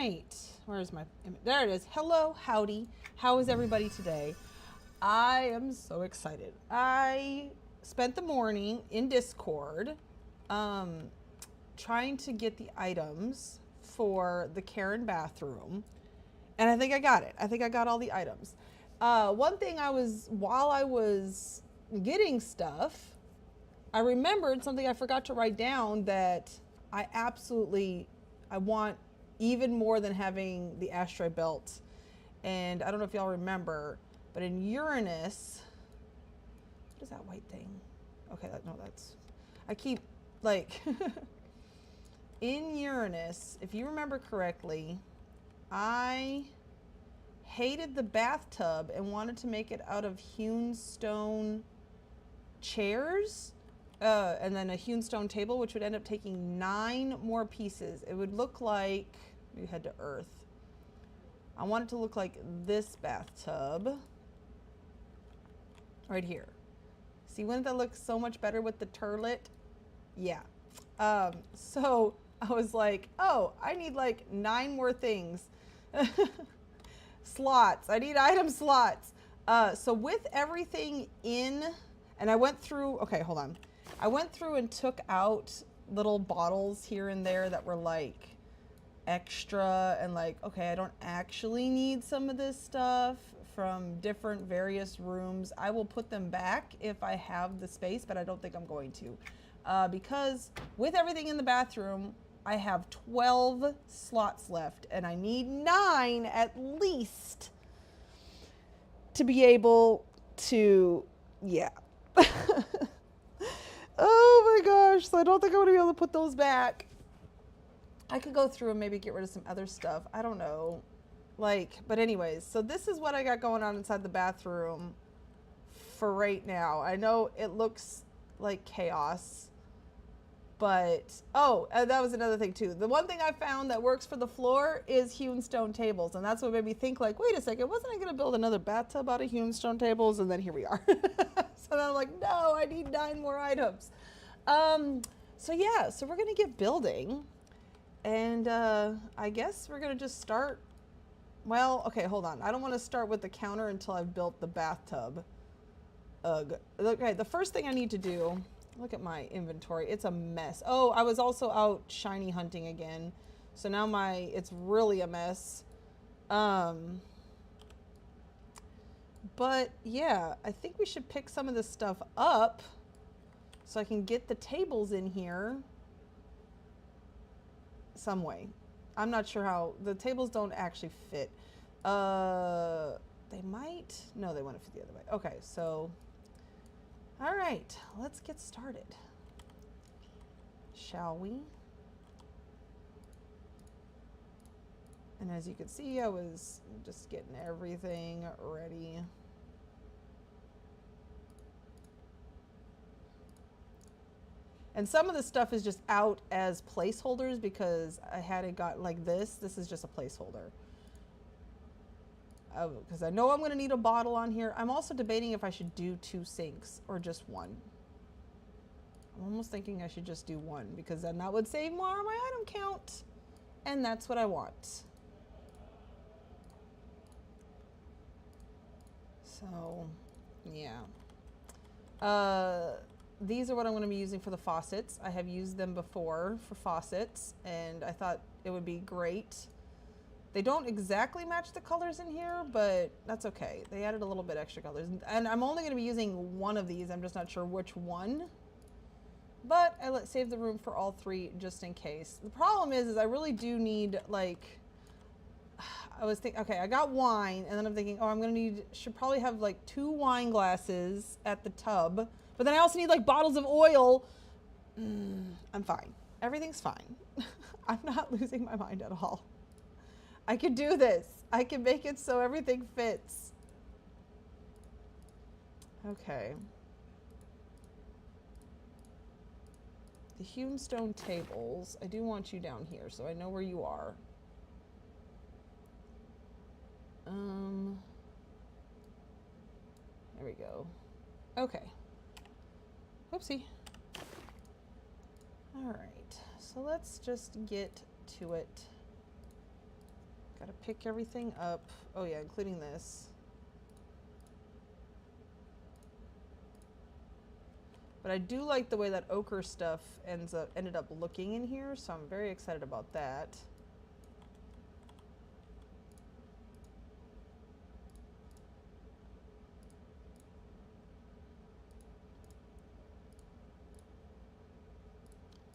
right. Where's my image? There it is. Hello, howdy. How is everybody today? I am so excited. I spent the morning in Discord trying to get the items for the Karen bathroom. And I think I got it. I think I got all the items. One thing while I was getting stuff, I remembered something I forgot to write down that I want even more than having the ashtray belt. And I don't know if y'all remember, but in Uranus, what is that white thing? Okay, I keep like, in Uranus, if you remember correctly, I hated the bathtub and wanted to make it out of hewn stone chairs. And then a hewn stone table, which would end up taking 9 more pieces. It would look like, we head to Earth. I want it to look like this bathtub right here. See, wouldn't that look so much better with the turlet? Yeah. So I was like, oh, I need like 9 more things. Slots. I need item slots. So with everything in, and I went through, okay, hold on. I went through and took out little bottles here and there that were like extra and like, okay, I don't actually need some of this stuff from different various rooms. I will put them back if I have the space, but I don't think I'm going to. Because with everything in the bathroom, I have 12 slots left and I need 9 at least to be able to, yeah. Oh my gosh, so I don't think I'm gonna be able to put those back. I could go through and maybe get rid of some other stuff. I don't know. But anyways, so this is what I got going on inside the bathroom for right now. I know it looks like chaos, but, that was another thing too. The one thing I found that works for the floor is hewn stone tables. And that's what made me think like, wait a second, wasn't I gonna build another bathtub out of hewn stone tables? And then here we are. So then I'm like, no, I need 9 more items. So yeah, so we're gonna get building. And I guess we're gonna just start. Well, okay, hold on. I don't want to start with the counter until I've built the bathtub. Ugh. Okay, the first thing I need to do, look at my inventory. It's a mess. Oh, I was also out shiny hunting again. So now it's really a mess. But yeah, I think we should pick some of this stuff up so I can get the tables in here some way. I'm not sure how. The tables don't actually fit. They might. No, they want to fit the other way. Okay, so. All right, let's get started. Shall we? And as you can see, I was just getting everything ready. And some of the stuff is just out as placeholders because I had it got like this. This is just a placeholder. Because I know I'm going to need a bottle on here. I'm also debating if I should do 2 sinks or just 1. I'm almost thinking I should just do 1 because then that would save more on my item count. And that's what I want. So, yeah. These are what I'm going to be using for the faucets. I have used them before for faucets, and I thought it would be great. They don't exactly match the colors in here, but that's okay. They added a little bit extra colors. And I'm only going to be using 1 of these. I'm just not sure which one. But I saved the room for all 3 just in case. The problem is I really do need, like, I was thinking, okay, I got wine, and then I'm thinking, oh, should probably have like 2 wine glasses at the tub. But then I also need like bottles of oil. I'm fine. Everything's fine. I'm not losing my mind at all. I can do this. I can make it so everything fits. Okay. The hewn stone tables. I do want you down here, so I know where you are. There we go. Okay. Whoopsie. All right, so let's just get to it. Gotta pick everything up. Oh yeah, including this. But I do like the way that ochre stuff ended up looking in here, so I'm very excited about that.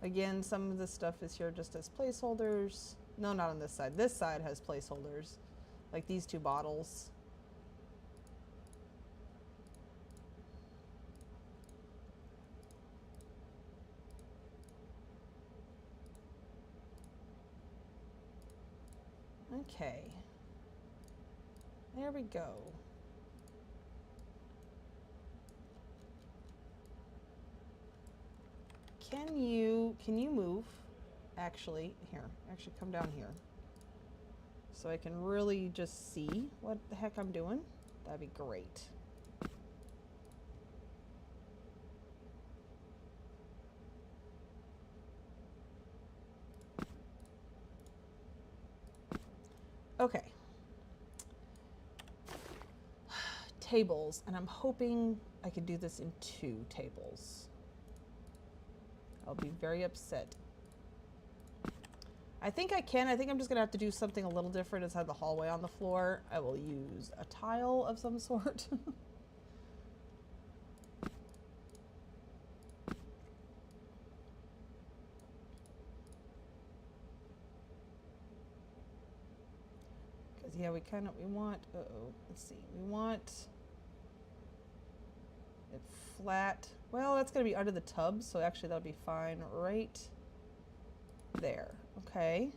Again, some of the stuff is here just as placeholders. No, not on this side. This side has placeholders, like these two bottles. Okay. There we go. Can you move? Actually, come down here. So I can really just see what the heck I'm doing. That'd be great. Okay. Tables, and I'm hoping I could do this in 2 tables. I'll be very upset. I think I can. I think I'm just gonna have to do something a little different inside the hallway on the floor. I will use a tile of some sort. Because yeah, we want, let's see, we want it flat. Well, that's gonna be under the tub, so actually that'll be fine right there. Okay.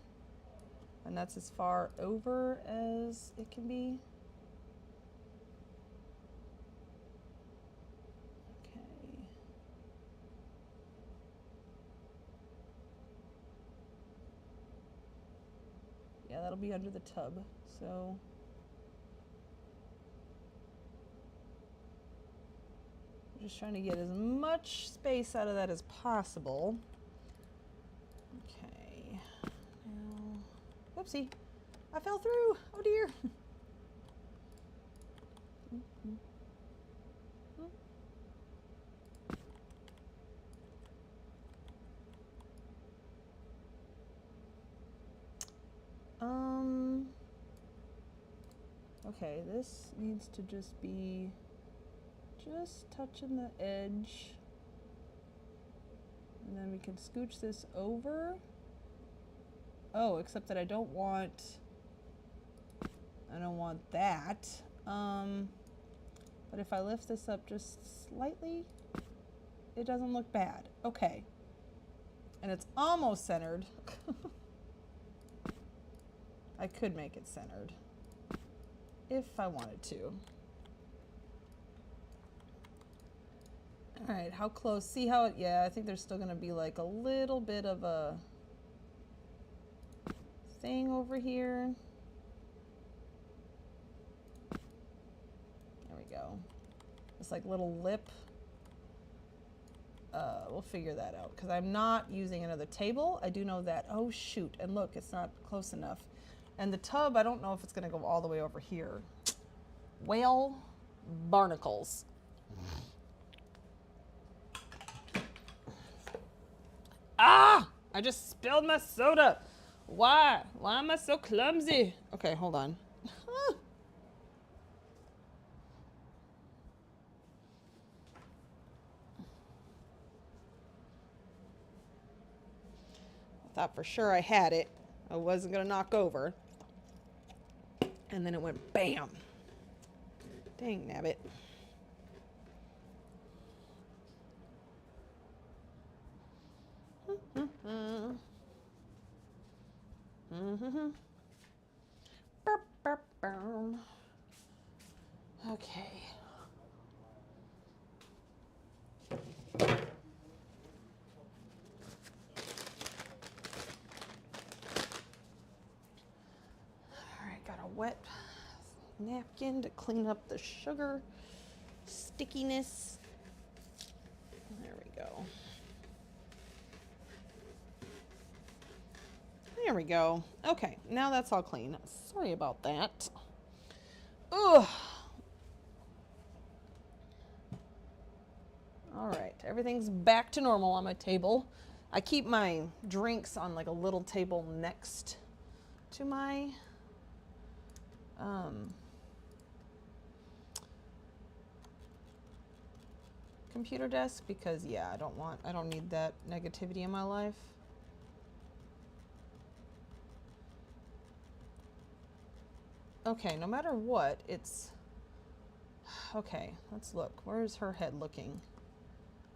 And that's as far over as it can be. Okay. Yeah, that'll be under the tub, so. I'm just trying to get as much space out of that as possible. Okay. Now, whoopsie. I fell through. Oh dear. Okay, this needs to just be just touching the edge. And then we can scooch this over. Oh, except that I don't want that. But if I lift this up just slightly, it doesn't look bad. Okay. And it's almost centered. I could make it centered if I wanted to. All right, how close? See how it, yeah, I think there's still gonna be like a little bit of a thing over here. There we go. It's like little lip. We'll figure that out because I'm not using another table. I do know that. Oh shoot, and look, it's not close enough. And the tub, I don't know if it's gonna go all the way over here. Well, barnacles. Ah! I just spilled my soda. Why? Why am I so clumsy? Okay, hold on. I thought for sure I had it. I wasn't gonna knock over. And then it went bam. Dang nabbit. Okay. All right, got a wet napkin to clean up the sugar stickiness. There we go. There we go. Okay, now that's all clean. Sorry about that. Ugh. All right, everything's back to normal on my table. I keep my drinks on like a little table next to my computer desk because yeah, I don't need that negativity in my life. Okay, no matter what, it's okay. Let's look. Where's her head looking?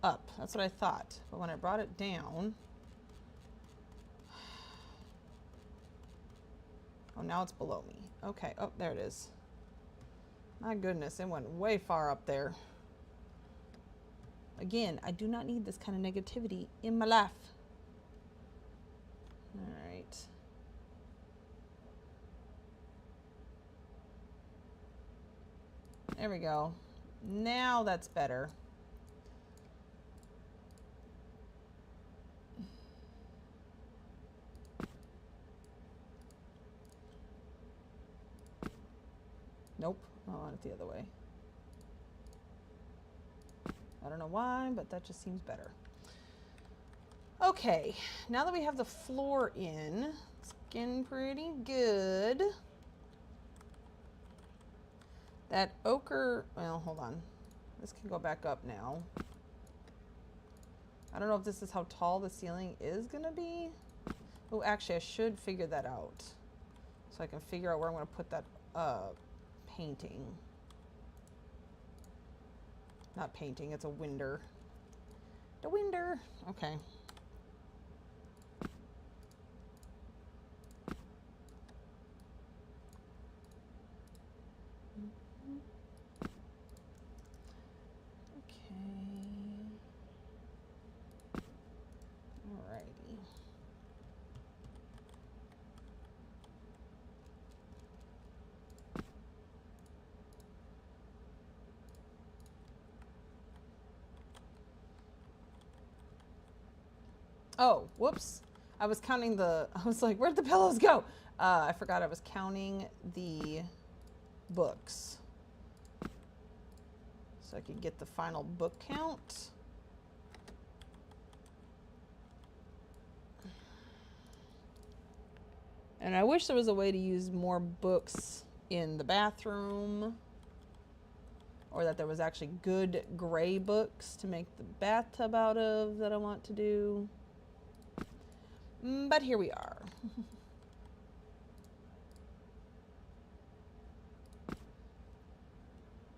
Up. That's what I thought. But when I brought it down, oh, now it's below me. Okay. Oh, there it is. My goodness, it went way far up there. Again, I do not need this kind of negativity in my life. All right. There we go. Now that's better. Nope. I want it the other way. I don't know why, but that just seems better. Okay, now that we have the floor in, it's getting pretty good. That ochre, well, hold on. This can go back up now. I don't know if this is how tall the ceiling is gonna be. Oh, actually, I should figure that out. So I can figure out where I'm gonna put that painting. Not painting, it's a winder. The winder, okay. Oh, whoops. I was counting I was like, where'd the pillows go? I forgot I was counting the books. So I could get the final book count. And I wish there was a way to use more books in the bathroom. Or that there was actually good gray books to make the bathtub out of that I want to do. But here we are.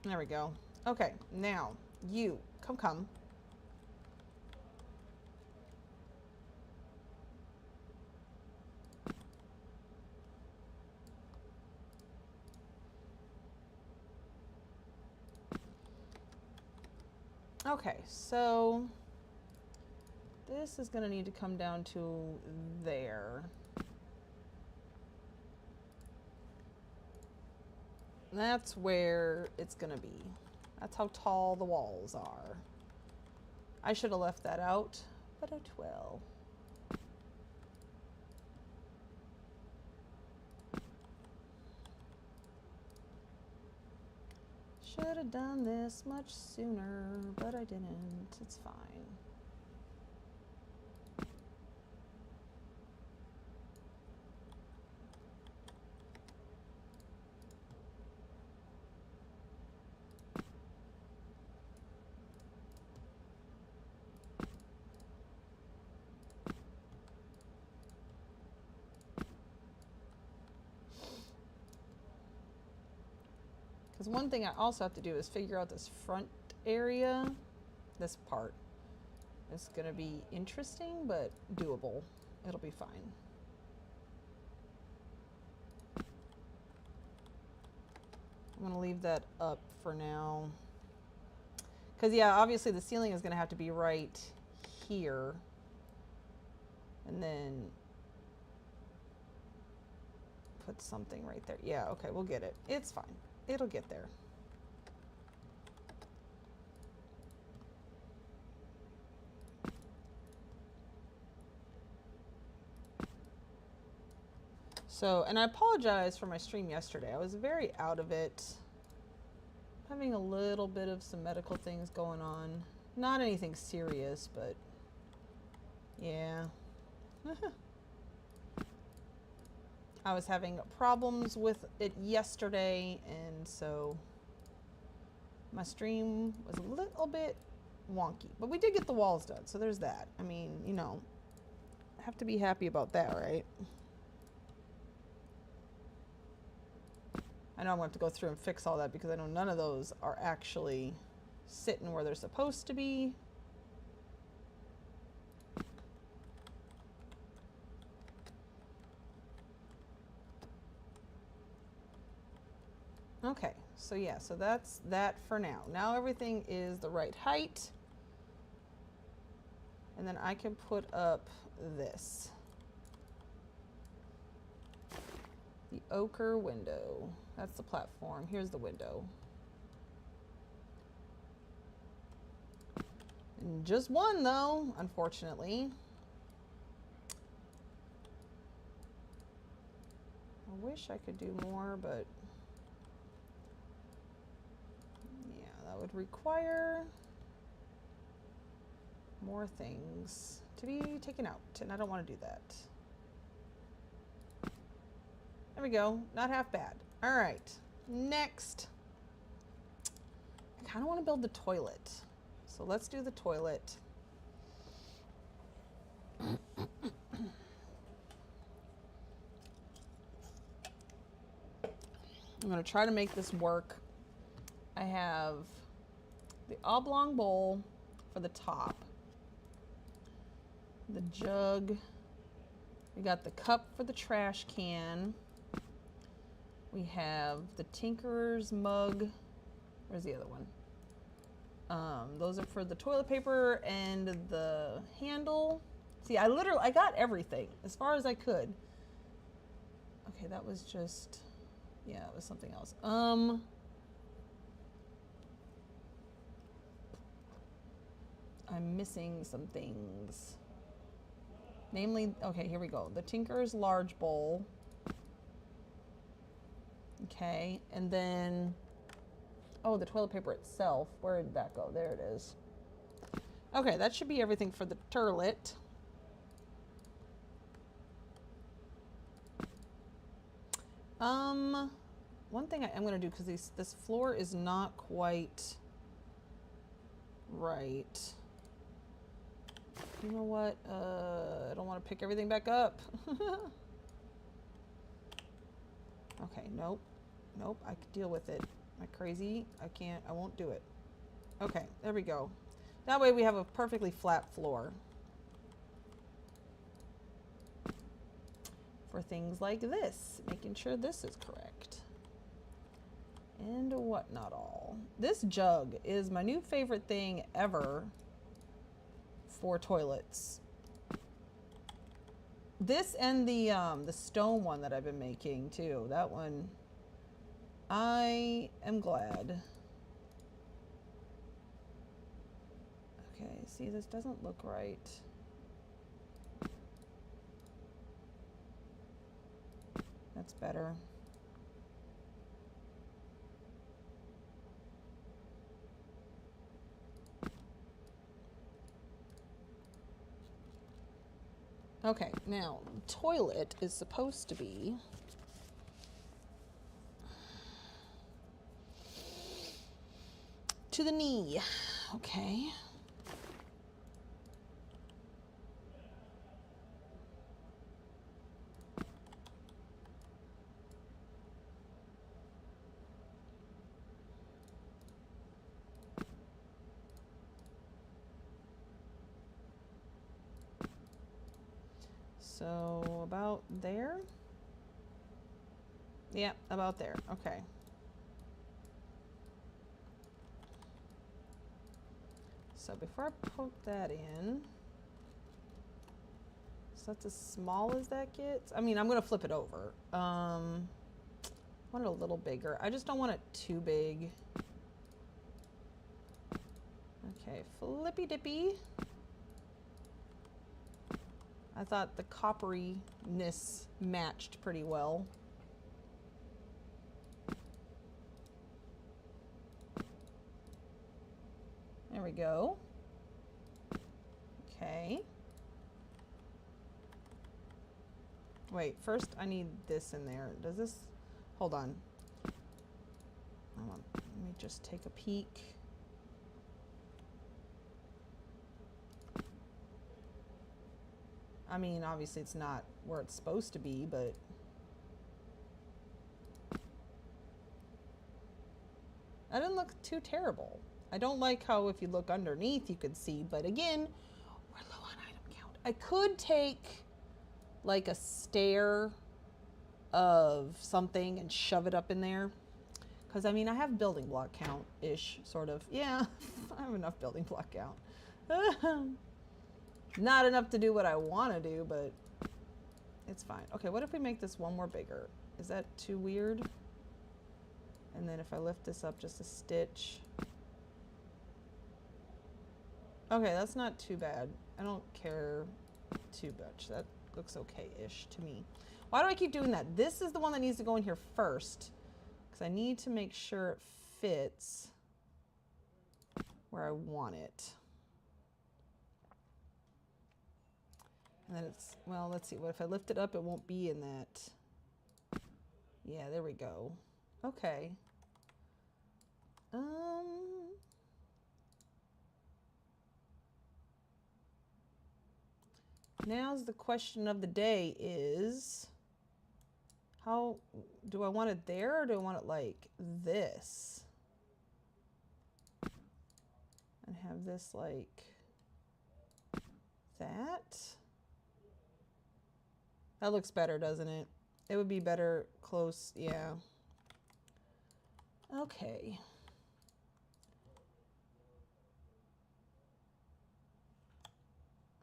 There we go. Okay, now you come. Okay, so this is going to need to come down to there. That's where it's going to be. That's how tall the walls are. I should have left that out, but it will. Should have done this much sooner, but I didn't. It's fine. Because one thing I also have to do is figure out this front area. This part is going to be interesting, but doable. It'll be fine. I'm going to leave that up for now. Because, yeah, obviously the ceiling is going to have to be right here. And then put something right there. Yeah, okay, we'll get it. It's fine. It'll get there. So, and I apologize for my stream yesterday. I was very out of it. Having a little bit of some medical things going on. Not anything serious, but yeah. I was having problems with it yesterday, and so my stream was a little bit wonky. But we did get the walls done, so there's that. I mean, you know, I have to be happy about that, right? I know I'm going to have to go through and fix all that because I know none of those are actually sitting where they're supposed to be. Okay, so yeah, so that's that for now. Now everything is the right height. And then I can put up this. The ochre window. That's the platform. Here's the window. And just one though, unfortunately. I wish I could do more, but yeah, that would require more things to be taken out, and I don't want to do that. There we go, not half bad. All right, next. I kind of want to build the toilet. So let's do the toilet. I'm going to try to make this work. I have the oblong bowl for the top, the jug, we got the cup for the trash can, we have the tinkerer's mug. Where's the other one? Those are for the toilet paper and the handle. See, I got everything as far as I could. Okay, that was just, yeah, it was something else. I'm missing some things. Namely, okay, here we go. The Tinker's large bowl. Okay, and then, oh, the toilet paper itself. Where did that go? There it is. Okay, that should be everything for the turlet. One thing I am going to do, because this floor is not quite right. You know what? I don't want to pick everything back up. Okay, nope. Nope, I can deal with it. Am I crazy? I can't, I won't do it. Okay, there we go. That way we have a perfectly flat floor. For things like this, making sure this is correct. And whatnot all. This jug is my new favorite thing ever for toilets. This and the stone one that I've been making too. That one, I am glad. Okay, see, this doesn't look right. That's better. Okay, now, toilet is supposed to be to the knee. Okay. So about there? Yeah, about there. Okay. So before I poke that in, so that's as small as that gets. I mean, I'm gonna flip it over. I want it a little bigger. I just don't want it too big. Okay, flippy dippy. I thought the copperiness matched pretty well. There we go. Okay. Wait, first I need this in there. Does this, hold on. Let me just take a peek. I mean, obviously it's not where it's supposed to be, but that didn't look too terrible. I don't like how if you look underneath you could see, but again, we're low on item count. I could take like a stair of something and shove it up in there. Because I mean, I have building block count-ish, sort of. Yeah, I have enough building block count. Not enough to do what I want to do, but it's fine. Okay, what if we make this one more bigger? Is that too weird? And then if I lift this up just a stitch. Okay, that's not too bad. I don't care too much. That looks okay-ish to me. Why do I keep doing that? This is the one that needs to go in here first, because I need to make sure it fits where I want it. And then it's, well, let's see. What if I lift it up? It won't be in that. Yeah, there we go. Okay. Now's the question of the day is, how do I want it there, or do I want it like this? And have this like that? That looks better, doesn't it? It would be better close, yeah. Okay.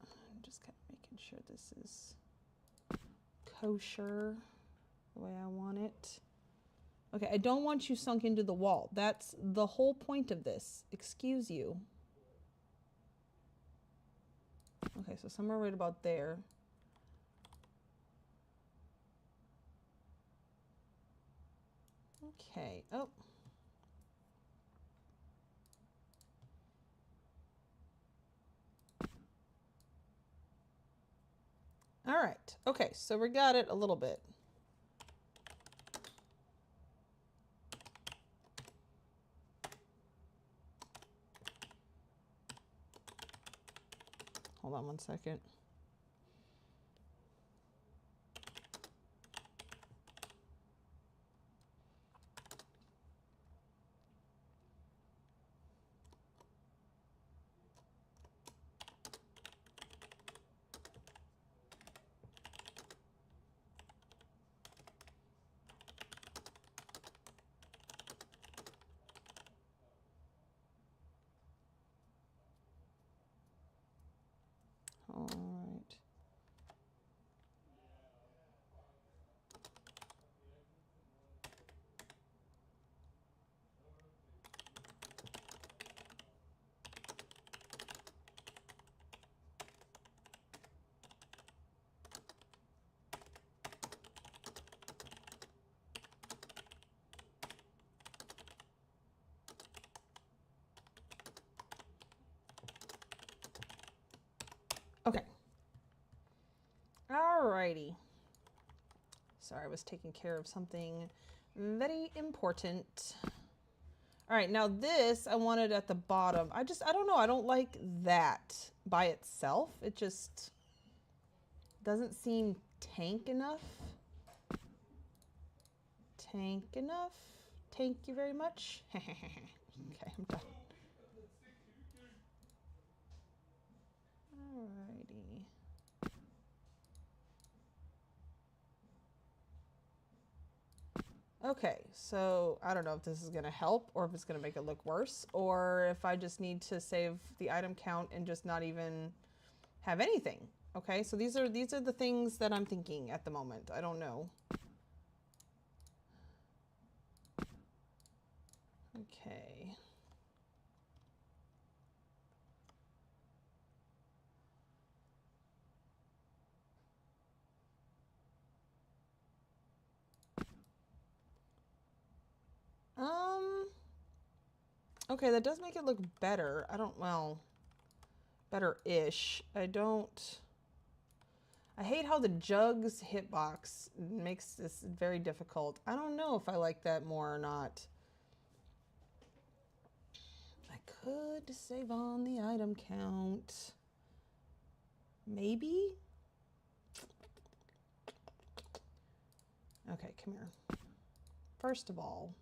I'm just kind of making sure this is kosher the way I want it. Okay, I don't want you sunk into the wall. That's the whole point of this. Excuse you. Okay, so somewhere right about there. Okay, oh. All right, okay, so we got it a little bit. Hold on one second. All right. Okay. Alrighty. Sorry, I was taking care of something very important. All right, now this I wanted at the bottom. I don't know. I don't like that by itself. It just doesn't seem tank enough. Tank enough. Thank you very much. Okay, I'm done. Alrighty. Okay, so I don't know if this is gonna help or if it's gonna make it look worse, or if I just need to save the item count and just not even have anything. Okay, so these are the things that I'm thinking at the moment. I don't know. Okay. Okay, that does make it look better. I don't, well, better-ish. I hate how the jugs hitbox makes this very difficult. I don't know if I like that more or not. I could save on the item count. Maybe? Okay, come here. First of all,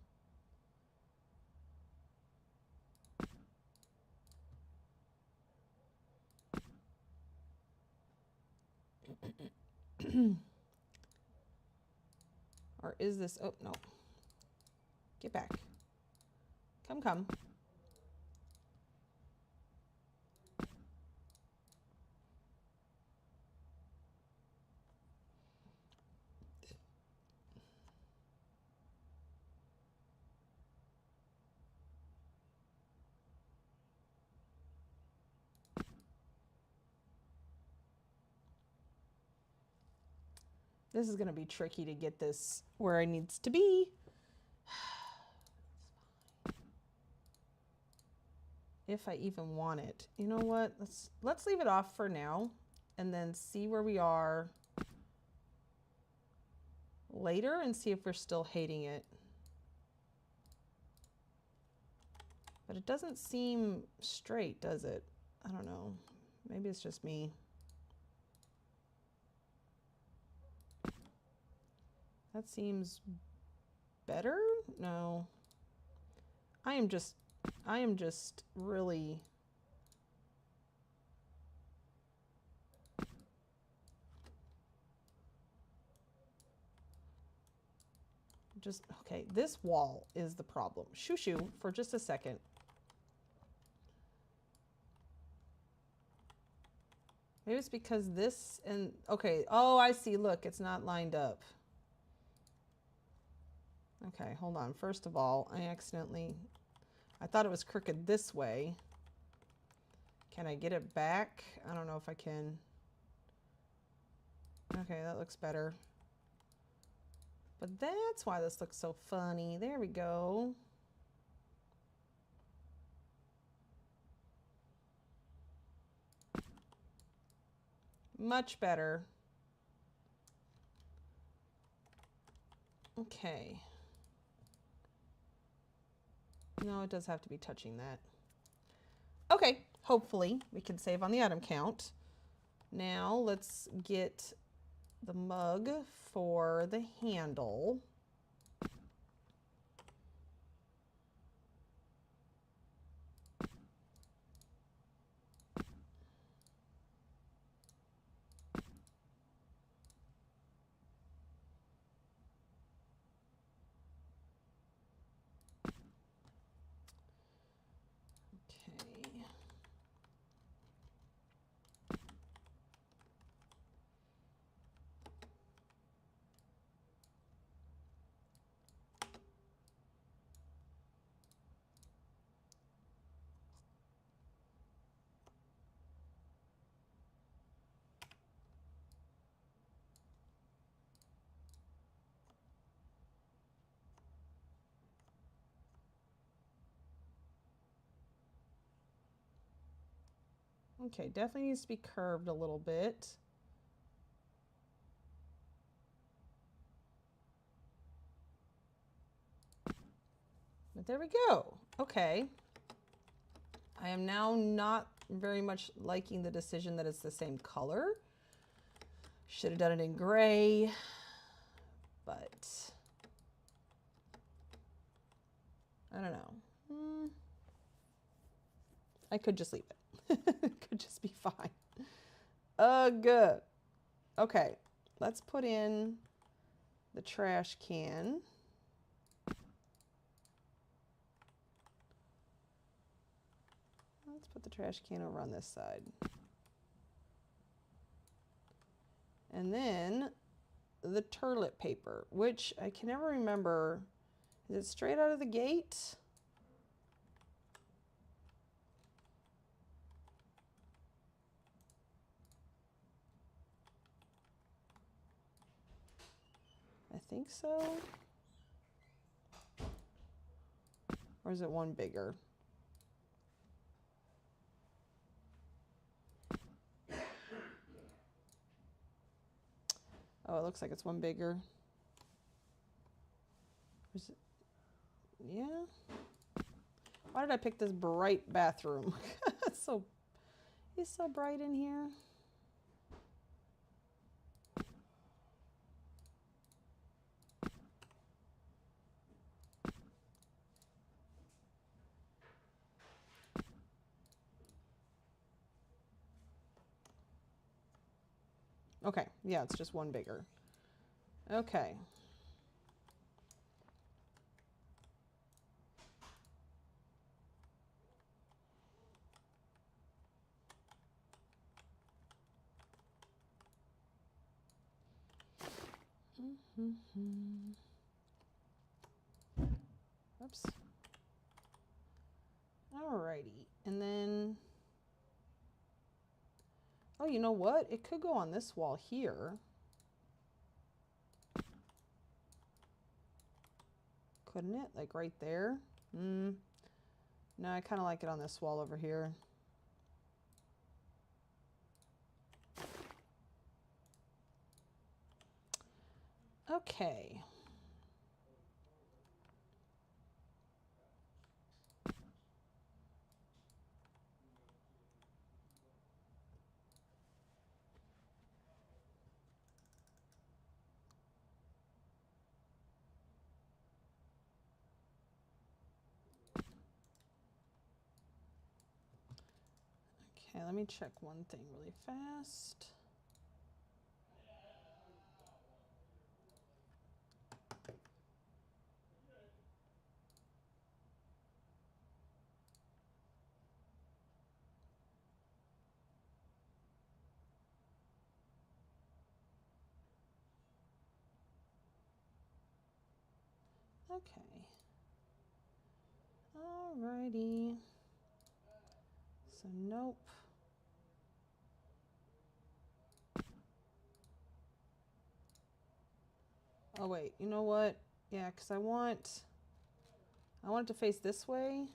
or is this, oh, no. Get back. Come, come. This is going to be tricky to get this where it needs to be. If I even want it. You know what? Let's leave it off for now and then see where we are later and see if we're still hating it. But it doesn't seem straight, does it? I don't know. Maybe it's just me. That seems better? No. I am just really okay, this wall is the problem. Shoo for just a second. Maybe it's because this and okay, oh, I see. Look, it's not lined up. Okay, hold on. First of all, I thought it was crooked this way. Can I get it back? I don't know if I can. Okay, that looks better. But that's why this looks so funny. There we go. Much better. Okay. No, it does have to be touching that. Okay, hopefully we can save on the item count. Now let's get the mug for the handle. Okay, definitely needs to be curved a little bit. But there we go. Okay. I am now not very much liking the decision that it's the same color. Should have done it in gray, but I don't know. I could just leave it. It could just be fine. Good. Okay, let's put in the trash can. Let's put the trash can over on this side. And then the toilet paper, which I can never remember. Is it straight out of the gate? I think so. Or is it one bigger? Oh, it looks like it's one bigger. Is it? Yeah. Why did I pick this bright bathroom? It's so bright in here. Okay, yeah, it's just one bigger. Okay. Oops. Alrighty, and then, oh, you know what? It could go on this wall here. Couldn't it? Like right there? No, I kind of like it on this wall over here. Okay. Okay, let me check one thing really fast. Okay. Alrighty. So nope. Oh wait, you know what? Yeah, because I want it to face this way.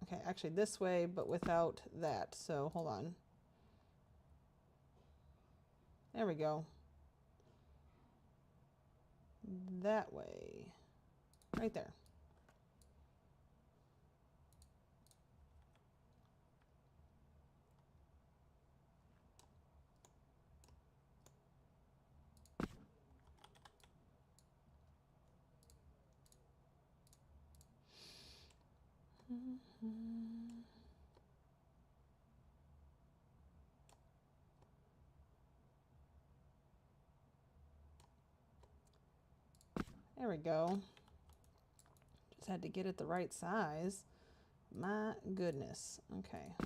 Okay, actually this way, but without that. So hold on. There we go. That way. Right there. There we go. Just had to get it the right size. My goodness. Okay.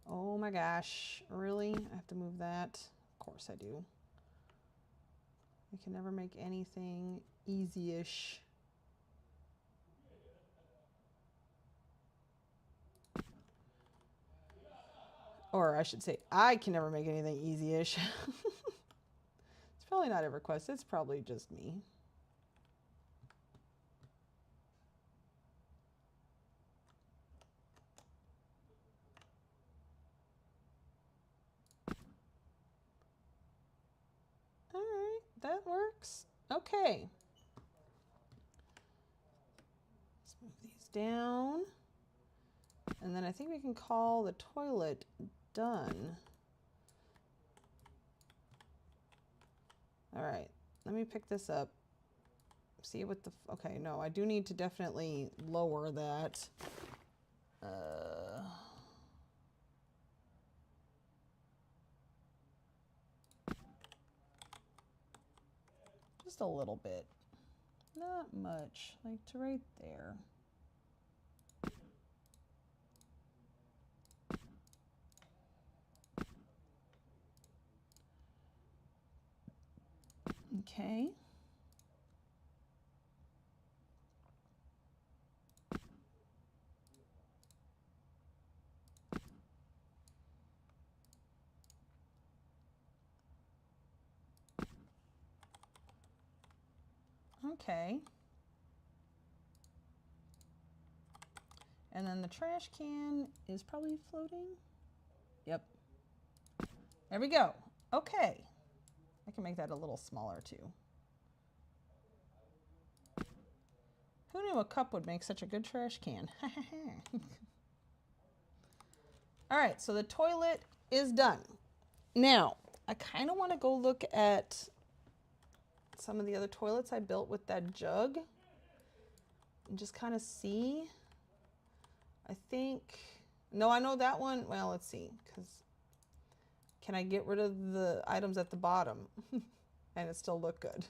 Oh my gosh. Really? I have to move that? Of course I do. I can never make anything easy-ish. Or I should say, I can never make anything easy-ish. It's probably not EverQuest. It's probably just me. All right, that works. Okay. Let's move these down. And then I think we can call the toilet done. All right, let me pick this up. See what the, okay, no, I do need to definitely lower that. Just a little bit. Not much, like to right there. Okay. Okay. And then the trash can is probably floating. Yep. There we go. Okay. I can make that a little smaller too. Who knew a cup would make such a good trash can? All right, so the toilet is done. Now, I kind of want to go look at some of the other toilets I built with that jug and just kind of see. I think, no, I know that one. Well, let's see, because can I get rid of the items at the bottom and it still look good?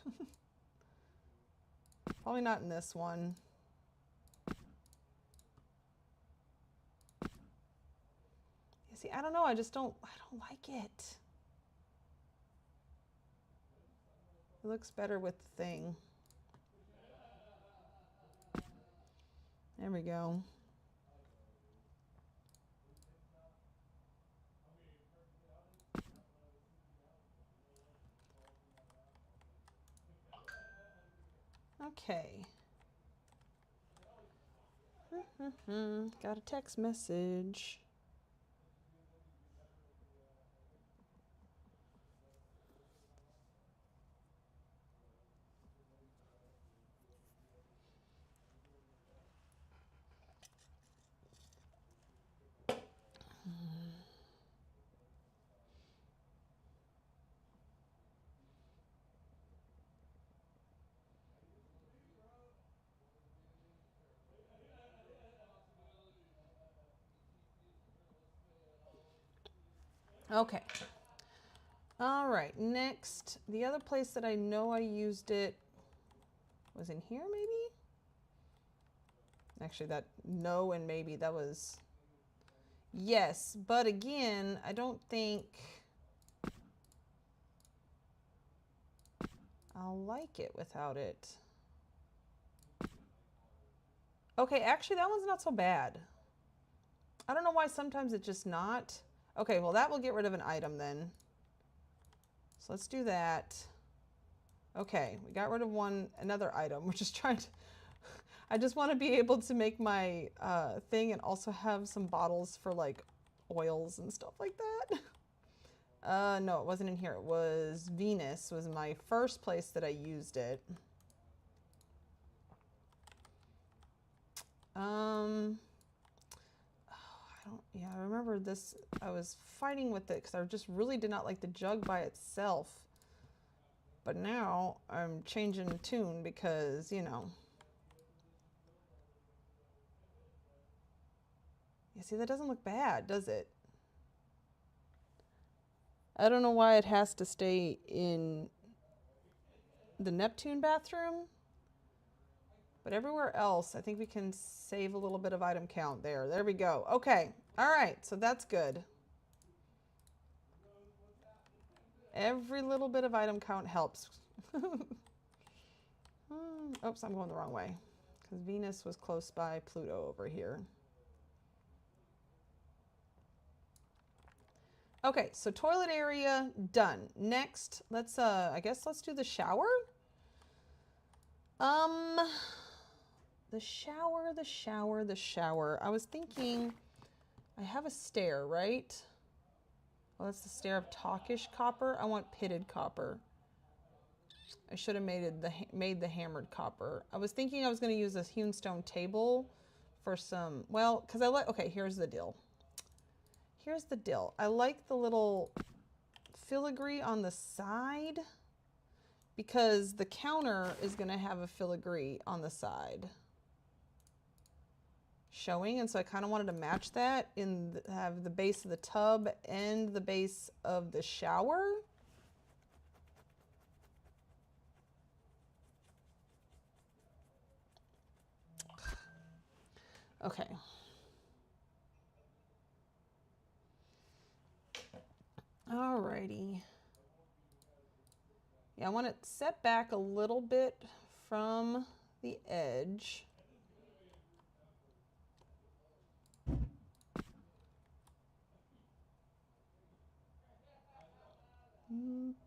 Probably not in this one. You see, I don't know. I don't like it. It looks better with the thing. There we go. Okay. Got a text message. Okay. All right, next, the other place that I know I used it was in here, maybe? Actually, that no and maybe, that was yes, but again, I don't think I'll like it without it. Okay, actually, that one's not so bad. I don't know why sometimes it's just not. Okay, well, that will get rid of an item then. So let's do that. Okay, we got rid of another item. We're just trying to, I just want to be able to make my thing and also have some bottles for like oils and stuff like that. No, it wasn't in here. It was Venus was my first place that I used it. Yeah, I remember this, I was fighting with it because I just really did not like the jug by itself. But now I'm changing the tune because, you know. You see, that doesn't look bad, does it? I don't know why it has to stay in the Neptune bathroom. But everywhere else, I think we can save a little bit of item count there. There we go. Okay. All right. So that's good. Every little bit of item count helps. Oops, I'm going the wrong way. Because Venus was close by Pluto over here. Okay, so toilet area done. Next, let's I guess let's do the shower. The shower. I was thinking I have a stair, right? Well, that's the stair of talkish copper. I want pitted copper. I should have made the hammered copper. I was thinking I was going to use this hewn stone table for some, well, because I like, okay, here's the deal. Here's the deal. I like the little filigree on the side because the counter is going to have a filigree on the side showing, and so I kind of wanted to match that in have the base of the tub and the base of the shower. Okay. Alrighty. Yeah, I want it set back a little bit from the edge.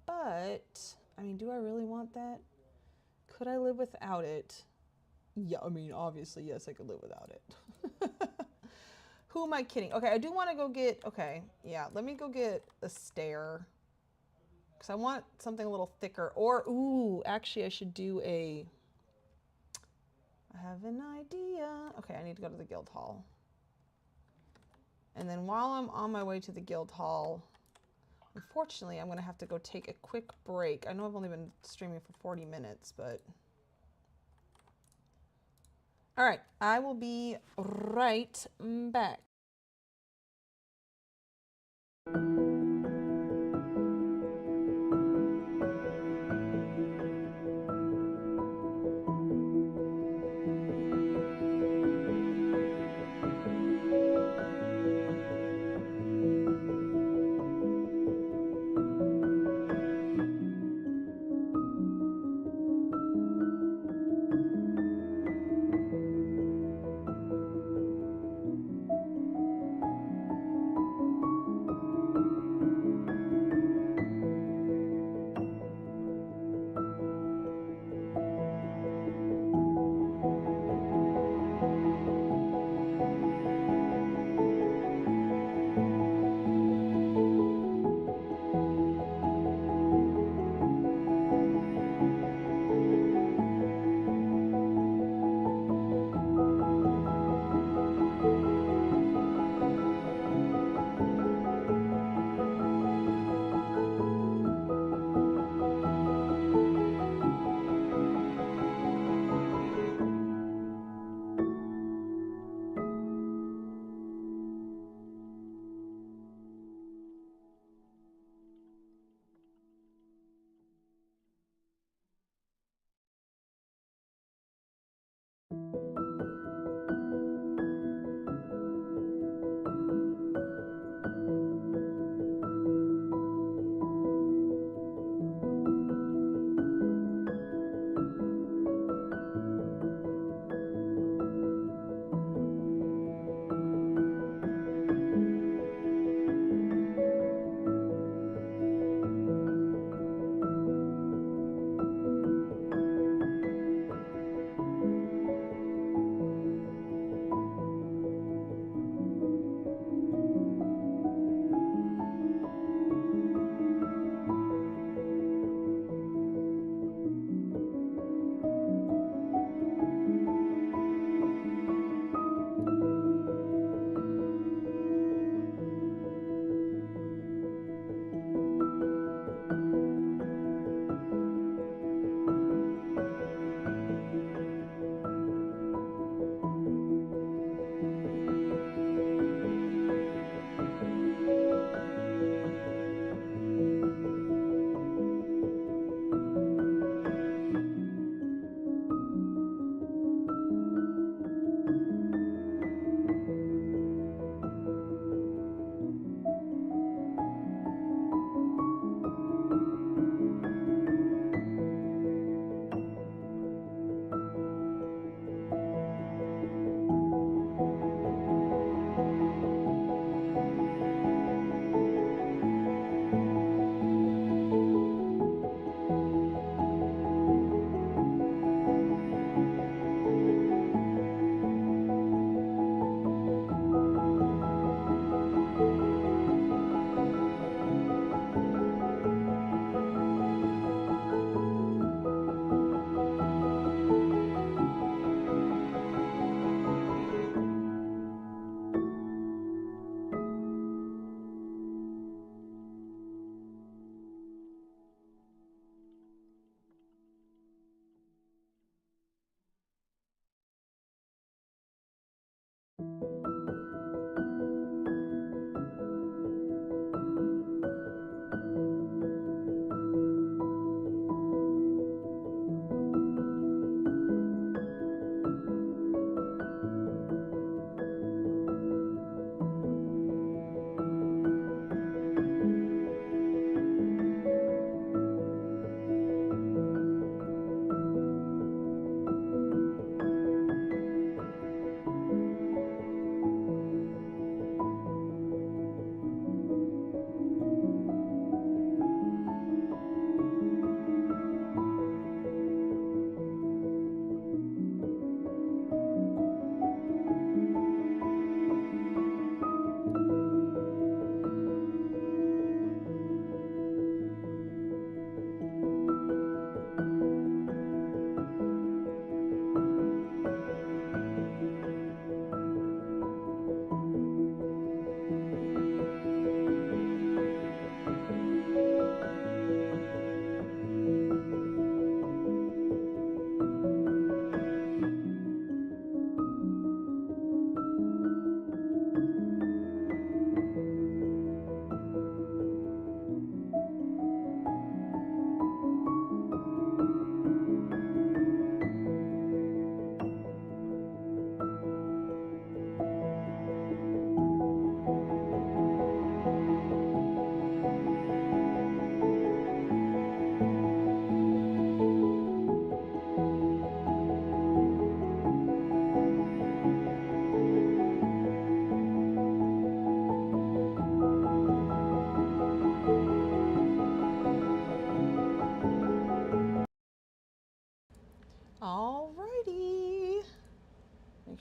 But, I mean, do I really want that? Could I live without it? Yeah, I mean, obviously, yes, I could live without it. Who am I kidding? Okay, I do want to go get, okay, yeah, let me go get a stair. Because I want something a little thicker. Or, ooh, actually, I should do a, I have an idea. Okay, I need to go to the guild hall. And then while I'm on my way to the guild hall, unfortunately, I'm going to have to go take a quick break. I know I've only been streaming for 40 minutes, but... All right, I will be right back.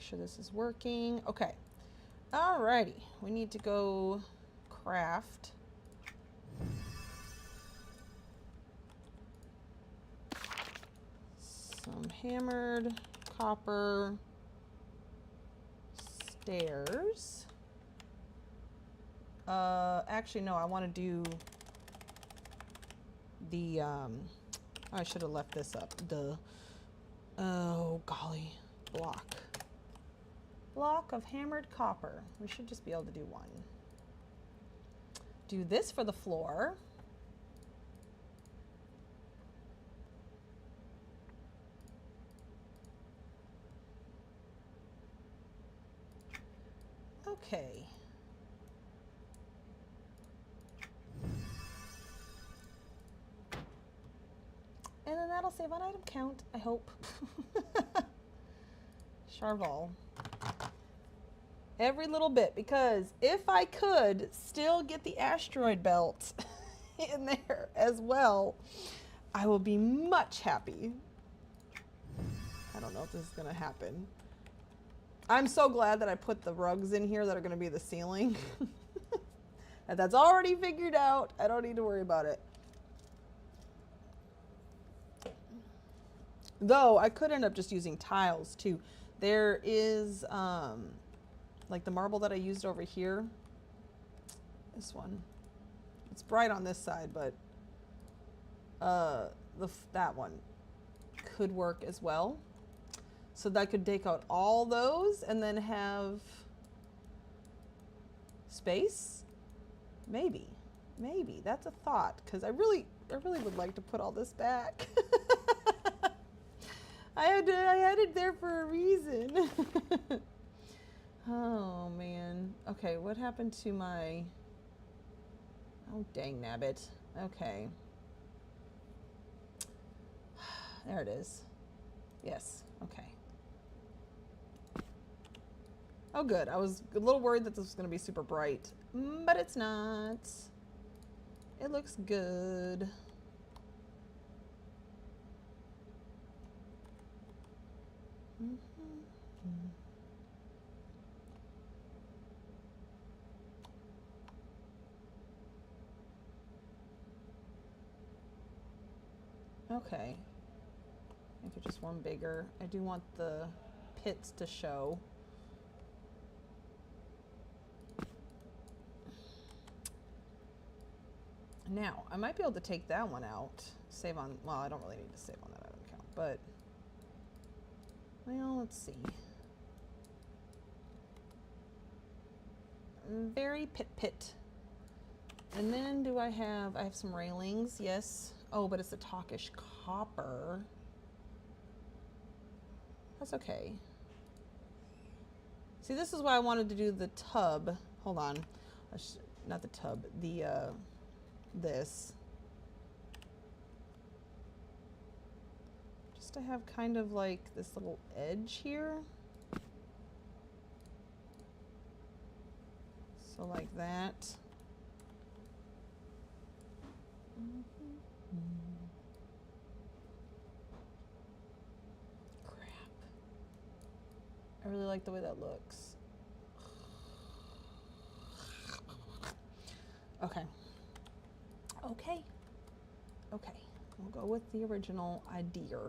sure this is working. Okay. Alrighty. We need to go craft. Some hammered copper stairs. Actually, no, I want to do the, I should have left this up. Duh. Oh, golly. Block of hammered copper. We should just be able to do one. Do this for the floor. Okay. And then that'll save on item count, I hope. Charval. Every little bit, because if I could still get the asteroid belt in there as well, I will be much happy. I don't know if this is going to happen. I'm so glad that I put the rugs in here that are going to be the ceiling. That's already figured out. I don't need to worry about it. Though I could end up just using tiles too. There is like the marble that I used over here. This one. It's bright on this side, but that one could work as well. So that I could take out all those and then have space. Maybe that's a thought, because I really would like to put all this back. I had it there for a reason. Oh man. Okay, what happened to my? Oh dang nabbit. Okay. There it is. Yes. Okay. Oh good. I was a little worried that this was going to be super bright, but it's not. It looks good. Okay. Make it just one bigger. I do want the pits to show. Now, I might be able to take that one out. Save on, well, I don't really need to save on that item count, but, well, let's see. Very pit. And then do I have some railings, yes. Oh, but it's the talkish copper. That's okay. See, this is why I wanted to do the tub. Hold on. Not the tub, this. Just to have kind of like this little edge here. So like that. Crap. I really like the way that looks. Okay. We'll go with the original idea.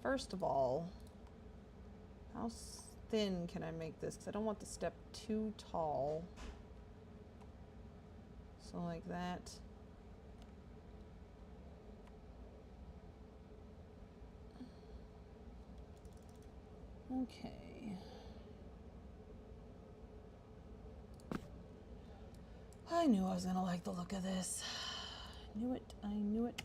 First of all, how thin can I make this? Because I don't want the step too tall. So like that. Okay. I knew I was gonna like the look of this. I knew it.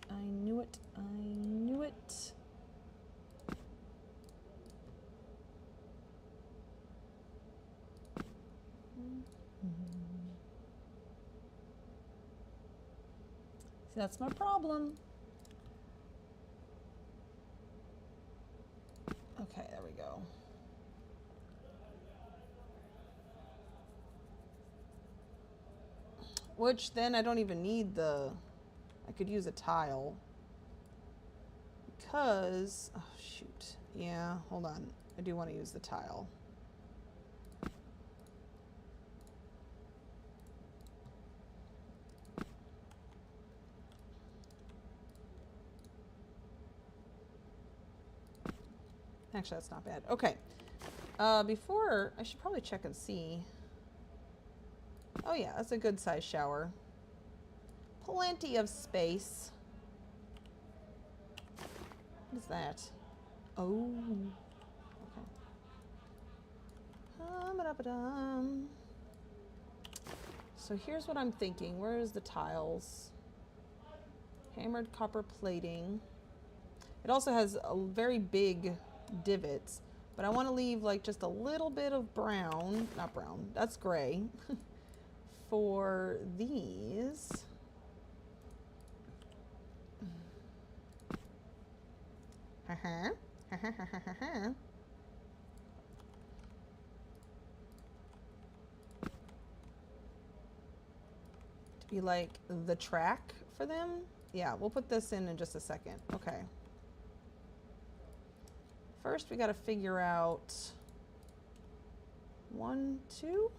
See, that's my problem. Okay, there we go. Which then I don't even need I could use a tile. Because, oh shoot. Yeah, hold on. I do want to use the tile. Actually, that's not bad. Okay. Before, I should probably check and see. Oh yeah, that's a good size shower. Plenty of space. What is that? Oh. Okay. So here's what I'm thinking. Where is the tiles? Hammered copper plating. It also has a very big divots, but I want to leave like just a little bit of brown, not brown, that's gray, for these. To be like the track for them. Yeah, we'll put this in just a second. Okay. First, we got to figure out 1, 2.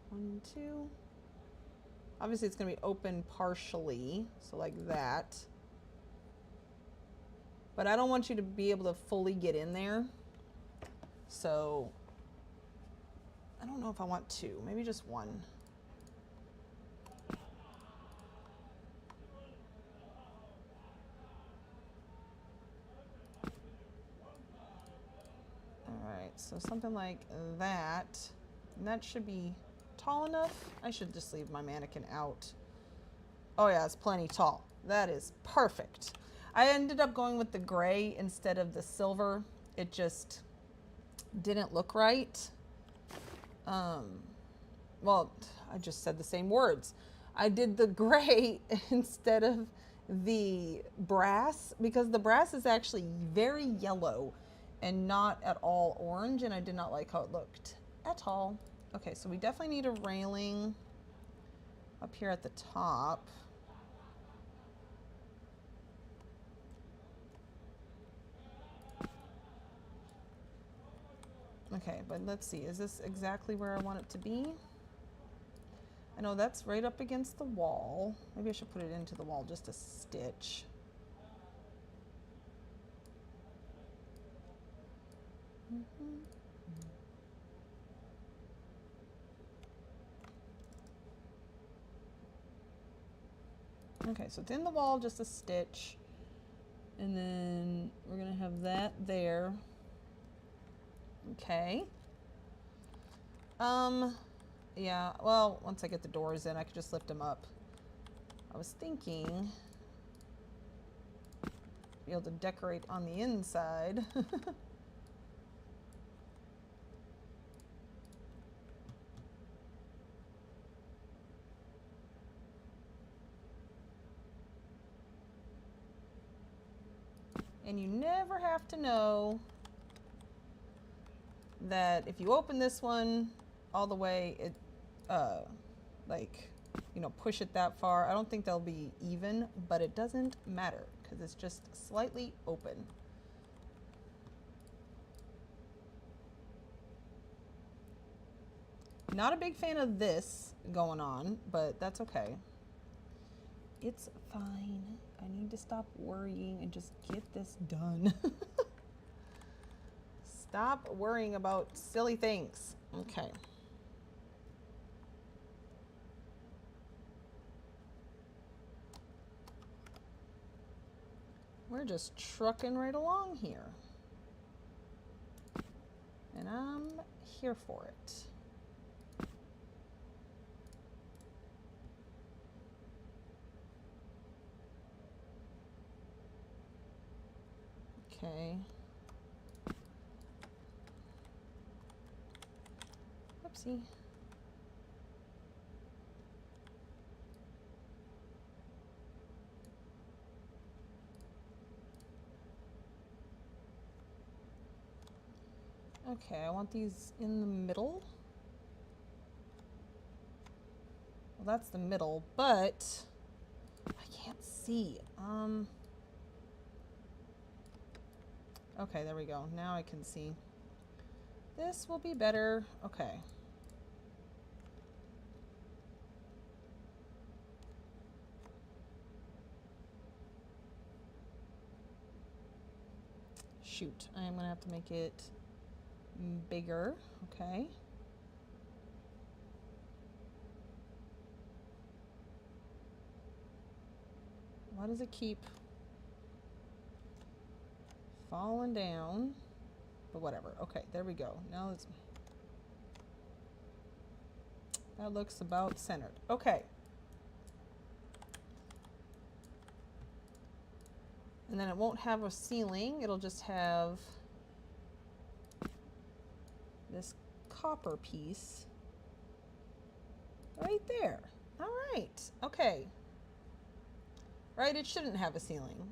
1, 2. Obviously, it's going to be open partially, so like that. But I don't want you to be able to fully get in there. So I don't know if I want 2, maybe just 1. Alright, so something like that. And that should be tall enough. I should just leave my mannequin out. Oh yeah, it's plenty tall. That is perfect. I ended up going with the gray instead of the silver. It just didn't look right. Well, I just said the same words. I did the gray instead of the brass because the brass is actually very yellow and not at all orange, and I did not like how it looked at all. Okay, so we definitely need a railing up here at the top. Okay, but let's see, is this exactly where I want it to be? I know that's right up against the wall. Maybe I should put it into the wall just a stitch. Okay, so it's in the wall, just a stitch. And then we're gonna have that there. Okay. Yeah, well, once I get the doors in, I could just lift them up. I was thinking be able to decorate on the inside. And you never have to know that if you open this one all the way, it, like, you know, push it that far. I don't think they'll be even, but it doesn't matter because it's just slightly open. Not a big fan of this going on, but that's okay. It's fine. I need to stop worrying and just get this done. Stop worrying about silly things. Okay. We're just trucking right along here. And I'm here for it. Okay. Whoopsie. Okay, I want these in the middle. Well, that's the middle, but I can't see. Okay, there we go. Now I can see. This will be better. Okay. Shoot, I am gonna have to make it bigger. Okay. Why does it keep falling down? But whatever. Okay, there we go. Now it's, that looks about centered. Okay. And then it won't have a ceiling. It'll just have this copper piece right there. All right. Okay. Right, it shouldn't have a ceiling.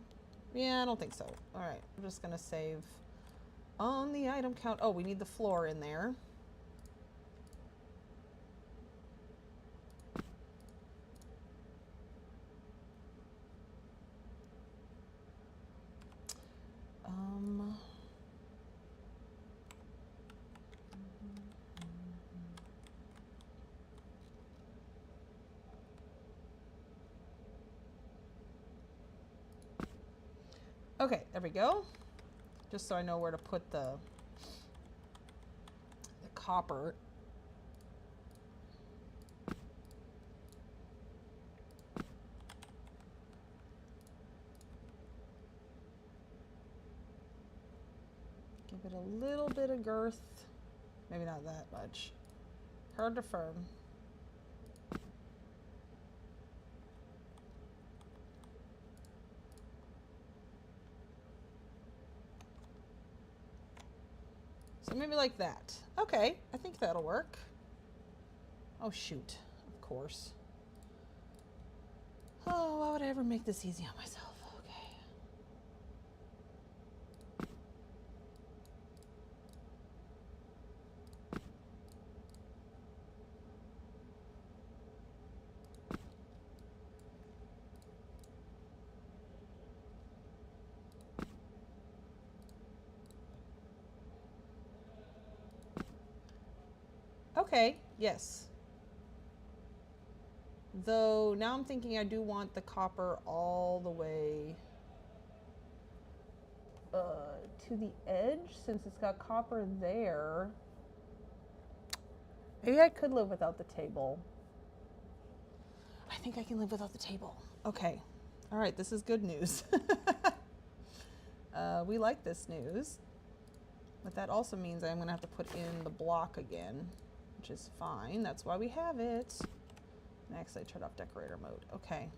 Yeah, I don't think so. All right, I'm just gonna save on the item count. Oh, we need the floor in there. Okay, there we go. Just so I know where to put the copper. Give it a little bit of girth. Maybe not that much. Hard to firm. So maybe like that. Okay, I think that'll work. Oh shoot, of course. Oh, why would I ever make this easy on myself? Okay, yes. Though now I'm thinking I do want the copper all the way to the edge, since it's got copper there. Maybe I could live without the table. I think I can live without the table. Okay. All right, this is good news. We like this news. But that also means I'm going to have to put in the block again, which is fine. That's why we have it. Next, I turned off decorator mode. Okay.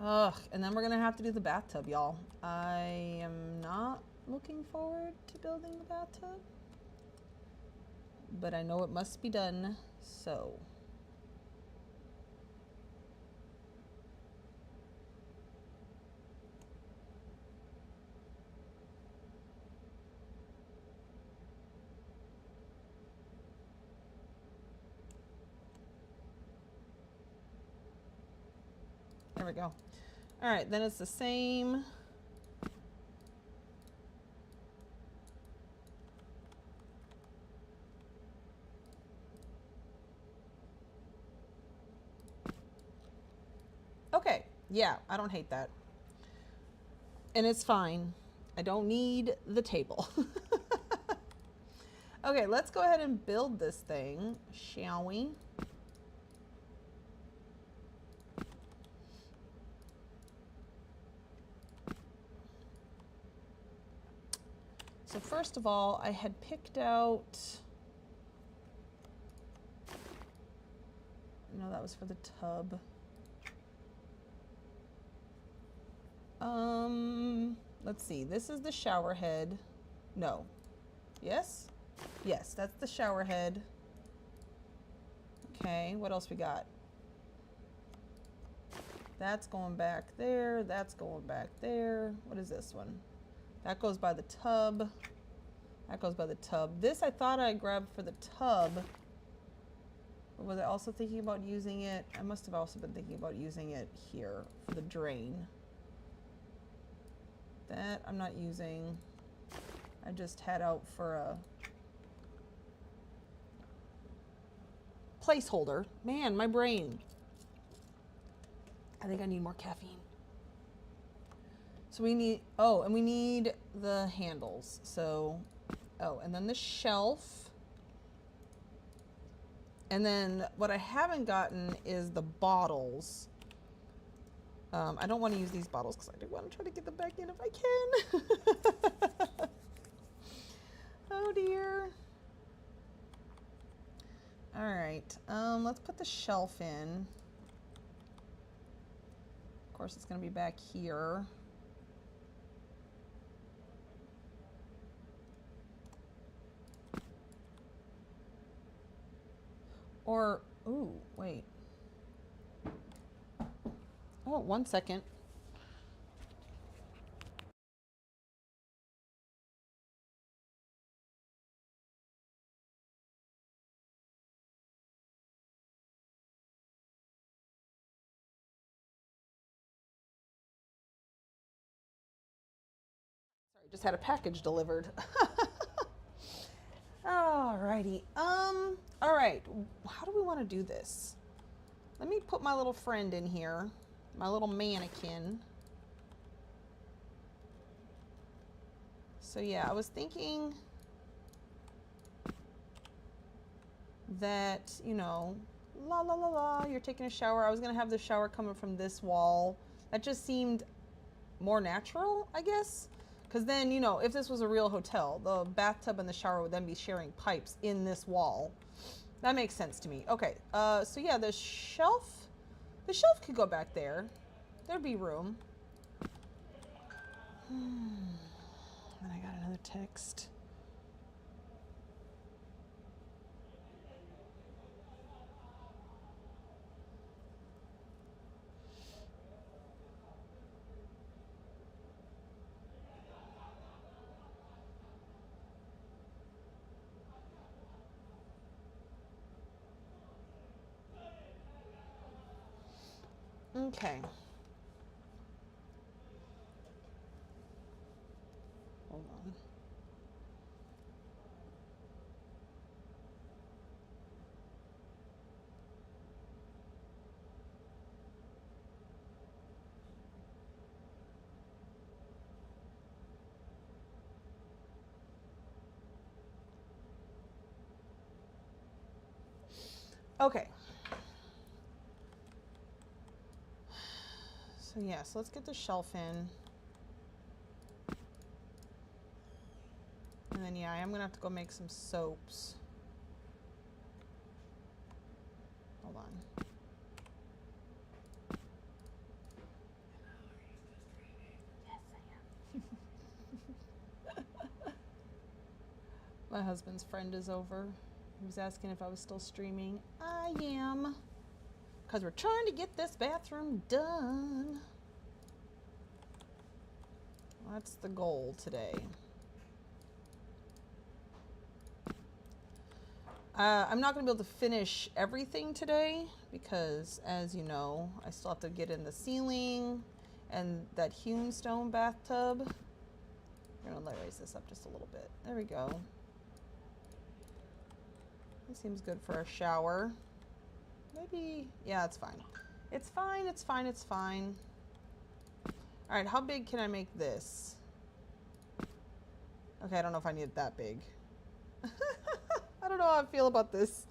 Ugh, and then we're gonna have to do the bathtub, y'all. I am not looking forward to building the bathtub, but I know it must be done, so. There we go. All right, then it's the same. Okay, yeah, I don't hate that. And it's fine. I don't need the table. Okay, let's go ahead and build this thing, shall we? So first of all, I had picked out, no, that was for the tub. Let's see, this is the shower head. No. Yes? Yes, that's the shower head. Okay, what else we got? That's going back there. That's going back there. What is this one? That goes by the tub. That goes by the tub. This I thought I grabbed for the tub. But was I also thinking about using it? I must have also been thinking about using it here for the drain. That I'm not using. I just had out for a placeholder. Man, my brain. I think I need more caffeine. So we need, oh, and we need the handles. So, oh, and then the shelf. And then what I haven't gotten is the bottles. I don't want to use these bottles because I do want to try to get them back in if I can. Oh dear. All right, let's put the shelf in. Of course, it's going to be back here. Or, ooh, wait. Oh, 1 second. Sorry, just had a package delivered. Alrighty. All right. How do we want to do this? Let me put my little friend in here, my little mannequin. So yeah, I was thinking that, you know, la la la la, you're taking a shower. I was gonna have the shower coming from this wall. That just seemed more natural, I guess. Because then, you know, if this was a real hotel, the bathtub and the shower would then be sharing pipes in this wall. That makes sense to me. Okay, so yeah, the shelf could go back there. There'd be room. Then I got another text. Okay. Hold on. Okay. So yeah, so let's get the shelf in. And then yeah, I am gonna have to go make some soaps. Hold on. Yes, I am. My husband's friend is over. He was asking if I was still streaming. I am. Because we're trying to get this bathroom done. That's the goal today. I'm not going to be able to finish everything today because, as you know, I still have to get in the ceiling and that hewn stone bathtub. I'm going to raise this up just a little bit. There we go. This seems good for a shower. Maybe, yeah, it's fine. It's fine, it's fine, it's fine. All right, how big can I make this? Okay, I don't know if I need it that big. I don't know how I feel about this.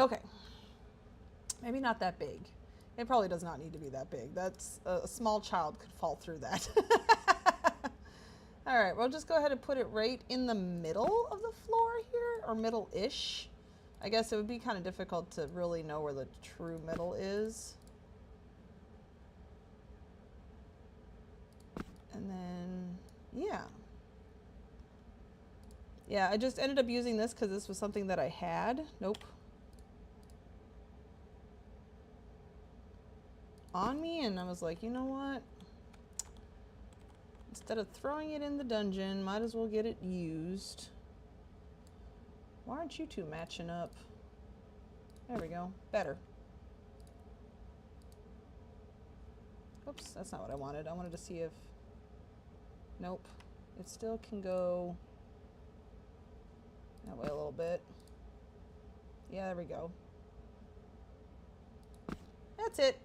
Okay. Maybe not that big. It probably does not need to be that big. That's a small child could fall through that. All right, we'll just go ahead and put it right in the middle of the floor here, or middle-ish. I guess it would be kind of difficult to really know where the true middle is. And then, yeah. Yeah, I just ended up using this because this was something that I had. Nope. On me, and I was like, you know what? Instead of throwing it in the dungeon, might as well get it used. Why aren't you two matching up? There we go. Better. Oops, that's not what I wanted. I wanted to see if... Nope. It still can go that way a little bit. Yeah, there we go. That's it.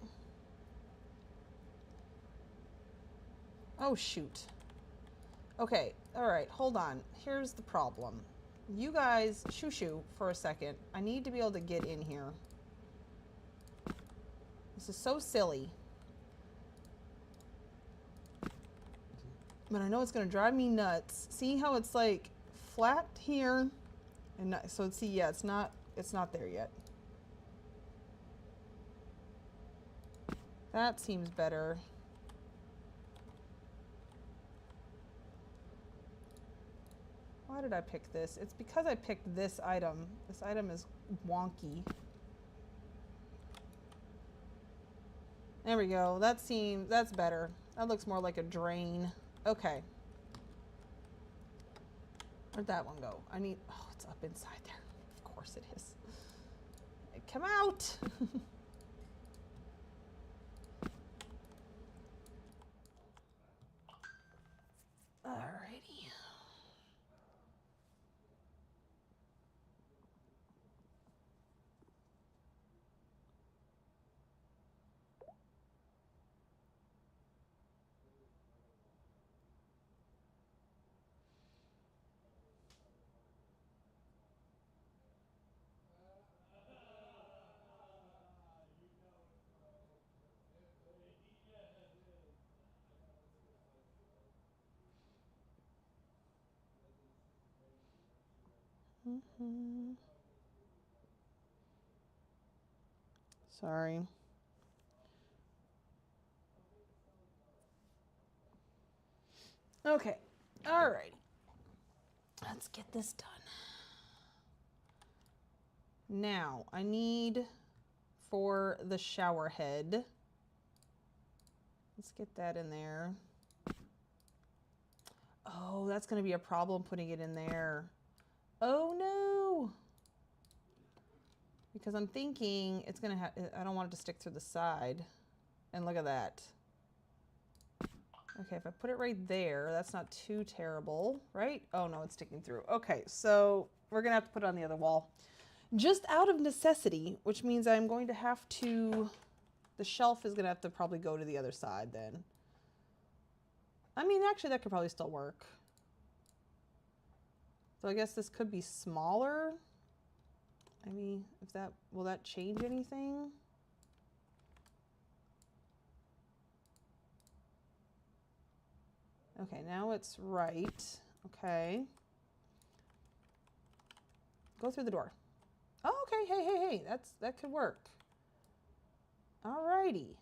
Oh, shoot. Okay, all right, hold on. Here's the problem. You guys, shoo for a second. I need to be able to get in here. This is so silly. But I know it's gonna drive me nuts. See how it's like flat here? And not, so see, yeah, it's not there yet. That seems better. Why did I pick this? It's because I picked this item. This item is wonky. There we go. That's better. That looks more like a drain. Okay. Where'd that one go? Oh, it's up inside there. Of course it is. Come out! Alrighty. Sorry. Okay. Alrighty. Let's get this done. Now, I need for the shower head. Let's get that in there. Oh, that's going to be a problem putting it in there. Oh no! Because I'm thinking it's going to have, I don't want it to stick through the side. And look at that. Okay, if I put it right there, that's not too terrible, right? Oh no, it's sticking through. Okay, so we're going to have to put it on the other wall. Just out of necessity, which means I'm going to have to, the shelf is going to have to probably go to the other side then. I mean, actually, that could probably still work. So I guess this could be smaller. I mean, if that, will that change anything? Okay, now it's right. Okay. Go through the door. Oh, okay, hey, that could work. Alrighty.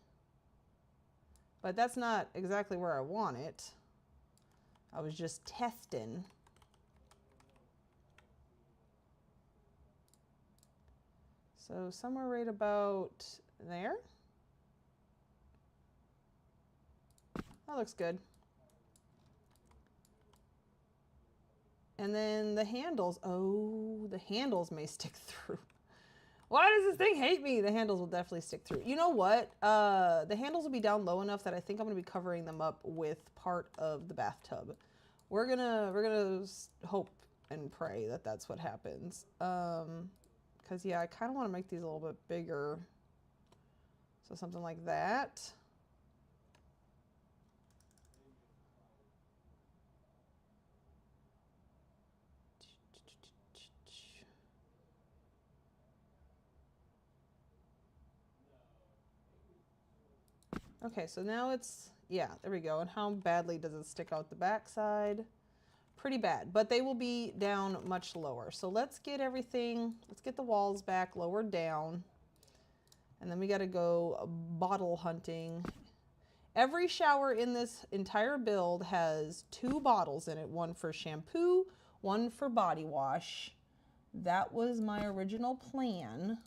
But that's not exactly where I want it. I was just testing. So somewhere right about there. That looks good. And then the handles, oh, the handles may stick through. Why does this thing hate me? The handles will definitely stick through. You know what? The handles will be down low enough that I think I'm gonna be covering them up with part of the bathtub. We're gonna hope and pray that that's what happens. Cause yeah, I kind of want to make these a little bit bigger. So something like that. Okay, so now it's Yeah, there we go. And how badly does it stick out the backside? Pretty bad, but they will be down much lower. So let's get everything, let's get the walls back lowered down. And then we got to go bottle hunting. Every shower in this entire build has 2 bottles in it, one for shampoo, one for body wash. That was my original plan.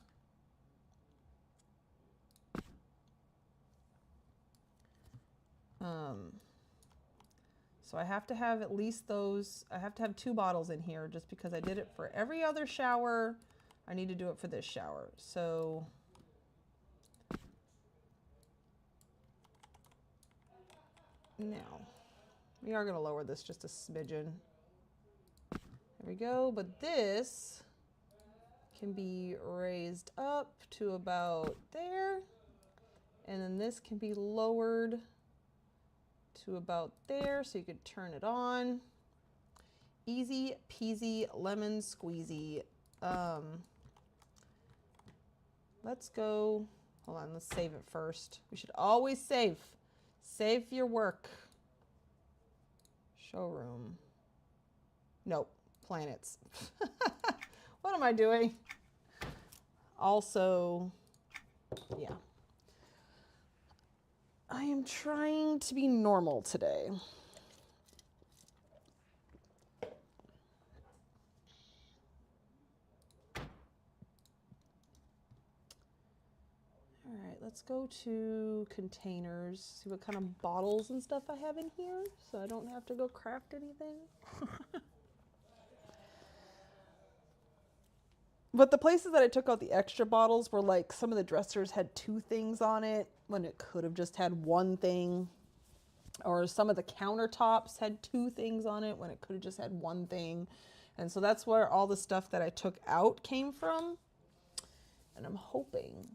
So I have to have at least those, I have to have 2 bottles in here just because I did it for every other shower. I need to do it for this shower. So now we are going to lower this just a smidgen. There we go. But this can be raised up to about there. And then this can be lowered to about there so you could turn it on. Easy peasy lemon squeezy. Let's go, hold on, let's save it first. We should always save. Save your work. Showroom. Nope, planets. What am I doing? Also, yeah. I am trying to be normal today. All right, let's go to containers, see what kind of bottles and stuff I have in here so I don't have to go craft anything. But the places that I took out the extra bottles were like some of the dressers had 2 things on it when it could have just had 1 thing. Or some of the countertops had 2 things on it when it could have just had 1 thing. And so that's where all the stuff that I took out came from. And I'm hoping.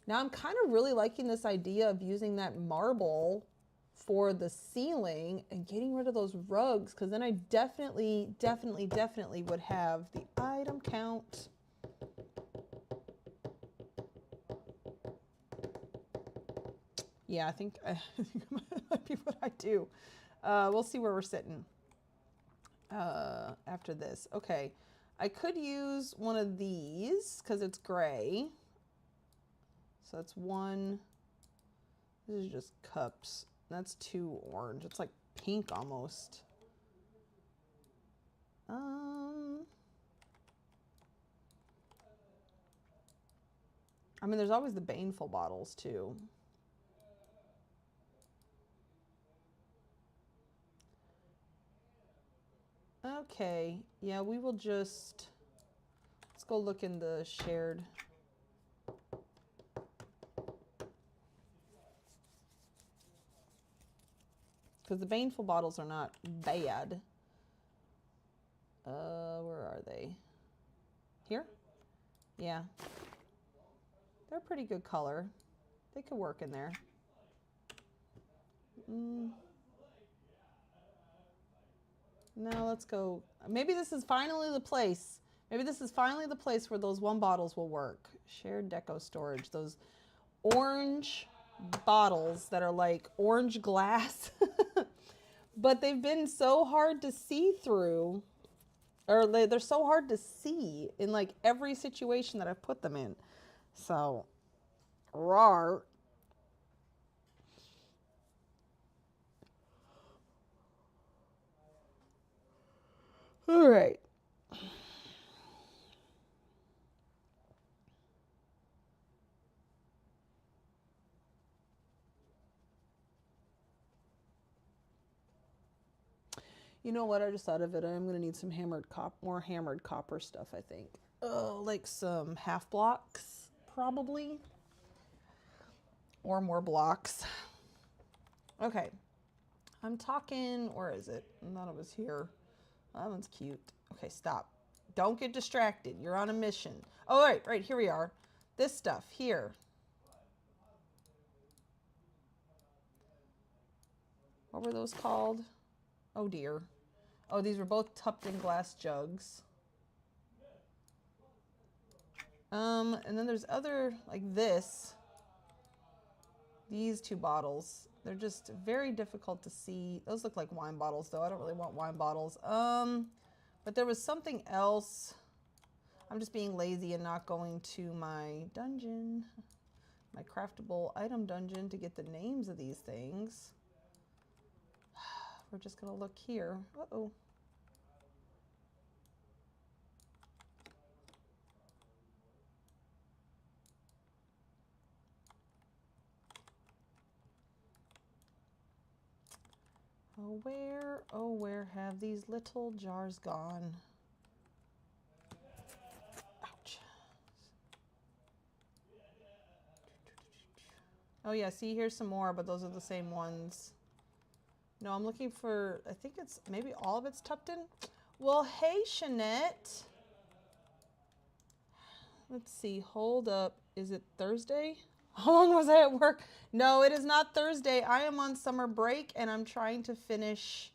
Now I'm kind of really liking this idea of using that marble for the ceiling and getting rid of those rugs, because then I definitely would have the item count. Yeah, I think that might be what I do. We'll see where we're sitting after this. Okay, I could use one of these because it's gray. So that's 1. This is just cups. That's 2 orange. It's like pink almost. I mean, there's always the baneful bottles too. Okay, yeah, we will just, let's go look in the shared. Because the baneful bottles are not bad. Where are they? Here? Yeah. They're a pretty good color. They could work in there. No, let's go. Maybe this is finally the place. Maybe this is finally the place where those 1 bottles will work. Shared deco storage. Those orange bottles that are like orange glass. But they've been so hard to see through. Or they're so hard to see in like every situation that I've put them in. So, rawr. All right. You know what? I just thought of it. I'm going to need some more hammered copper stuff, I think. Oh, like some half blocks, probably. Or more blocks. Okay. I'm talking, where is it? None of us here. That one's cute. Okay, stop. Don't get distracted. You're on a mission. Oh, right, here we are. This stuff here. What were those called? Oh dear. Oh, these were both Tupton glass jugs. And then there's other, like this. These two bottles, they're just very difficult to see. Those look like wine bottles though. I don't really want wine bottles. But there was something else. I'm just being lazy and not going to my dungeon, my craftable item dungeon, to get the names of these things. We're just gonna look here. Uh-oh. Oh, where have these little jars gone? Ouch. Oh yeah, see, here's some more, but those are the same ones. No, I'm looking for, I think it's, maybe all of it's tucked in. Well, hey, Shanette. Let's see, hold up. Is it Thursday? How long was I at work? No, it is not Thursday. I am on summer break and I'm trying to finish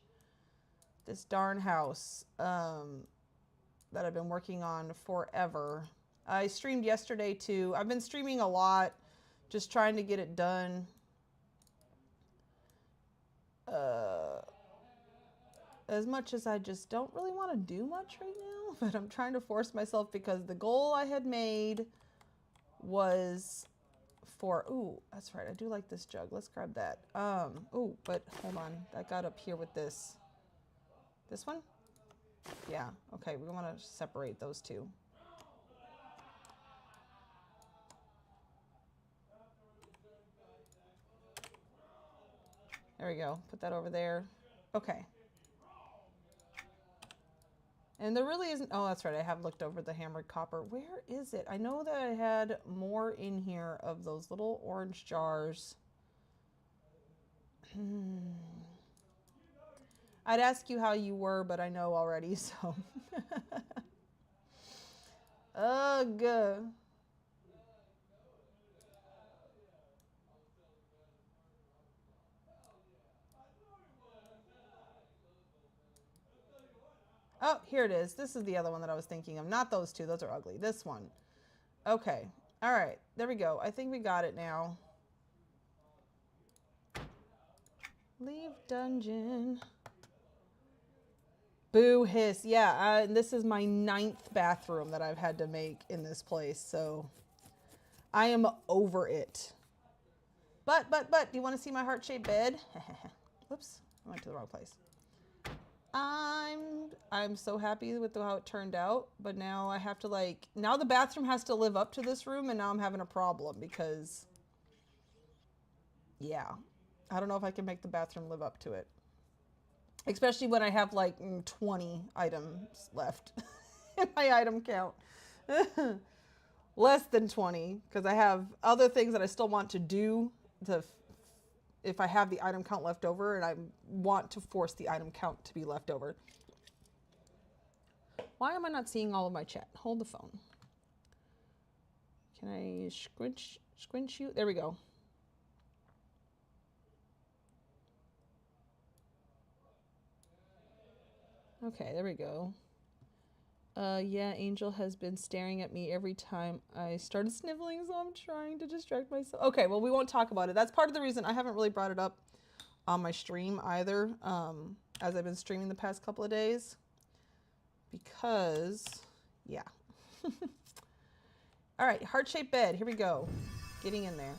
this darn house that I've been working on forever. I streamed yesterday too. I've been streaming a lot, just trying to get it done. As much as I just don't really want to do much right now, but I'm trying to force myself because the goal I had made was for, ooh, that's right, I do like this jug. Let's grab that. Ooh, but hold on, I got up here with this. This one? Yeah, okay, we want to separate those two. There we go, put that over there. Okay. And there really isn't, oh, that's right, I have looked over the hammered copper. Where is it? I know that I had more in here of those little orange jars. I'd ask you how you were, but I know already, so. Ugh. Oh, here it is. This is the other one that I was thinking of. Not those two. Those are ugly. This one. Okay. All right. There we go. I think we got it now. Leave dungeon. Boo hiss. Yeah, this is my 9th bathroom that I've had to make in this place, so I am over it. But, do you want to see my heart-shaped bed? Whoops, I went to the wrong place. I'm so happy with how it turned out, but now I have to now the bathroom has to live up to this room, and now I'm having a problem because, yeah, I don't know if I can make the bathroom live up to it. Especially when I have 20 items left in my item count. Less than 20, because I have other things that I still want to do if I have the item count left over, and I want to force the item count to be left over. Why am I not seeing all of my chat? Hold the phone. Can I squinch you? There we go. Okay, there we go. Yeah, Angel has been staring at me every time I started sniveling, so I'm trying to distract myself. Okay, well, we won't talk about it. That's part of the reason I haven't really brought it up on my stream either, as I've been streaming the past couple of days. Because, yeah. All right, heart-shaped bed. Here we go. Getting in there.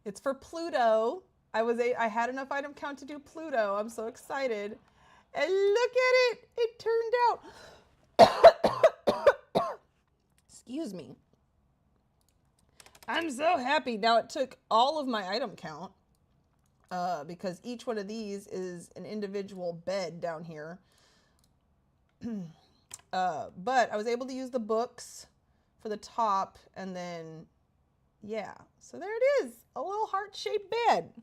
It's for Pluto. I had enough item count to do Pluto. I'm so excited. And look at it. It turned out. Excuse me. I'm so happy. Now it took all of my item count because each one of these is an individual bed down here. But I was able to use the books for the top, and then, yeah. So there it is. A little heart-shaped bed.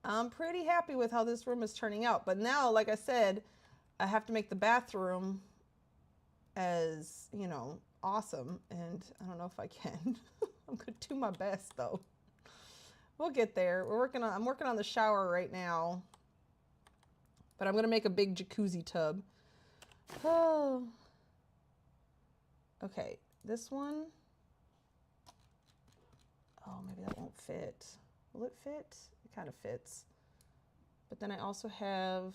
I'm pretty happy with how this room is turning out. But now, like I said, I have to make the bathroom as, awesome. And I don't know if I can. I'm going to do my best, though. We'll get there. I'm working on the shower right now. But I'm going to make a big jacuzzi tub. Oh. Okay, this one. Oh, maybe that won't fit. Will it fit? It kind of fits. But then I also have,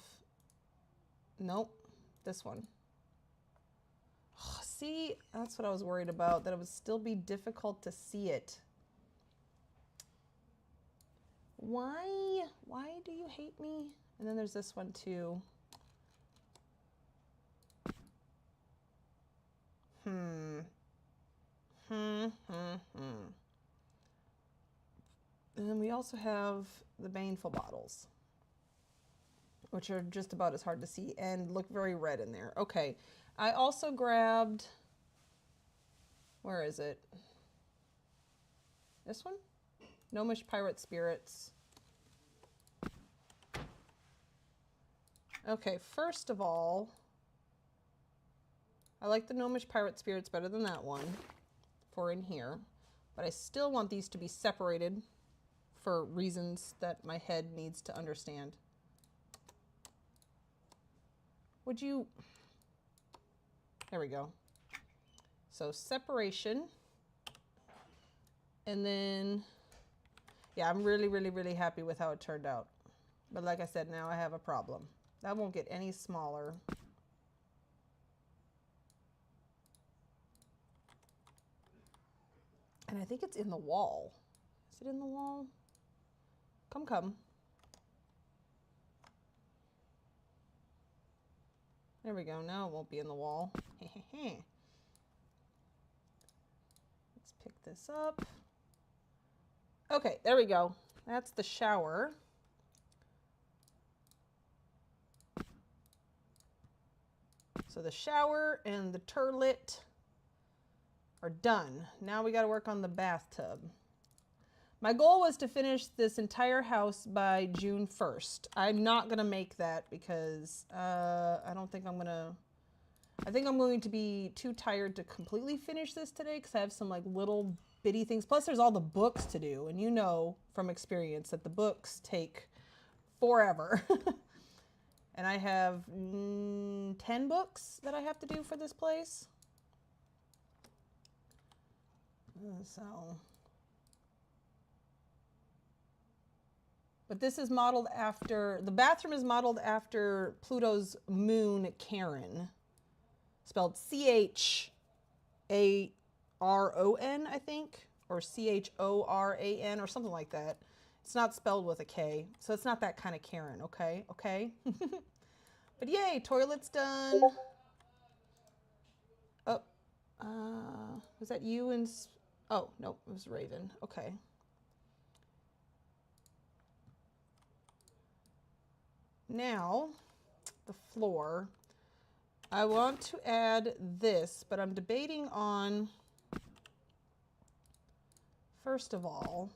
nope, this one. Oh, see, that's what I was worried about, that it would still be difficult to see it. Why do you hate me? And then there's this one too. And then we also have the baneful bottles, which are just about as hard to see and look very red in there. Okay, I also grabbed, where is it? This one? Gnomish Pirate Spirits. Okay, first of all, I like the Gnomish Pirate Spirits better than that one for in here, but I still want these to be separated for reasons that my head needs to understand. Would you, there we go. So separation, and then, yeah, I'm really, really, really happy with how it turned out. But like I said, now I have a problem. That won't get any smaller. And I think it's in the wall. Is it in the wall? Come, come. There we go. Now it won't be in the wall. Let's pick this up. Okay, there we go. That's the shower. So the shower and the turlet are done. Now we got to work on the bathtub. My goal was to finish this entire house by June 1st. I'm not going to make that because I don't think I'm going to... I think I'm going to be too tired to completely finish this today because I have some like little bitty things. Plus there's all the books to do. And you know from experience that the books take forever. And I have 10 books that I have to do for this place. So... But this is modeled after, the bathroom is modeled after Pluto's moon, Charon. Spelled C-H-A-R-O-N, I think, or C-H-O-R-A-N, or something like that. It's not spelled with a K, so it's not that kind of Karen, okay? Okay? But yay, toilet's done. Oh, was that you and, oh, no, it was Raven, okay. Now, the floor, I want to add this, but I'm debating on, first of all,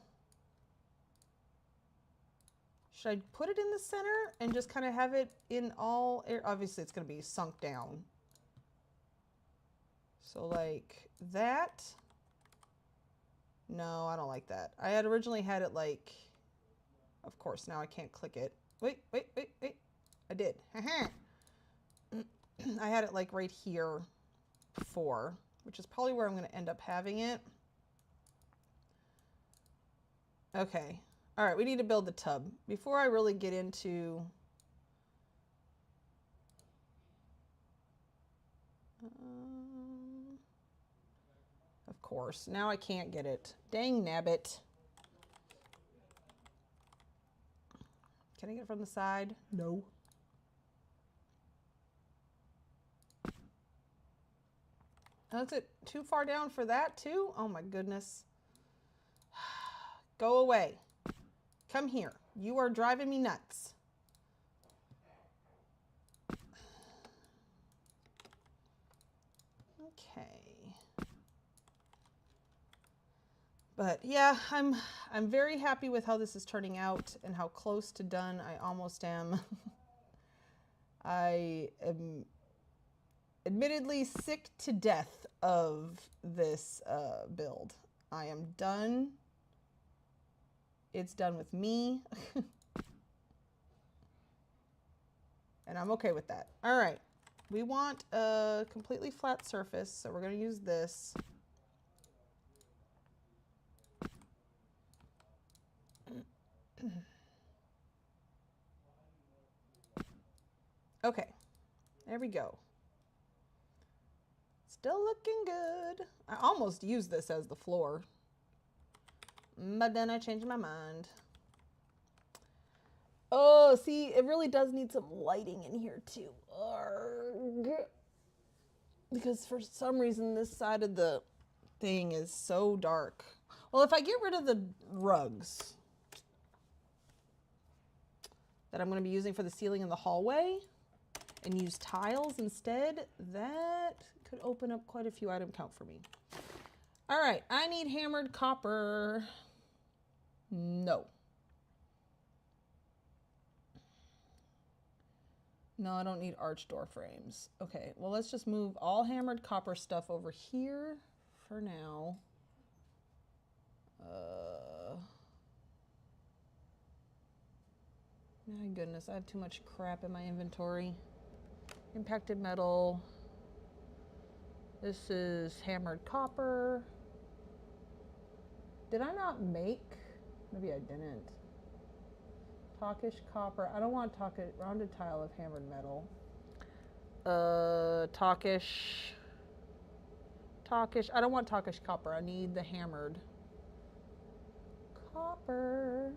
should I put it in the center and just kind of have it in all air? Obviously, it's going to be sunk down. So like that. No, I don't like that. I had originally had it like, of course, now I can't click it. Wait. I did. I had it like right here before, which is probably where I'm going to end up having it. Okay. All right, we need to build the tub. Before I really get into... of course, now I can't get it. Dang nabbit. Can I get it from the side? No. Is it too far down for that too? Oh my goodness. Go away. Come here. You are driving me nuts. Okay. But yeah, I'm very happy with how this is turning out and how close to done I almost am. I am admittedly sick to death of this build. I am done. It's done with me. And I'm okay with that. All right. We want a completely flat surface, so we're going to use this. Okay, there we go. Still looking good. I almost used this as the floor, but then I changed my mind. Oh, see, it really does need some lighting in here too. Arrgh. Because for some reason this side of the thing is so dark. Well, if I get rid of the rugs that I'm going to be using for the ceiling in the hallway and use tiles instead, that could open up quite a few item count for me. All right, I need hammered copper. No. No, I don't need arch door frames. Okay, well, let's just move all hammered copper stuff over here for now. My goodness, I have too much crap in my inventory. Impacted metal. This is hammered copper. Did I not make? Maybe I didn't. Talkish copper. I don't want rounded tile of hammered metal. Talkish. I don't want talkish copper. I need the hammered copper.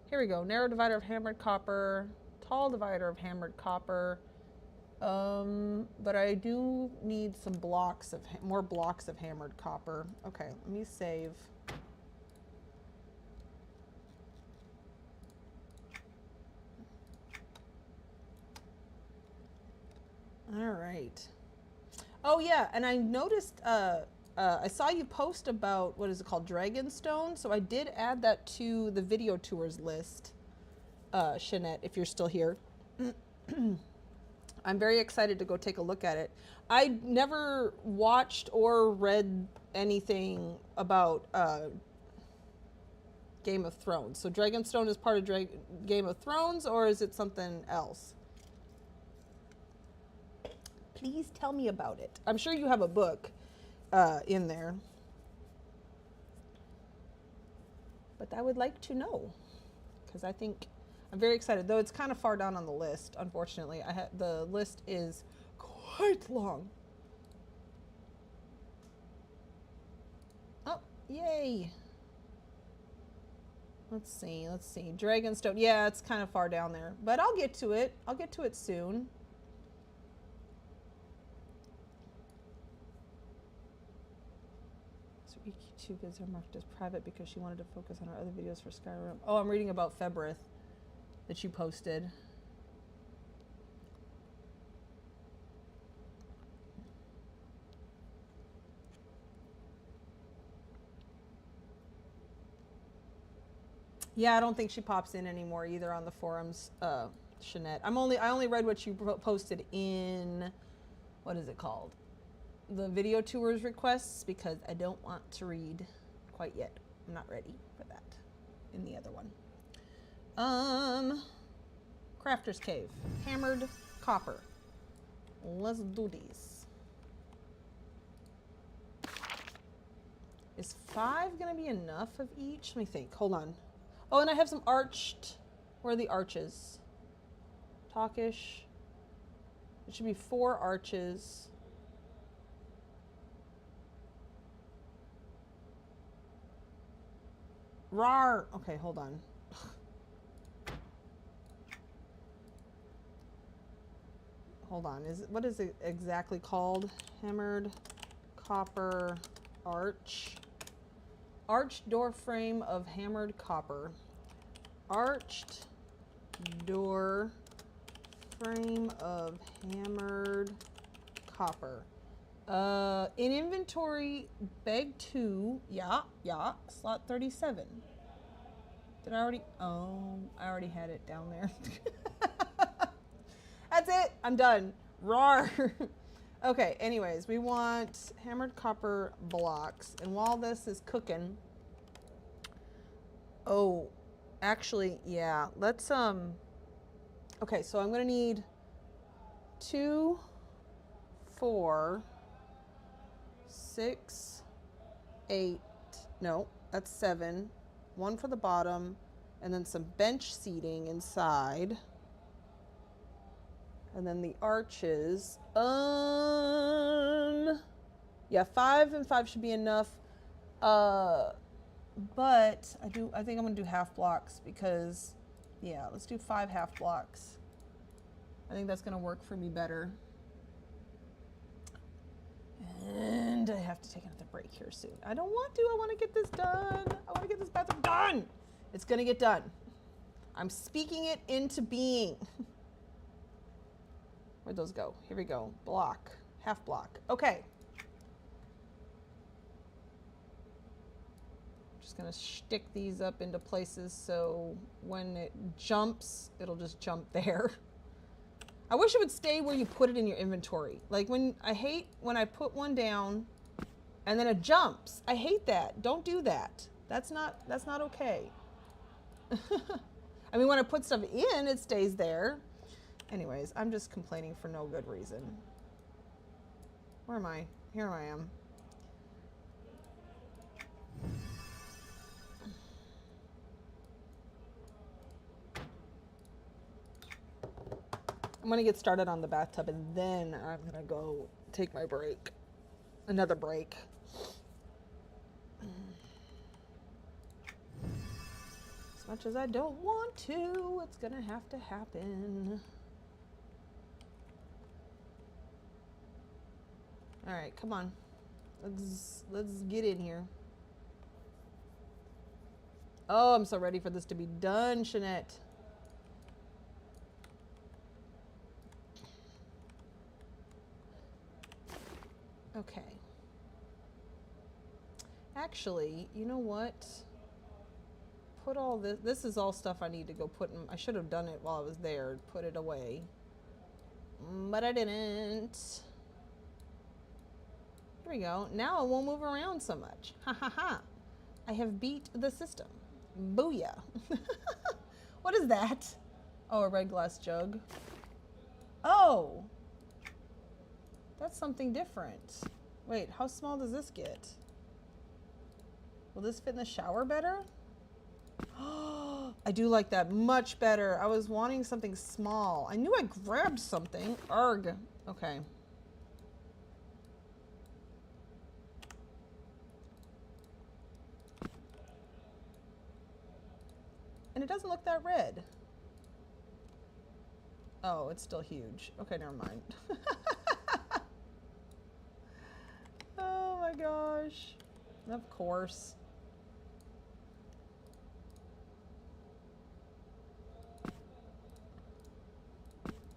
Here we go. Narrow divider of hammered copper. Tall divider of hammered copper. But I do need some more blocks of hammered copper. Okay, let me save. All right. Oh yeah, and I noticed, I saw you post about, what is it called, Dragonstone? So I did add that to the video tours list, Shanette, if you're still here. I'm very excited to go take a look at it. I never watched or read anything about Game of Thrones. So Dragonstone is part of Game of Thrones, or is it something else? Please tell me about it. I'm sure you have a book in there. But I would like to know, because I think I'm very excited, though it's kind of far down on the list, unfortunately. The list is quite long. Oh, yay. Let's see. Dragonstone. Yeah, it's kind of far down there, but I'll get to it. I'll get to it soon. So EQ2 gives her marked as private because she wanted to focus on her other videos for Skyrim. Oh, I'm reading about Febrith that you posted. Yeah, I don't think she pops in anymore either on the forums, Shanette. I only read what you posted in, what is it called? The video tours requests, because I don't want to read quite yet. I'm not ready for that in the other one. Crafter's Cave. Hammered copper. Let's do these. Is 5 gonna be enough of each? Let me think, hold on. Oh, and I have some arched, where are the arches? Talkish. It should be 4 arches. Rawr. Okay, hold on. Hold on. What is it exactly called? Hammered copper arch. Arched door frame of hammered copper. Arched door frame of hammered copper. In inventory, bag 2, yeah, slot 37. Did I already? Oh, I already had it down there. That's it, I'm done. Rawr. Okay, anyways, we want hammered copper blocks. And while this is cooking, oh, actually, yeah, let's, okay, so I'm gonna need 2, 4, 6, 8, no, that's 7. one for the bottom, and then some bench seating inside. And then the arches. Yeah, 5 and 5 should be enough. But I think I'm gonna do half blocks because, yeah, let's do 5 half blocks. I think that's gonna work for me better. And I have to take another break here soon. I don't want to. I want to get this done. I want to get this bathroom done. It's gonna get done. I'm speaking it into being. Where'd those go? Here we go. Block. Half block. Okay. Just gonna stick these up into places so when it jumps, it'll just jump there. I wish it would stay where you put it in your inventory. Like I hate when I put one down and then it jumps. I hate that. Don't do that. That's not okay. I mean, when I put stuff in, it stays there. Anyways, I'm just complaining for no good reason. Where am I? Here I am. I'm gonna get started on the bathtub and then I'm gonna go take my break. Another break. As much as I don't want to, it's gonna have to happen. All right, come on. Let's get in here. Oh, I'm so ready for this to be done, Shanette. Okay. Actually, you know what? Put all this. This is all stuff I need to go put in. I should have done it while I was there. Put it away. But I didn't. Here we go. Now it won't move around so much. Ha ha ha. I have beat the system. Booyah. What is that? Oh, a red glass jug. Oh. That's something different. Wait, how small does this get? Will this fit in the shower better? I do like that much better. I was wanting something small. I knew I grabbed something. Arg. Okay. And it doesn't look that red. Oh, it's still huge. Okay, never mind. Oh my gosh. Of course.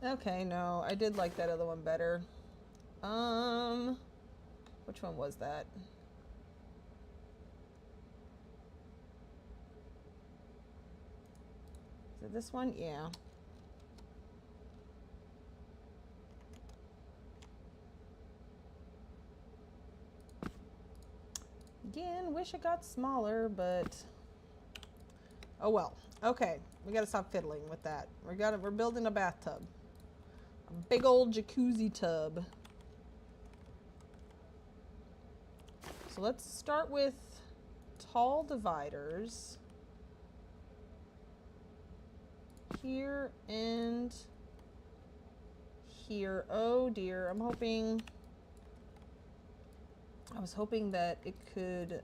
Okay, no, I did like that other one better. Which one was that? Is it this one? Yeah. Again, wish it got smaller, but oh well. Okay, we gotta stop fiddling with that. We're building a bathtub. A big old jacuzzi tub. So let's start with tall dividers. Here and here. Oh dear, I was hoping that it could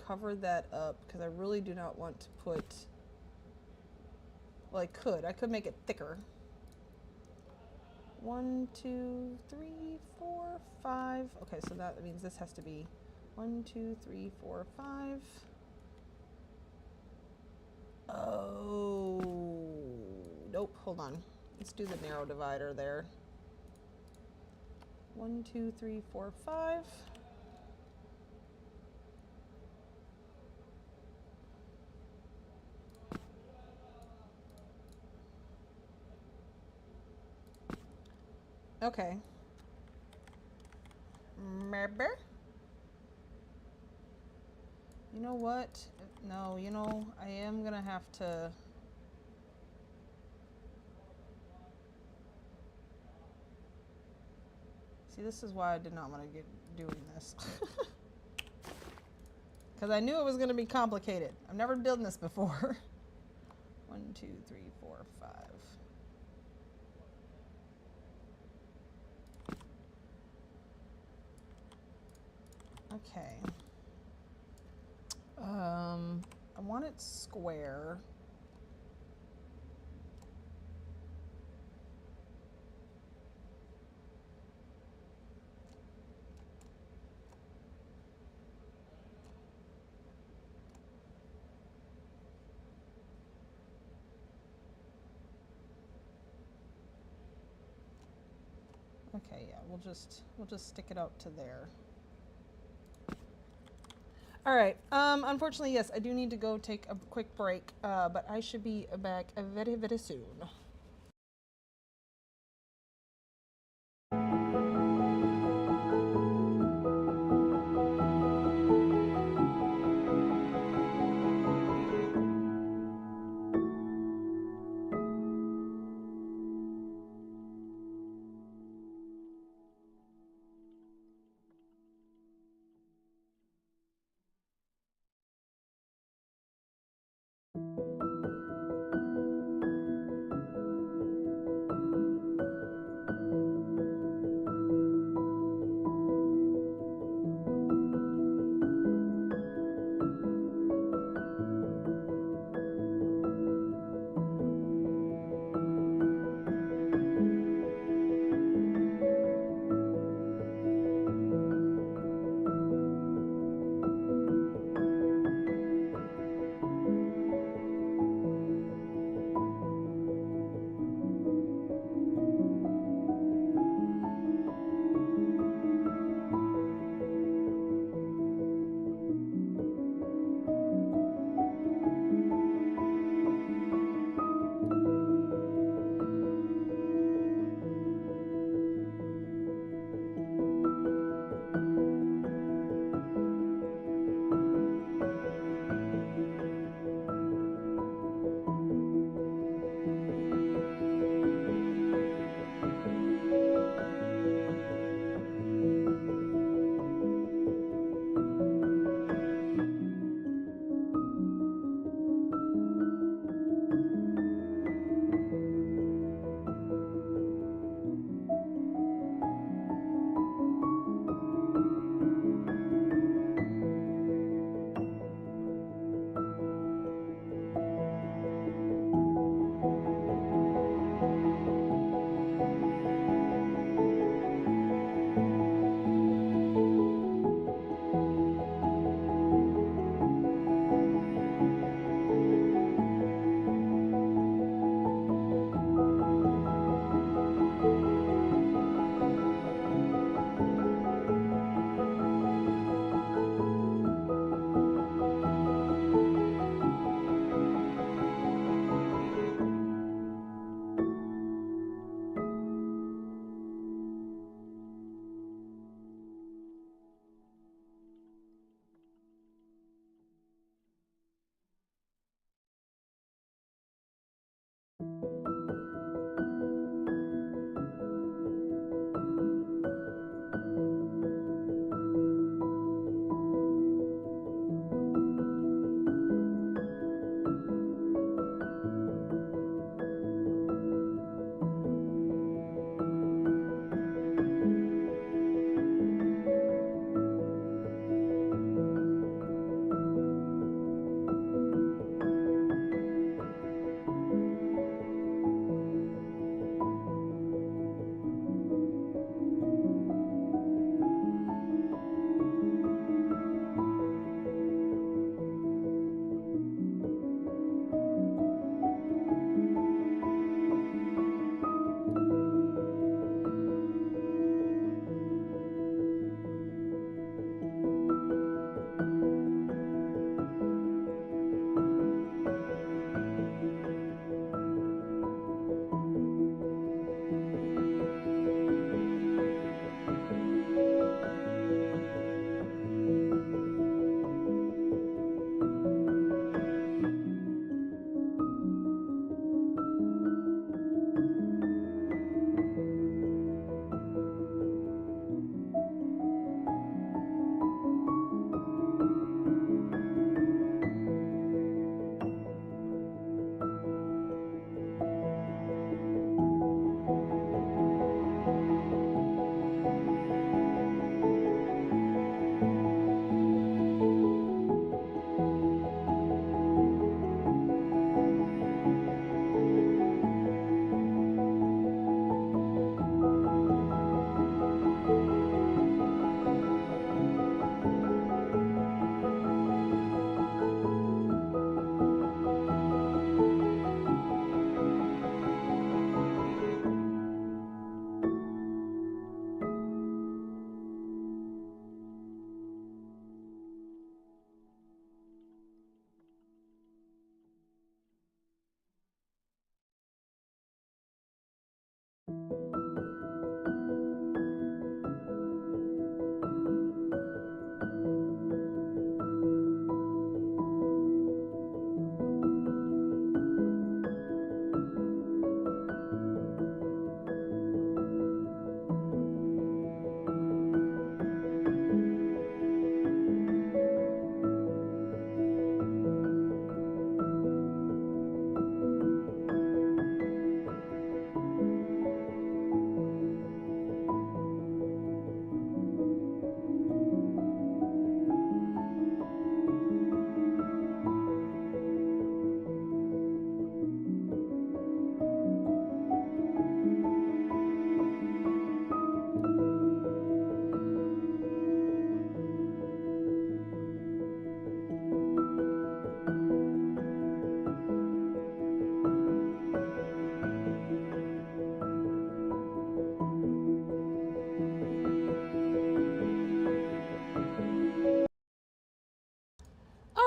cover that up because I really do not want to put, well, I could make it thicker. 1, 2, 3, 4, 5. Okay, so that means this has to be 1, 2, 3, 4, 5. Oh, nope, hold on. Let's do the narrow divider there. 1, 2, 3, 4, 5. Okay. Remember? You know what? No, you know, I am gonna have to. See, this is why I did not want to get doing this. because I knew it was going to be complicated. I've never done this before. 1, 2, 3, 4, 5. Okay. I want it square. Okay, yeah, we'll just stick it out to there. All right. Unfortunately, yes, I do need to go take a quick break, but I should be back very, very soon.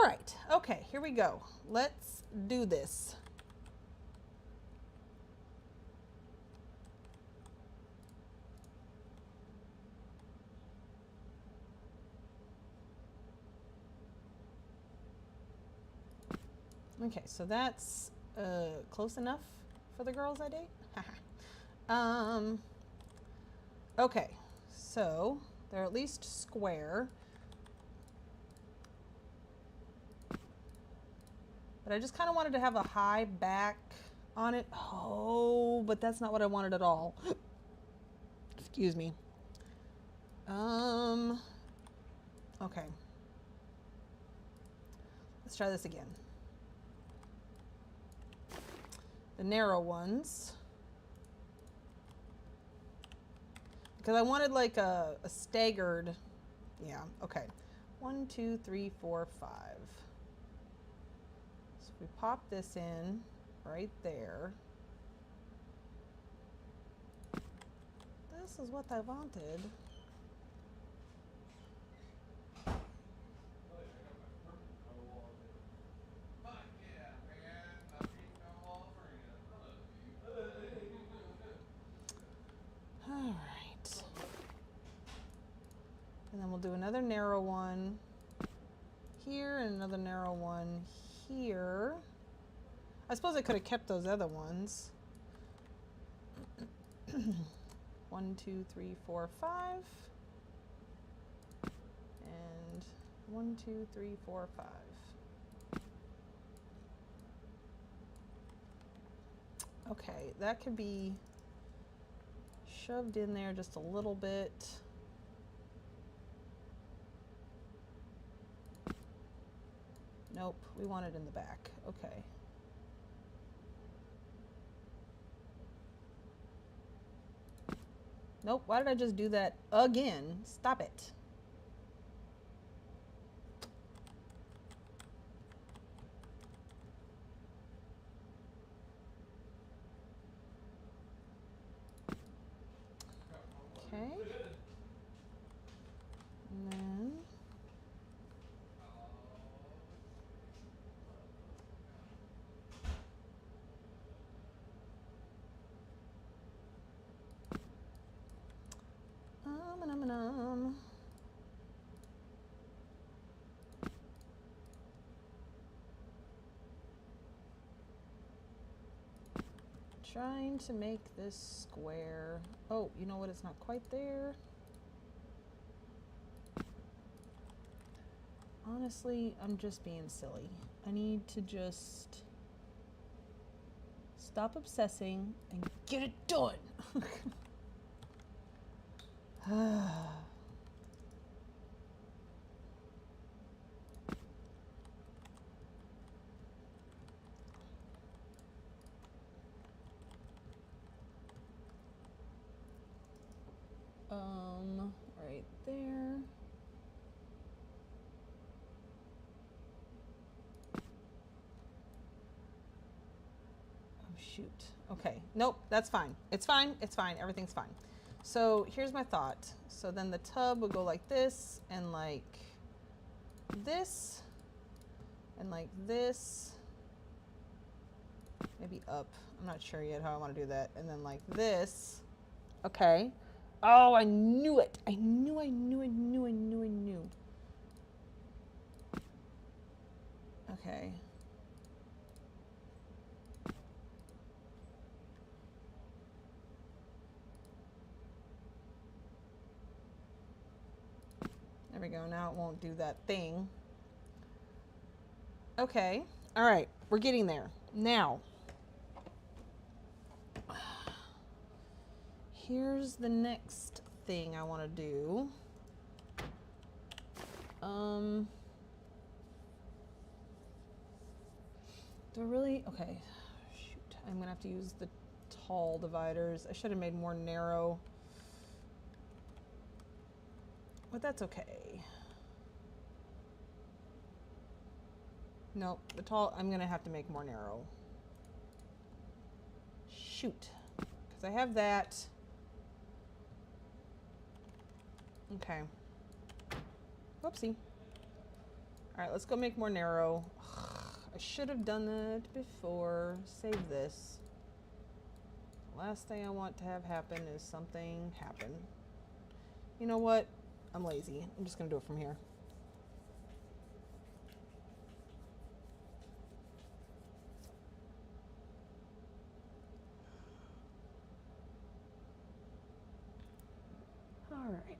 All right, okay, here we go. Let's do this. Okay, so that's close enough for the girls I date. Okay, so they're at least square. But I just kind of wanted to have a high back on it. Oh, but that's not what I wanted at all. Excuse me. Okay. Let's try this again. The narrow ones. Because I wanted like a staggered, yeah, okay. 1, 2, 3, 4, 5. So we pop this in right there. This is what I wanted. All right. And then we'll do another narrow one here and another narrow one here. I suppose I could have kept those other ones. 1, 2, 3, 4, 5. And 1, 2, 3, 4, 5. Okay, that could be shoved in there just a little bit. Nope, we want it in the back. Okay. Nope, why did I just do that again? Stop it. Okay. And then trying to make this square. Oh, you know what? It's not quite there. Honestly, I'm just being silly. I need to just stop obsessing and get it done. Right there. Oh, shoot. Okay. Nope, that's fine. It's fine. It's fine. Everything's fine. So here's my thought. So then the tub would go like this and like this and like this. Maybe up. I'm not sure yet how I want to do that. And then like this. Okay. Oh, I knew it. I knew. Okay. There we go. Now it won't do that thing. Okay. All right. We're getting there. Now, here's the next thing I want to do. Do I really? Okay. Shoot. I'm going to have to use the tall dividers. I should have made more narrow. But that's okay. Nope. The tall, I'm going to have to make more narrow. Shoot. Because I have that. Okay. Whoopsie. All right, let's go make more narrow. I should have done that before. Save this. Last thing I want to have happen is something happen. You know what? I'm lazy. I'm just gonna do it from here. Alrighty.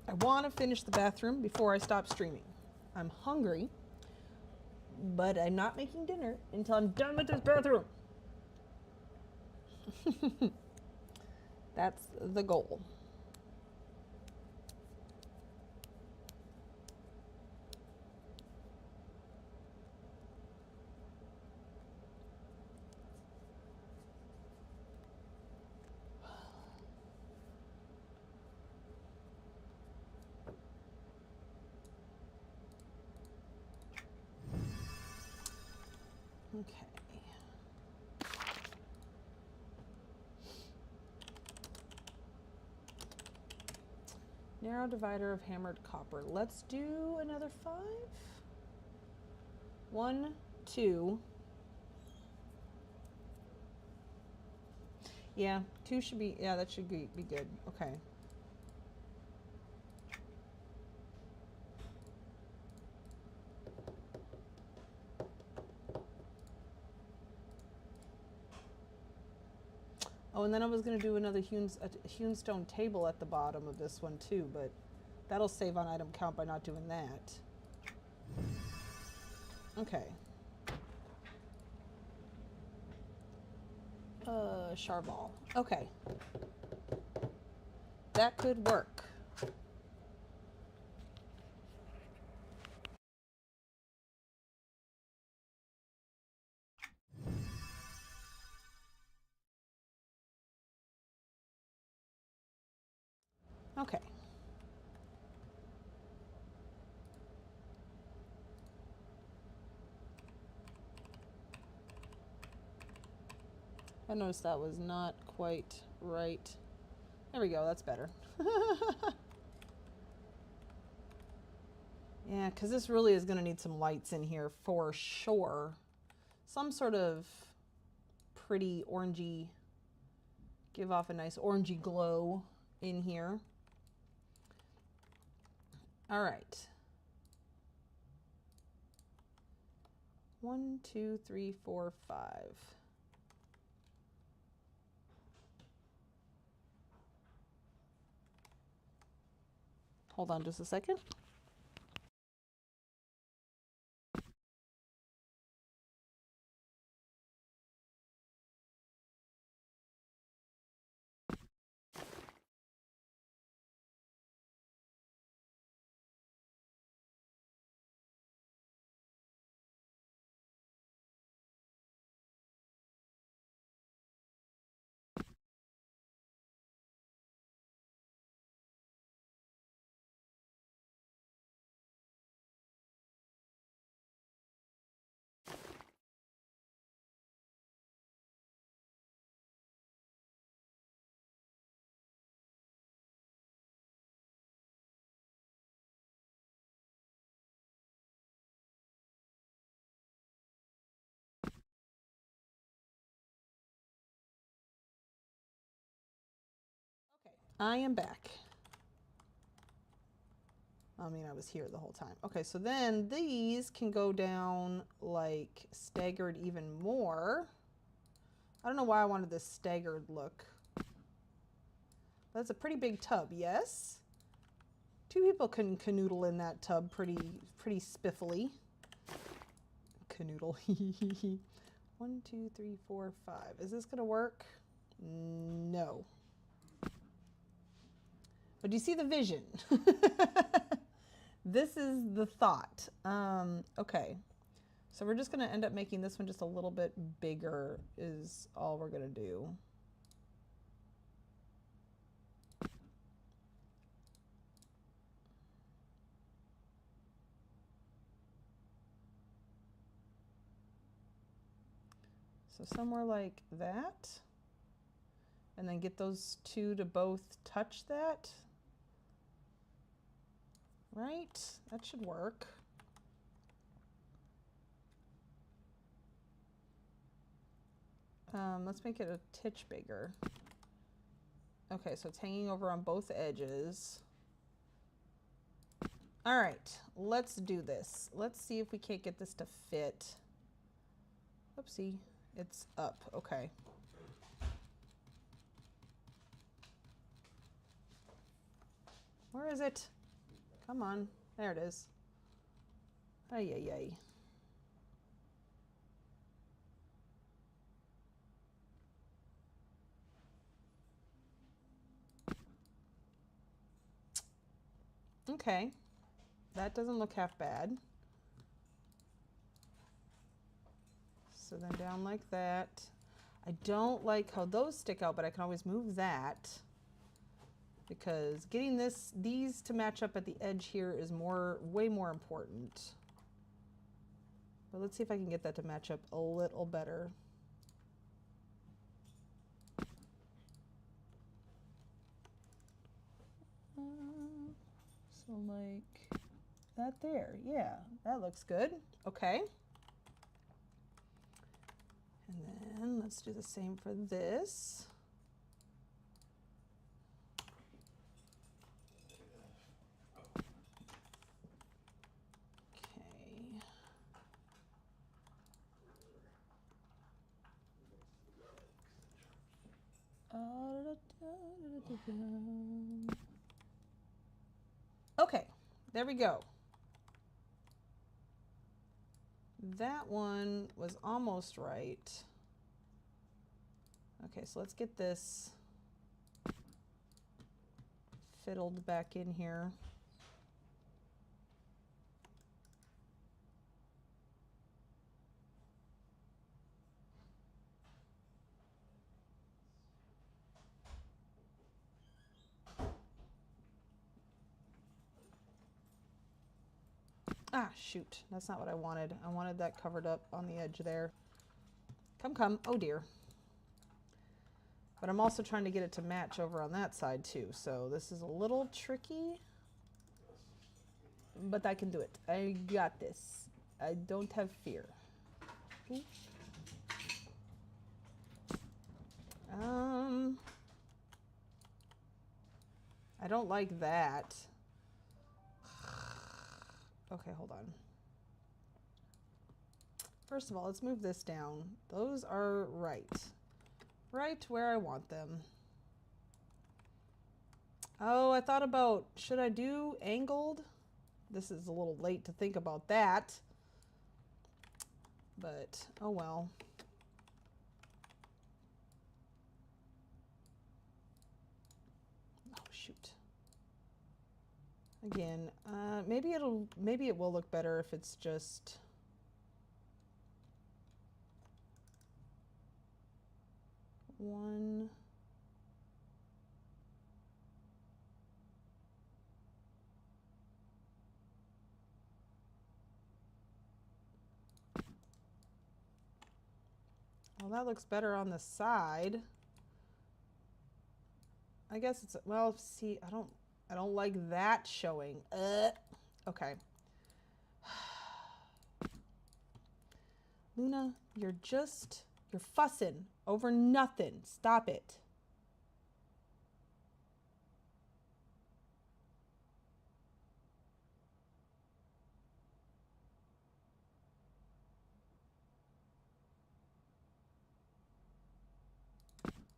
I want to finish the bathroom before I stop streaming. I'm hungry, but I'm not making dinner until I'm done with this bathroom. That's the goal. Okay. Narrow divider of hammered copper. Let's do another 5. 1, 2. Yeah, 2 should be, yeah, that should be good. Okay. Oh, and then I was going to do another hewn stone table at the bottom of this one too, but that'll save on item count by not doing that. Okay. Charbal. Okay. That could work. Okay. I noticed that was not quite right. There we go, that's better. Yeah, because this really is going to need some lights in here for sure. Some sort of pretty orangey, give off a nice orangey glow in here. All right. 1, 2, 3, 4, 5. Hold on just a second. Okay, I am back. I mean, I was here the whole time. Okay, so then these can go down like staggered even more. I don't know why I wanted this staggered look. That's a pretty big tub, yes? 2 people can canoodle in that tub pretty spiffily. Canoodle. 1, 2, 3, 4, 5. Is this gonna work? No. But do you see the vision? This is the thought. Okay. So we're just gonna end up making this one just a little bit bigger is all we're gonna do. So somewhere like that. and then get those two to both touch that. Right? That should work. Let's make it a titch bigger. Okay, so it's hanging over on both edges. All right, let's do this. Let's see if we can't get this to fit. Oopsie, it's up, okay. Where is it? Come on, there it is. Ay, ay, ay. Okay, that doesn't look half bad. So then down like that. I don't like how those stick out, but I can always move that because getting these to match up at the edge here is way more important. But let's see if I can get that to match up a little better. So like that there, yeah, that looks good. Okay. And then let's do the same for this. Okay, there we go. That one was almost right. Okay, so let's get this fiddled back in here. Ah, shoot, that's not what I wanted. I wanted that covered up on the edge there. Come, come, oh dear. But I'm also trying to get it to match over on that side too. So this is a little tricky, but I can do it. I got this. I don't have fear. I don't like that. Okay, hold on. First of all, let's move this down. Those are right where I want them. Oh, I thought about, should I do angled? This is a little late to think about that, but oh well. Oh shoot. Again, maybe it will look better if it's just one. Well, that looks better on the side. I guess it's, well, see, I don't like that showing. Okay. Luna, you're fussing over nothing. Stop it.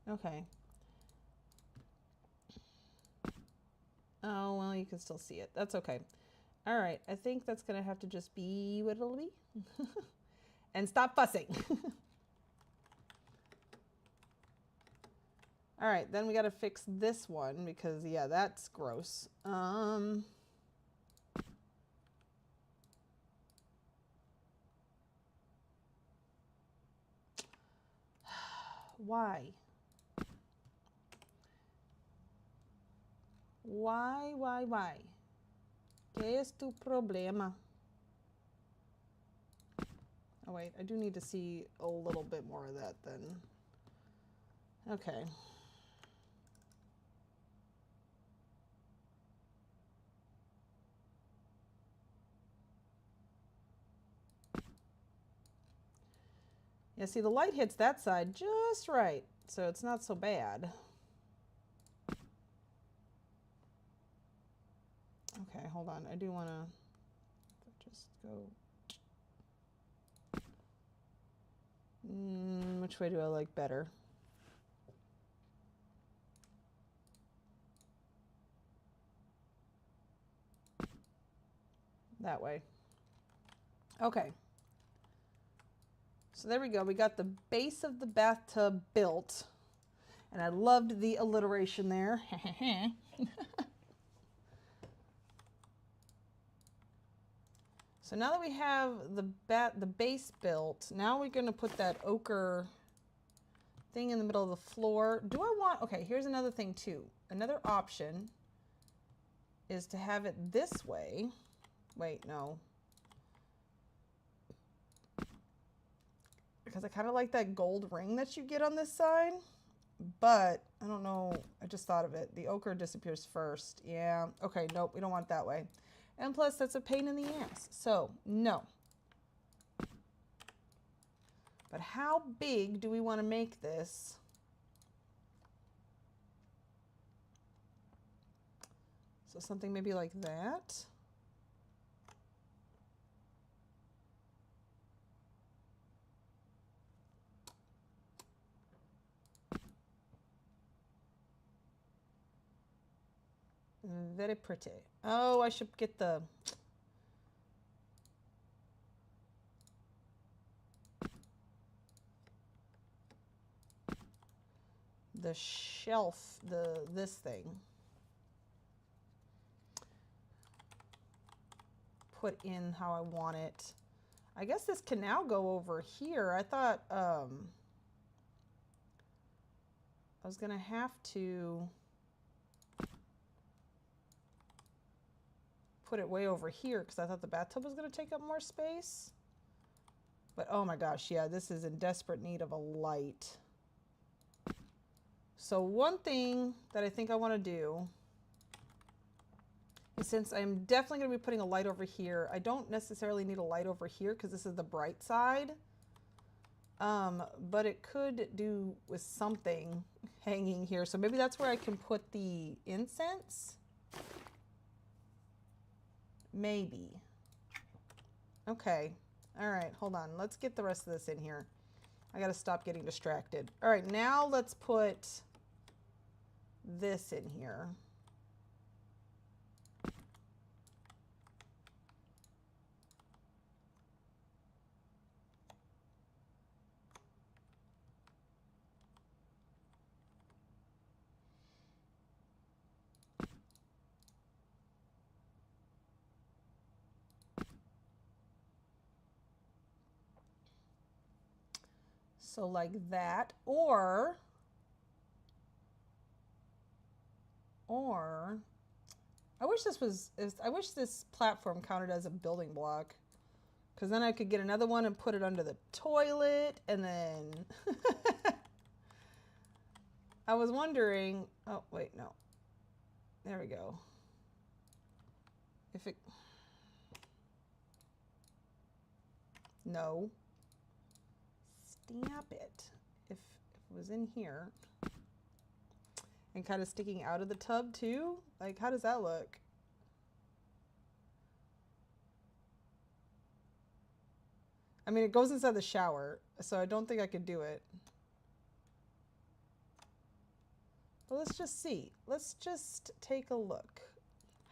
Okay. Oh, well, you can still see it. That's okay. All right. I think that's going to have to just be what it'll be. And stop fussing. All right. Then we got to fix this one because, yeah, that's gross. Why? Why? ¿Qué es tu problema? Oh wait, I do need to see a little bit more of that then. Okay. Yeah, see, the light hits that side just right, so it's not so bad. Okay, hold on. I do want to just go. Which way do I like better? That way. Okay. So there we go. We got the base of the bathtub built. And I loved the alliteration there. So now that we have the base built, now we're going to put that ochre thing in the middle of the floor. Do I want, okay, here's another thing too. Another option is to have it this way. Wait, no. Because I kind of like that gold ring that you get on this side. But I don't know. I just thought of it. The ochre disappears first. Yeah. Okay. Nope. We don't want it that way. And plus, that's a pain in the ass. So, no. But how big do we want to make this? So something maybe like that. Very pretty. Oh, I should get the shelf, this thing. Put in how I want it. I guess this can now go over here. I thought I was gonna have to put it way over here because I thought the bathtub was going to take up more space. But oh my gosh, yeah, this is in desperate need of a light. So one thing that I think I want to do is, since I'm definitely going to be putting a light over here, I don't necessarily need a light over here because this is the bright side. But it could do with something hanging here. So maybe that's where I can put the incense. Maybe. Okay. All right, hold on. Let's get the rest of this in here. I got to stop getting distracted. All right, now let's put this in here. So like that, or I wish this platform counted as a building block, because then I could get another one and put it under the toilet, and then I was wondering, oh wait, no, there we go. If it, no. Stamp it. If it was in here and kind of sticking out of the tub too, like how does that look? I mean, it goes inside the shower, so I don't think I could do it. But let's just see. Let's just take a look.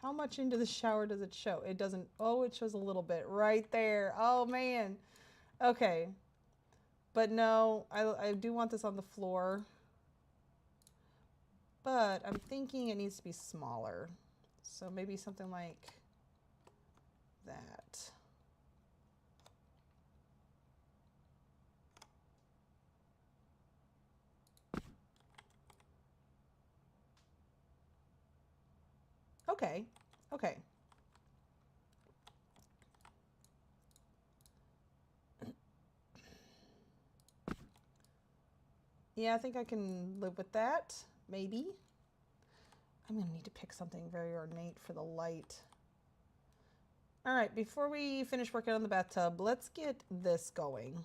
How much into the shower does it show? It doesn't. Oh, it shows a little bit right there. Oh man. Okay. But no, I do want this on the floor. But I'm thinking it needs to be smaller. So maybe something like that. Okay, okay. Yeah, I think I can live with that, maybe. I'm gonna need to pick something very ornate for the light. All right, before we finish working on the bathtub, let's get this going.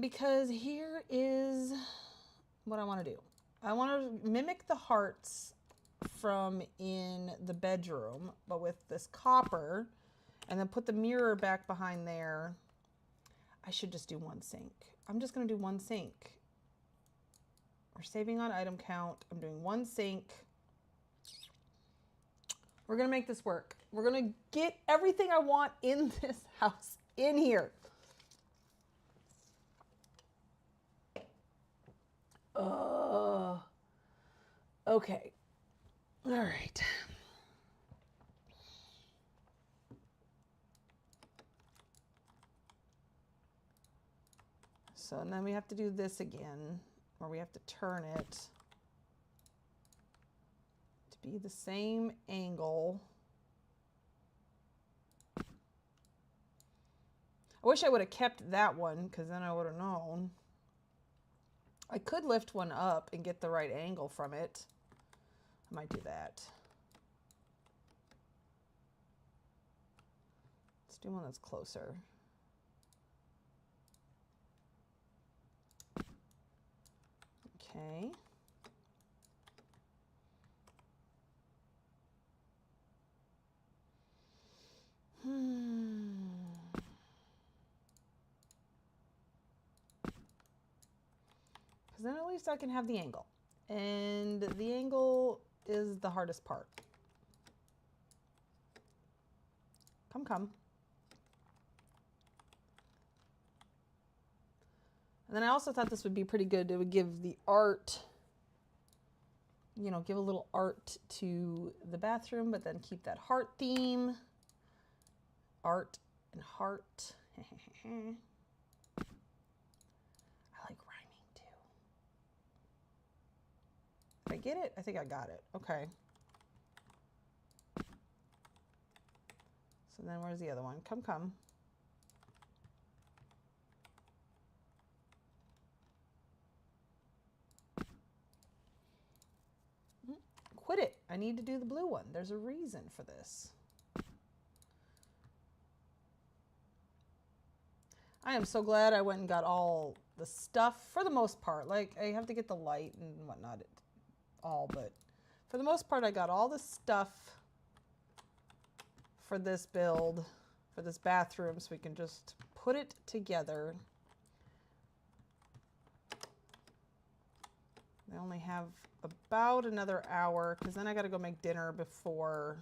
Because here is what I want to do. I want to mimic the hearts from in the bedroom, but with this copper, and then put the mirror back behind there. I should just do one sink. I'm just going to do one sink. We're saving on item count. I'm doing one sink. We're going to make this work. We're going to get everything I want in this house in here. Okay. All right. So and then we have to do this again, where we have to turn it to be the same angle. I wish I would have kept that one, because then I would have known. I could lift one up and get the right angle from it. I might do that. Let's do one that's closer. Okay. Because then at least I can have the angle. And the angle is the hardest part. Come, come. And then I also thought this would be pretty good. It would give the art, you know, give a little art to the bathroom, but then keep that heart theme. Art and heart. I like rhyming too. Did I get it? I think I got it. Okay. So then where's the other one? Come, come. Quit it. I need to do the blue one. There's a reason for this. I am so glad I went and got all the stuff for the most part. Like, I have to get the light and whatnot, all, but for the most part, I got all the stuff for this build, for this bathroom, so we can just put it together. I only have about another hour, because then I got to go make dinner before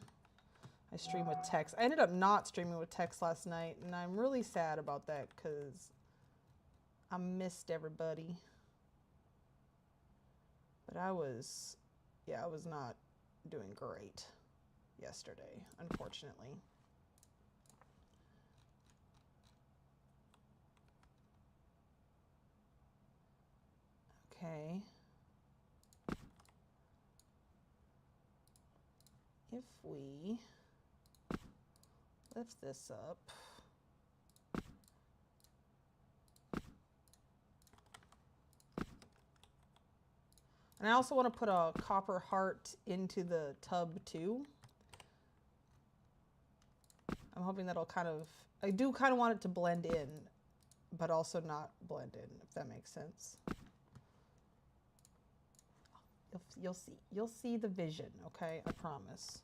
I stream with Tex. I ended up not streaming with Tex last night, and I'm really sad about that because I missed everybody. But I was not doing great yesterday, unfortunately. Okay. If we lift this up, and I also want to put a copper heart into the tub too. I'm hoping that'll kind of, I do kind of want it to blend in, but also not blend in, if that makes sense. You'll see the vision, okay? I promise.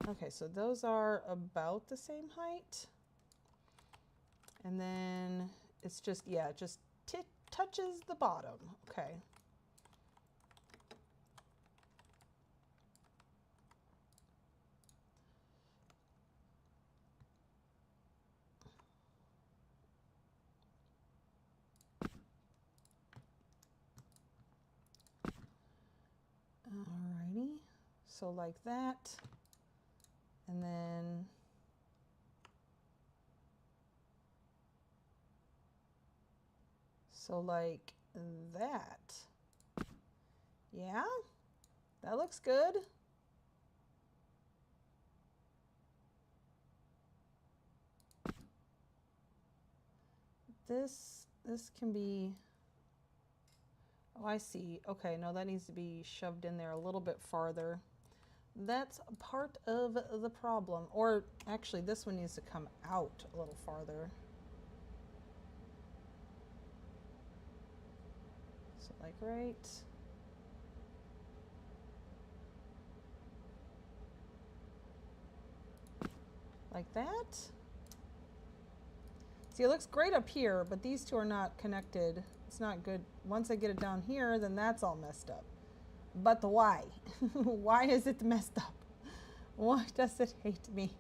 Okay, so those are about the same height. And then it's just, yeah, it just touches the bottom. Okay. Alrighty, so like that, and then so like that. Yeah, that looks good. This can be, oh, I see. Okay, no, that needs to be shoved in there a little bit farther. That's part of the problem. Or actually, this one needs to come out a little farther. So like right. Like that. See, it looks great up here, but these two are not connected. It's not good. Once I get it down here, then that's all messed up. But the why? Why is it messed up? Why does it hate me?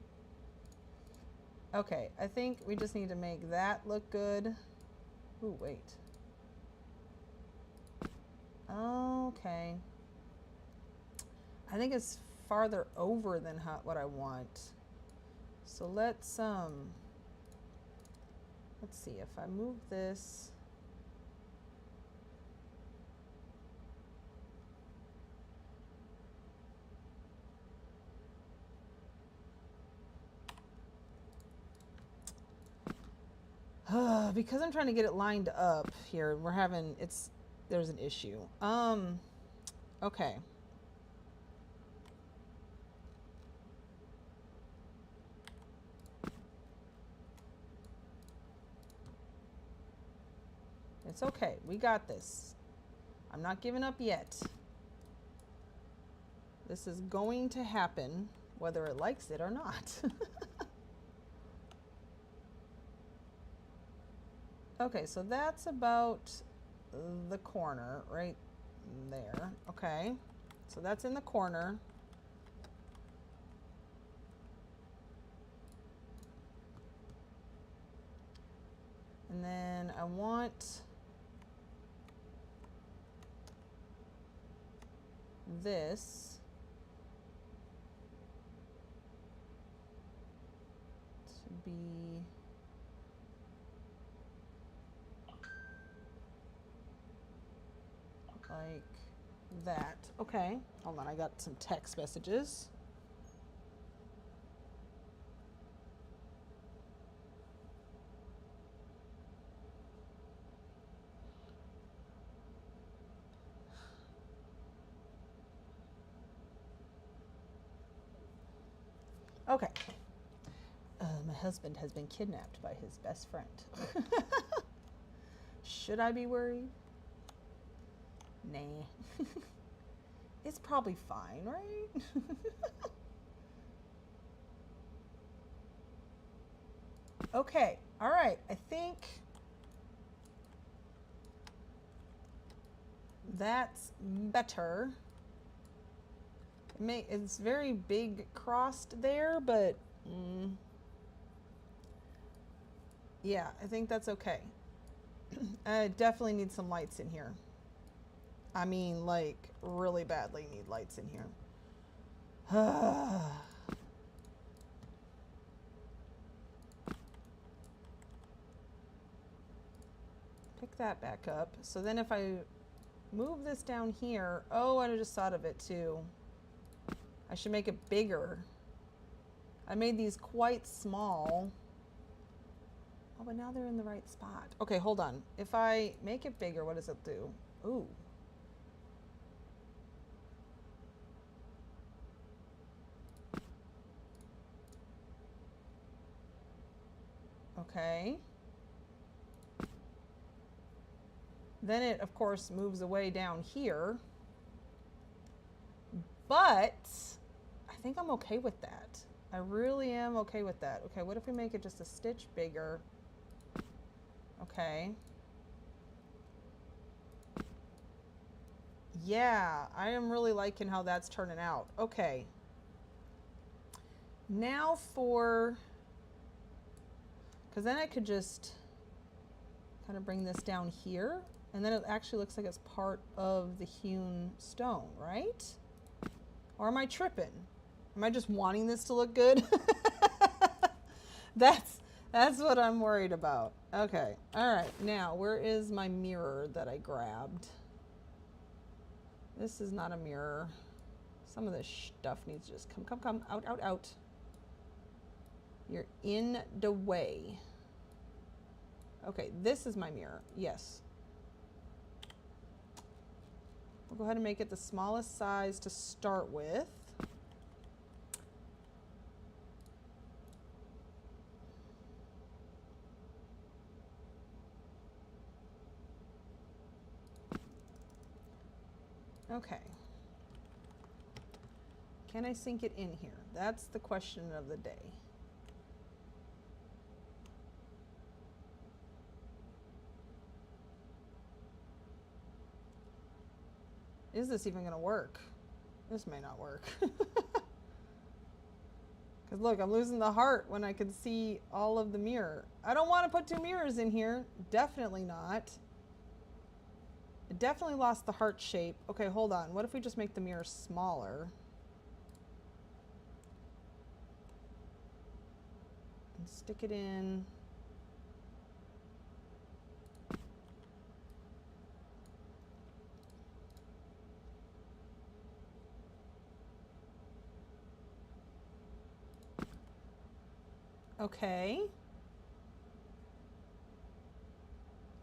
Okay, I think we just need to make that look good. Ooh, wait. Okay. I think it's farther over than what I want. So let's see if I move this. Because I'm trying to get it lined up here, there's an issue. Okay. It's okay. We got this. I'm not giving up yet. This is going to happen, whether it likes it or not. Okay, so that's about the corner right there. Okay, so that's in the corner. And then I want this to be like that. Okay, hold on, I got some text messages. Okay. My husband has been kidnapped by his best friend. Should I be worried? Nah. It's probably fine, right? Okay, all right. I think that's better. It's very big crossed there, but yeah, I think that's okay. I definitely need some lights in here. I mean, like, really badly need lights in here. Pick that back up. So then if I move this down here, oh, I just thought of it too. I should make it bigger. I made these quite small. Oh, but now they're in the right spot. Okay, hold on. If I make it bigger, what does it do? Ooh. Okay. Then it, of course, moves away down here. But I think I'm okay with that. I really am okay with that. Okay, what if we make it just a stitch bigger? Okay. Yeah, I am really liking how that's turning out. Okay. Now because then I could just kind of bring this down here, and then it actually looks like it's part of the hewn stone, right? Or am I tripping? Am I just wanting this to look good? That's what I'm worried about. Okay, all right, now where is my mirror that I grabbed? This is not a mirror. Some of this stuff needs to just come, out. You're in the way. Okay, this is my mirror, yes. We'll go ahead and make it the smallest size to start with. Okay. Can I sink it in here? That's the question of the day. Is this even going to work? This may not work. Because look, I'm losing the heart when I can see all of the mirror. I don't want to put 2 mirrors in here. Definitely not. I definitely lost the heart shape. Okay, hold on. What if we just make the mirror smaller? And stick it in. Okay.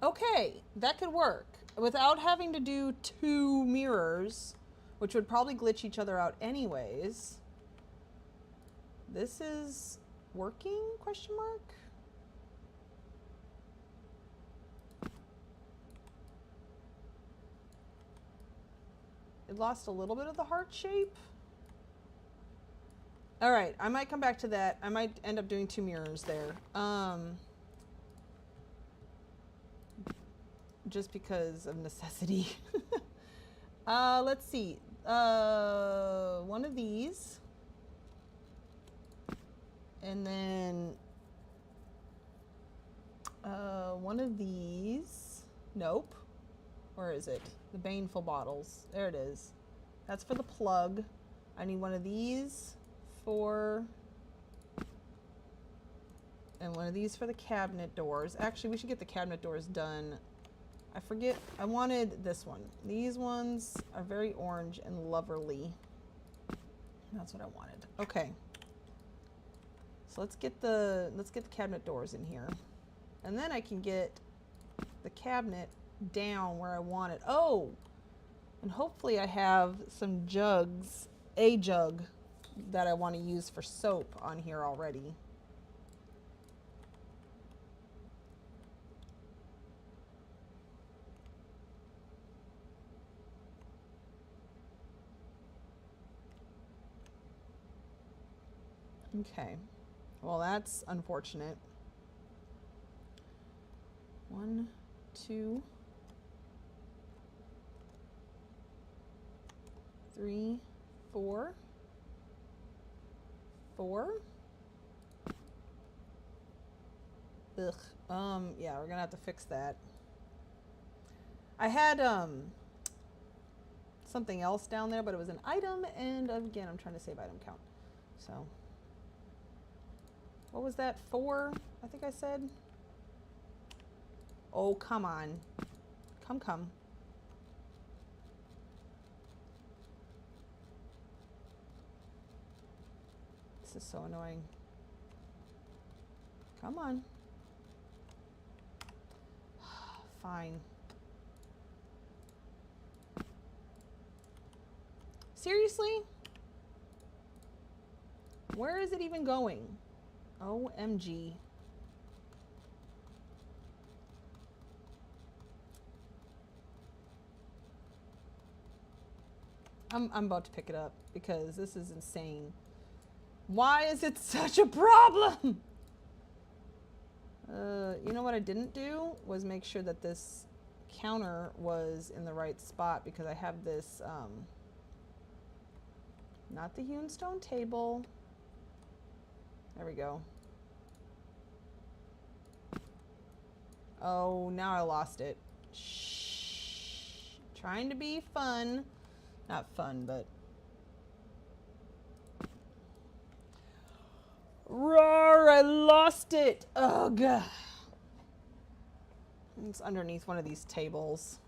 Okay, that could work. Without having to do 2 mirrors, which would probably glitch each other out anyways. This is working, question mark? It lost a little bit of the heart shape. All right, I might come back to that. I might end up doing 2 mirrors there. Just because of necessity. Let's see. One of these. And then one of these. Nope. Where is it? The baneful bottles. There it is. That's for the plug. I need one of these for, and one of these for the cabinet doors. Actually, we should get the cabinet doors done. I forget, I wanted this one. These ones are very orange and loverly. That's what I wanted. Okay. So let's get the cabinet doors in here. And then I can get the cabinet down where I want it. Oh, and hopefully I have some jugs, a jug that I want to use for soap on here already. Okay, well that's unfortunate. 1, 2, 3, 4. 4. Ugh. Yeah, we're gonna have to fix that. I had something else down there, but it was an item, and again, I'm trying to save item count. So, what was that? 4, I think I said. Oh, come on. Come. This is so annoying. Come on. Fine. Seriously? Where is it even going? OMG. I'm about to pick it up because this is insane. Why is it such a problem? You know what I didn't do was make sure that this counter was in the right spot, because I have this, not the hewn stone table. There we go. Oh, now I lost it. Shh. Trying to be fun. Not fun, but... Roar, I lost it. Ugh. It's underneath one of these tables.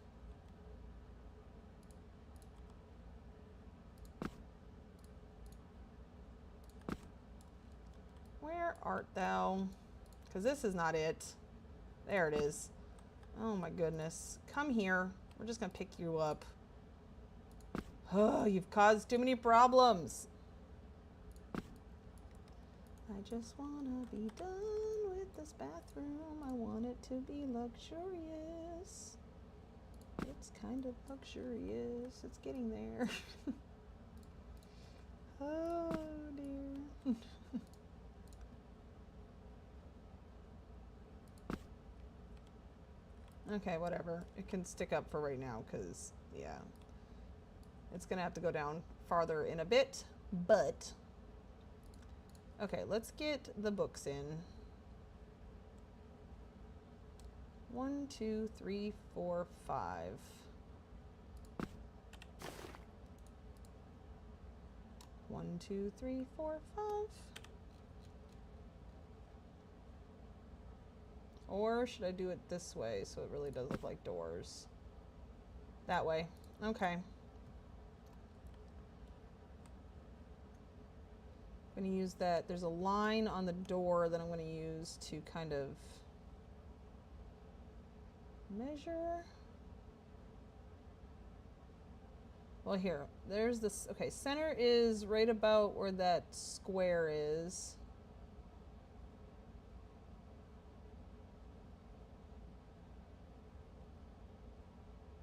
Where art thou? Because this is not it. There it is. Oh my goodness. Come here. We're just going to pick you up. Oh, you've caused too many problems. I just want to be done with this bathroom. I want it to be luxurious. It's kind of luxurious. It's getting there. Oh dear. Okay, whatever. It can stick up for right now because, yeah. It's going to have to go down farther in a bit, but... Okay, let's get the books in. 1, 2, 3, 4, 5. 1, 2, 3, 4, 5. Or should I do it this way so it really does look like doors? That way. Okay. I'm going to use that. There's a line on the door that I'm going to use to kind of measure. Well, here, there's this. Okay, center is right about where that square is.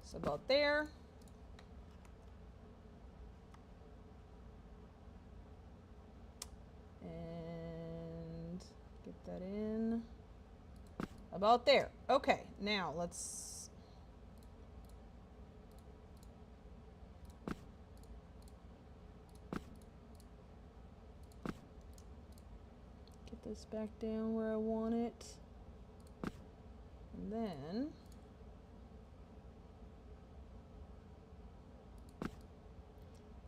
So about there. And get that in. About there. Okay, now let's... get this back down where I want it. And then...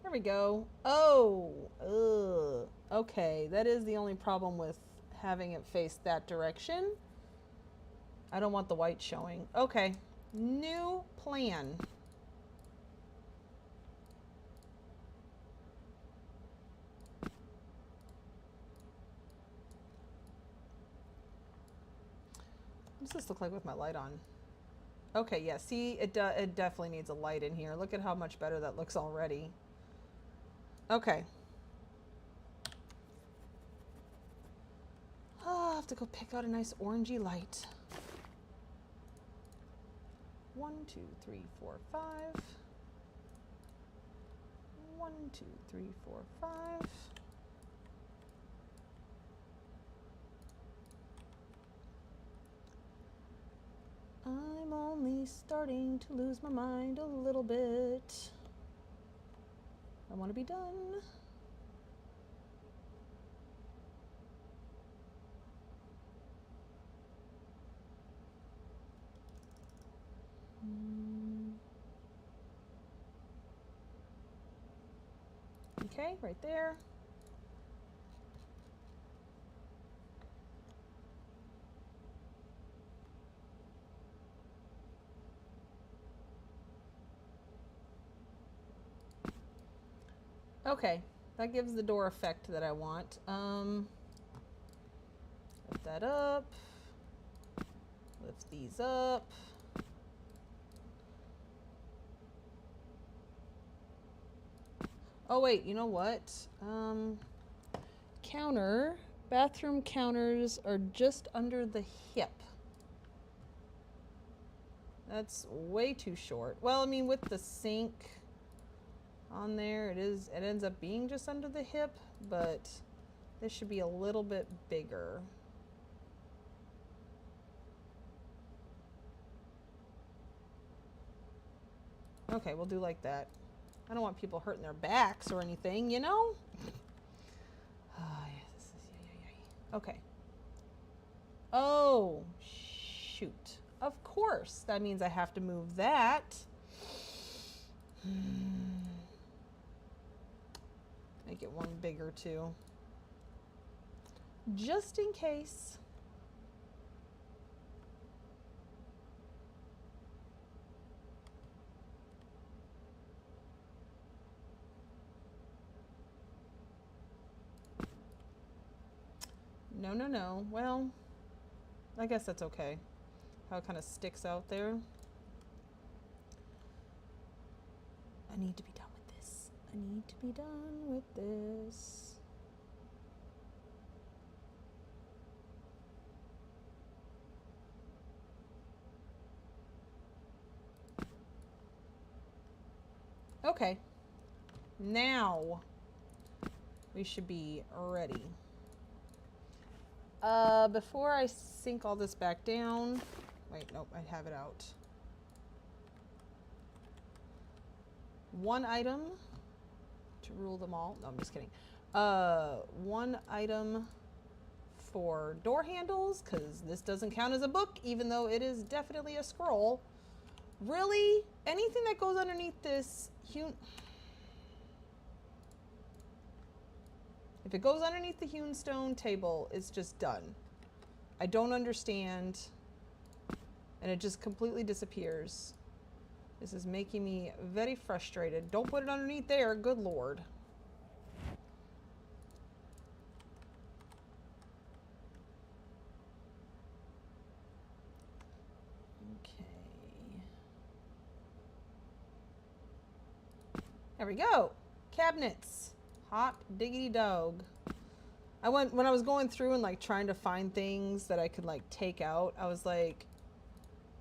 there we go. Oh, ugh. Okay, that is the only problem with having it face that direction. I don't want the white showing. Okay, new plan. What does this look like with my light on? Okay, yeah, see, it definitely needs a light in here. Look at how much better that looks already. Okay. Oh, I'll have to go pick out a nice orangey light. 1, 2, 3, 4, 5. 1, 2, 3, 4, 5. I'm only starting to lose my mind a little bit. I want to be done. Okay, right there. Okay, that gives the door effect that I want. Lift that up. Lift these up. Oh wait, you know what? Bathroom counters are just under the hip. That's way too short. Well, I mean, with the sink on there, it ends up being just under the hip, but this should be a little bit bigger. Okay, we'll do like that. I don't want people hurting their backs or anything, you know? Okay. Oh, shoot. Of course. That means I have to move that. Make it one bigger too. Just in case. No, no, no. Well, I guess that's okay. How it kind of sticks out there. I need to be done with this. I need to be done with this. Okay. Now we should be ready. Before I sink all this back down, wait, nope, I have it out. One item to rule them all. No, I'm just kidding. One item for door handles, because this doesn't count as a book, even though it is definitely a scroll. Really? Anything that goes underneath this, if it goes underneath the hewn stone table, it's just done. I don't understand. And it just completely disappears. This is making me very frustrated. Don't put it underneath there, good lord. Okay. There we go. Cabinets. Hot diggity dog. When I was going through and like trying to find things that I could like take out, I was like,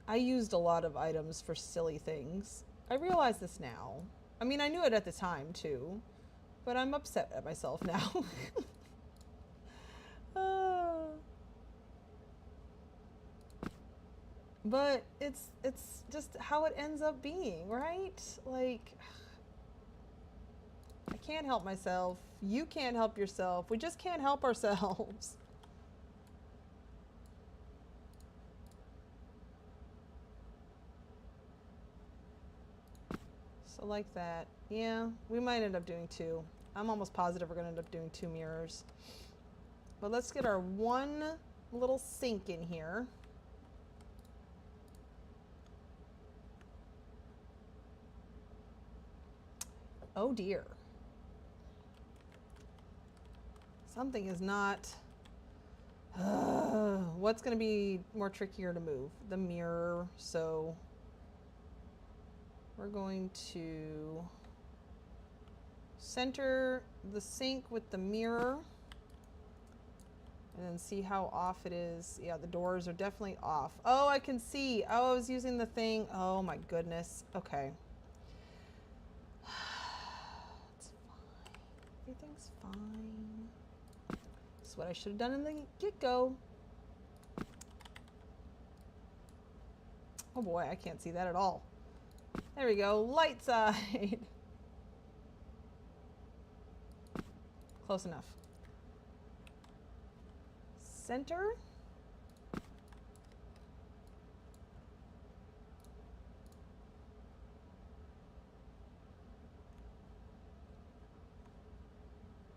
I used a lot of items for silly things. I realize this now. I mean, I knew it at the time too, but I'm upset at myself now. But it's just how it ends up being, right? Like, I can't help myself. You can't help yourself. We just can't help ourselves. So like that. Yeah, we might end up doing two. I'm almost positive we're going to end up doing 2 mirrors. But let's get our one little sink in here. Oh dear. Something is not... what's going to be more trickier to move? The mirror. So we're going to center the sink with the mirror and then see how off it is. Yeah, the doors are definitely off. Oh, I can see. Oh, I was using the thing. Oh my goodness. Okay. It's fine. Everything's fine. This is what I should have done in the get-go. Oh boy, I can't see that at all. There we go. Light side. Close enough. Center.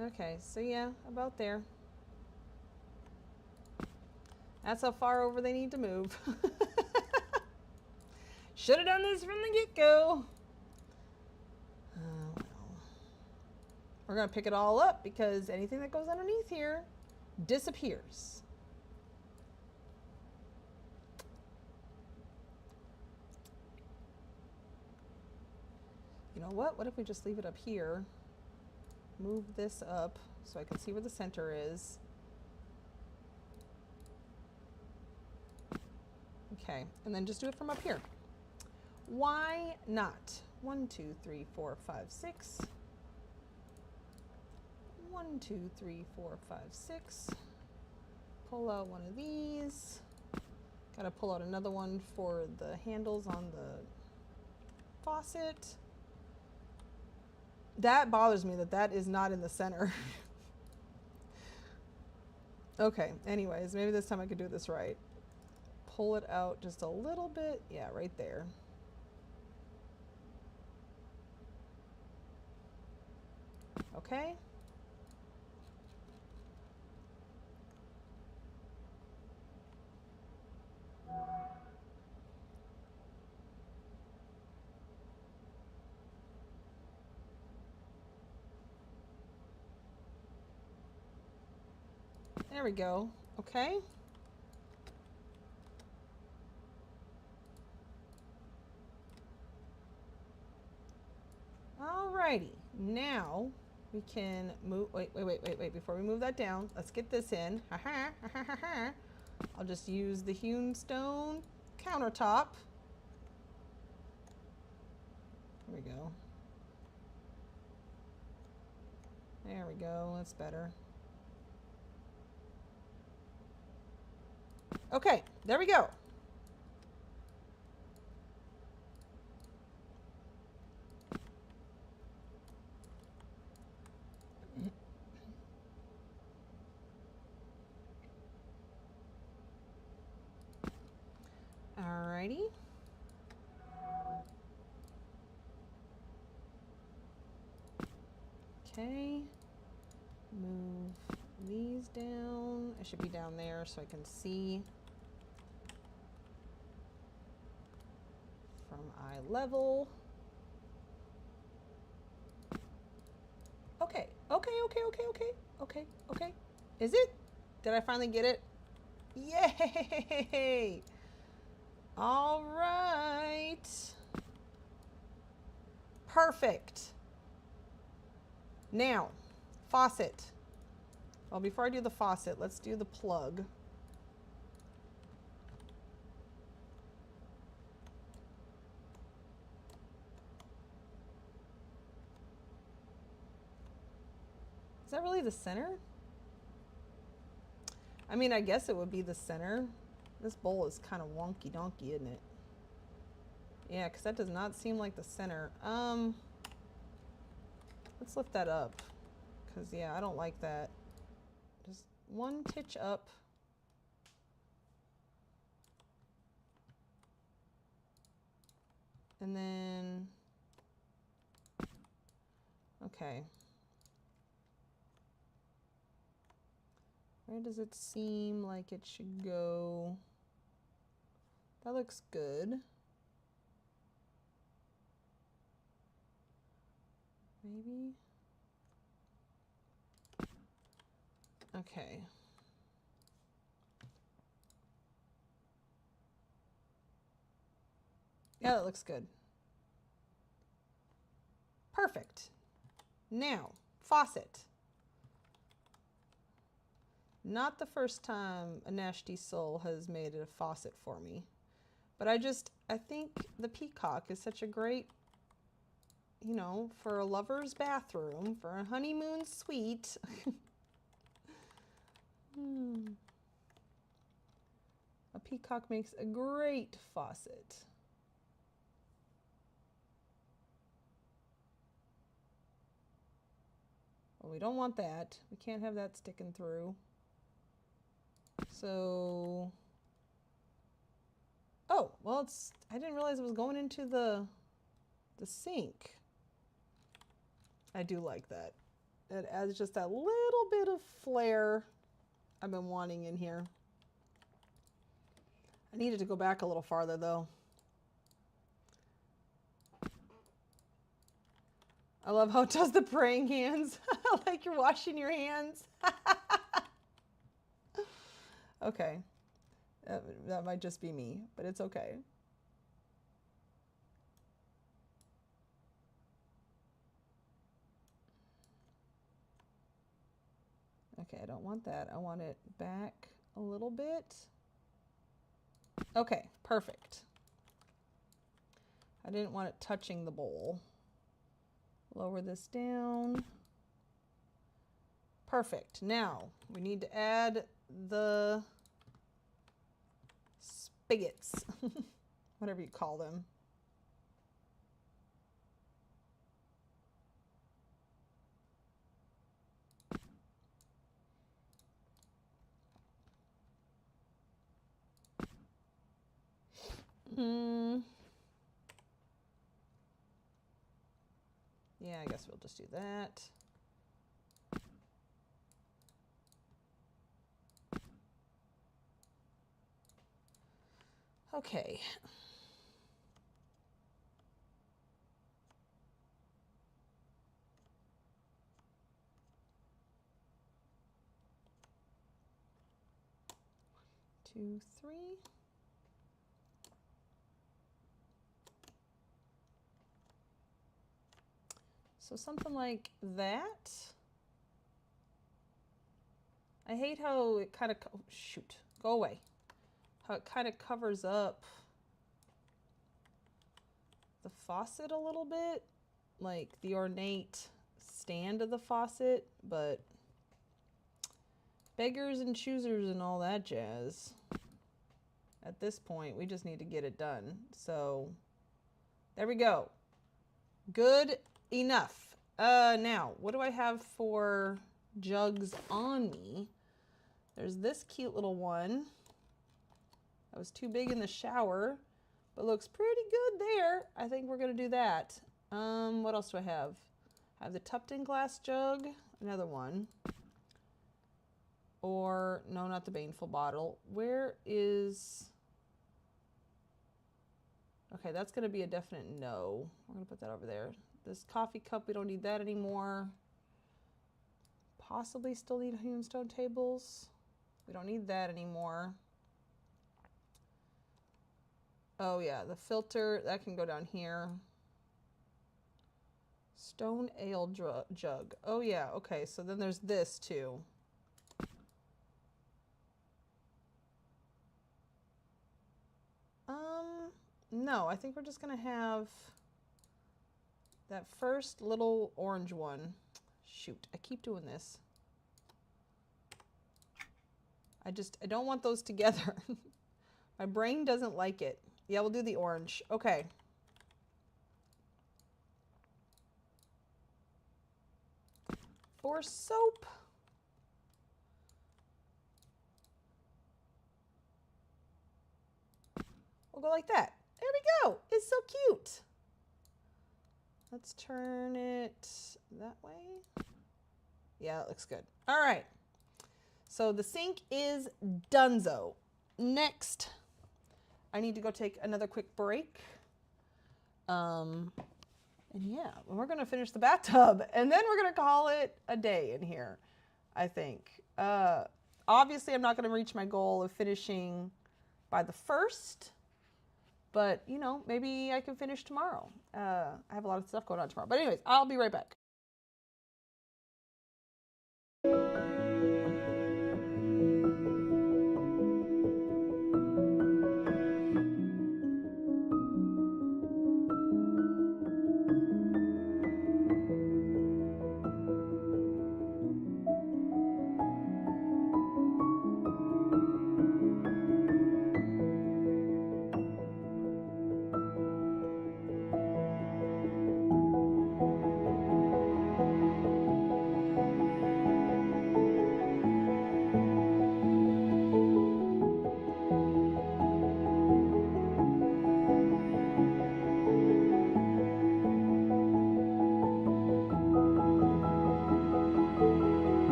Okay, so yeah, about there. That's how far over they need to move. Should have done this from the get-go. Well. We're going to pick it all up because anything that goes underneath here disappears. You know what? What if we just leave it up here? Move this up so I can see where the center is. Okay, and then just do it from up here. Why not? 1, 2, 3, 4, 5, 6. 1, 2, 3, 4, 5, 6. Pull out one of these. Gotta pull out another one for the handles on the faucet. That bothers me that is not in the center. Okay, anyways, maybe this time I could do this right. Pull it out just a little bit. Yeah, right there. Okay. There we go. Okay. Alrighty. Now we can move. Wait. Before we move that down, let's get this in. I'll just use the hewn stone countertop. There we go. we go. That's better. Okay, there we go. Alrighty. Okay. Move these down. I should be down there so I can see from eye level. Okay. Okay. Is it? Did I finally get it? Yay! All right. Perfect. Now, faucet. Well, before I do the faucet, let's do the plug. Is that really the center? I mean, I guess it would be the center. This bowl is kind of wonky donkey, isn't it? Yeah, because that does not seem like the center. Let's lift that up. Because, yeah, I don't like that. Just one titch up. And then, okay. Where does it seem like it should go? That looks good. Maybe. Okay. Yeah, that looks good. Perfect. Now, faucet. Not the first time a nasty soul has made a faucet for me. But I think the peacock is such a great, you know, for a lover's bathroom, for a honeymoon suite. A peacock makes a great faucet. Well, we don't want that. We can't have that sticking through. So, oh, well, I didn't realize it was going into the sink. I do like that. It adds just that little bit of flair I've been wanting in here. I needed to go back a little farther though. I love how it does the praying hands. Like you're washing your hands. Okay. That might just be me, but it's okay. Okay, I don't want that. I want it back a little bit. Okay, perfect. I didn't want it touching the bowl. Lower this down. Perfect. Now, we need to add the spigots, whatever you call them. Yeah, I guess we'll just do that. Okay. Two, three. So something like that. I hate how it kind of, oh, shoot, go away. How it kind of covers up the faucet a little bit, like the ornate stand of the faucet, but beggars and choosers and all that jazz. At this point, we just need to get it done. So there we go. Good enough. Now, what do I have for jugs on me? There's this cute little one. That was too big in the shower, but looks pretty good there. I think we're gonna do that. What else do I have? I have the Tupton glass jug, another one. Or, no, not the Baneful bottle. Where is... Okay, that's gonna be a definite no. We're gonna put that over there. This coffee cup, we don't need that anymore. Possibly still need Tombstone tables. We don't need that anymore. Oh yeah, the filter, that can go down here. Stone ale jug. Oh yeah, okay, so then there's this too. No, I think we're just gonna have that first little orange one. Shoot, I keep doing this. I don't want those together. My brain doesn't like it. Yeah, we'll do the orange. Okay. For soap. We'll go like that. There we go. It's so cute. Let's turn it that way. Yeah, it looks good. All right. So the sink is donezo. Next, I need to go take another quick break. And yeah, we're going to finish the bathtub and then we're going to call it a day in here, I think. Obviously, I'm not going to reach my goal of finishing by the 1st, but you know, maybe I can finish tomorrow. I have a lot of stuff going on tomorrow. But anyways, I'll be right back.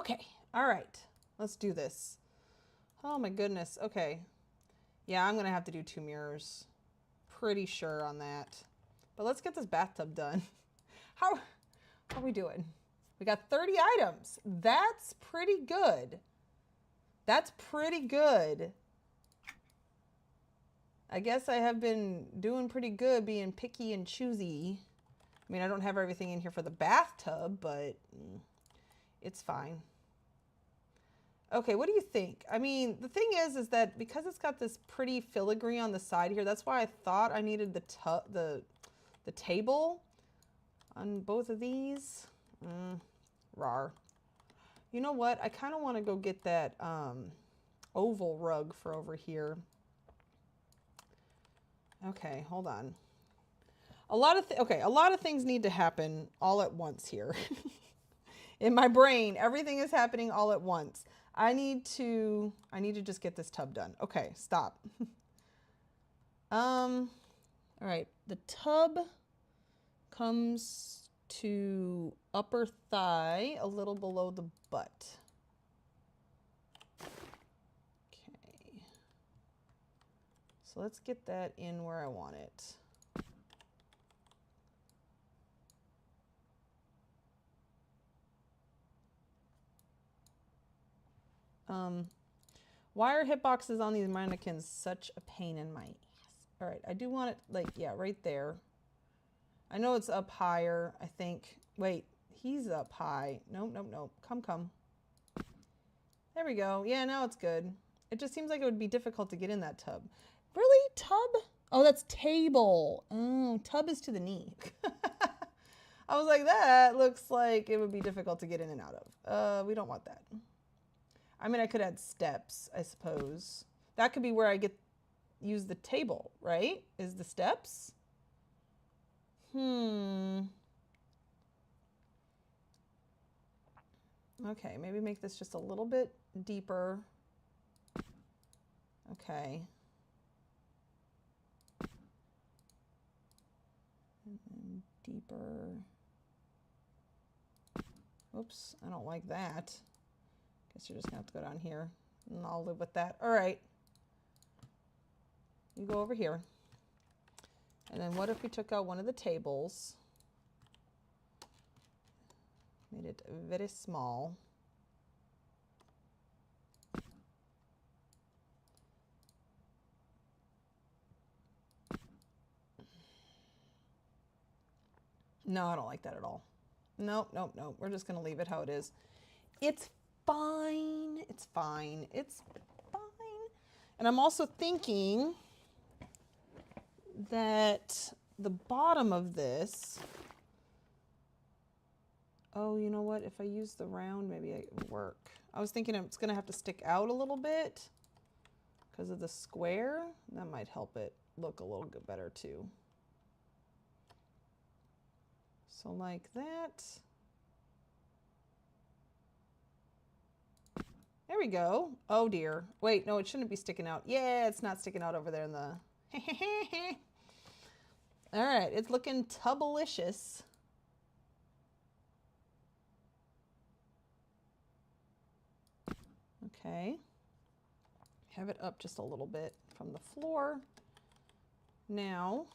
Okay, all right, let's do this. Oh my goodness, okay. Yeah, I'm gonna have to do 2 mirrors. Pretty sure on that. But let's get this bathtub done. How are we doing? We got 30 items. That's pretty good. That's pretty good. I guess I have been doing pretty good being picky and choosy. I mean, I don't have everything in here for the bathtub, but it's fine. Okay, what do you think? I mean, the thing is that because it's got this pretty filigree on the side here, that's why I thought I needed the table on both of these. Rar. You know what? I kind of want to go get that oval rug for over here. Okay, hold on. A lot of things need to happen all at once here. In my brain, everything is happening all at once. I need to just get this tub done. Okay, stop. All right, the tub comes to upper thigh, a little below the butt. Okay. So let's get that in where I want it. Why are hitboxes on these mannequins such a pain in my ass? All right, I do want it like, yeah, right there. I know it's up higher, I think. Wait, he's up high. Nope, nope, nope. Come. There we go. Yeah, now it's good. It just seems like it would be difficult to get in that tub. Really? Tub? Oh, that's table. Oh, tub is to the knee. I was like, that looks like it would be difficult to get in and out of. We don't want that. I mean, I could add steps, I suppose. That could be where I use the table, right? Is the steps? Okay, maybe make this just a little bit deeper. Okay. And then deeper. Oops, I don't like that. Guess you're just gonna have to go down here and I'll live with that. All right. You go over here. And then what if we took out one of the tables? Made it very small. No, I don't like that at all. Nope, nope, nope. We're just gonna leave it how it is. It's fine. It's fine. It's fine. And I'm also thinking that the bottom of this, oh, you know what? If I use the round, maybe it would work. I was thinking it's going to have to stick out a little bit because of the square. That might help it look a little bit better too. So like that. There we go. Oh dear. Wait, no, it shouldn't be sticking out. Yeah, it's not sticking out over there in the... All right, it's looking tubblicious. Okay. Have it up just a little bit from the floor. Now,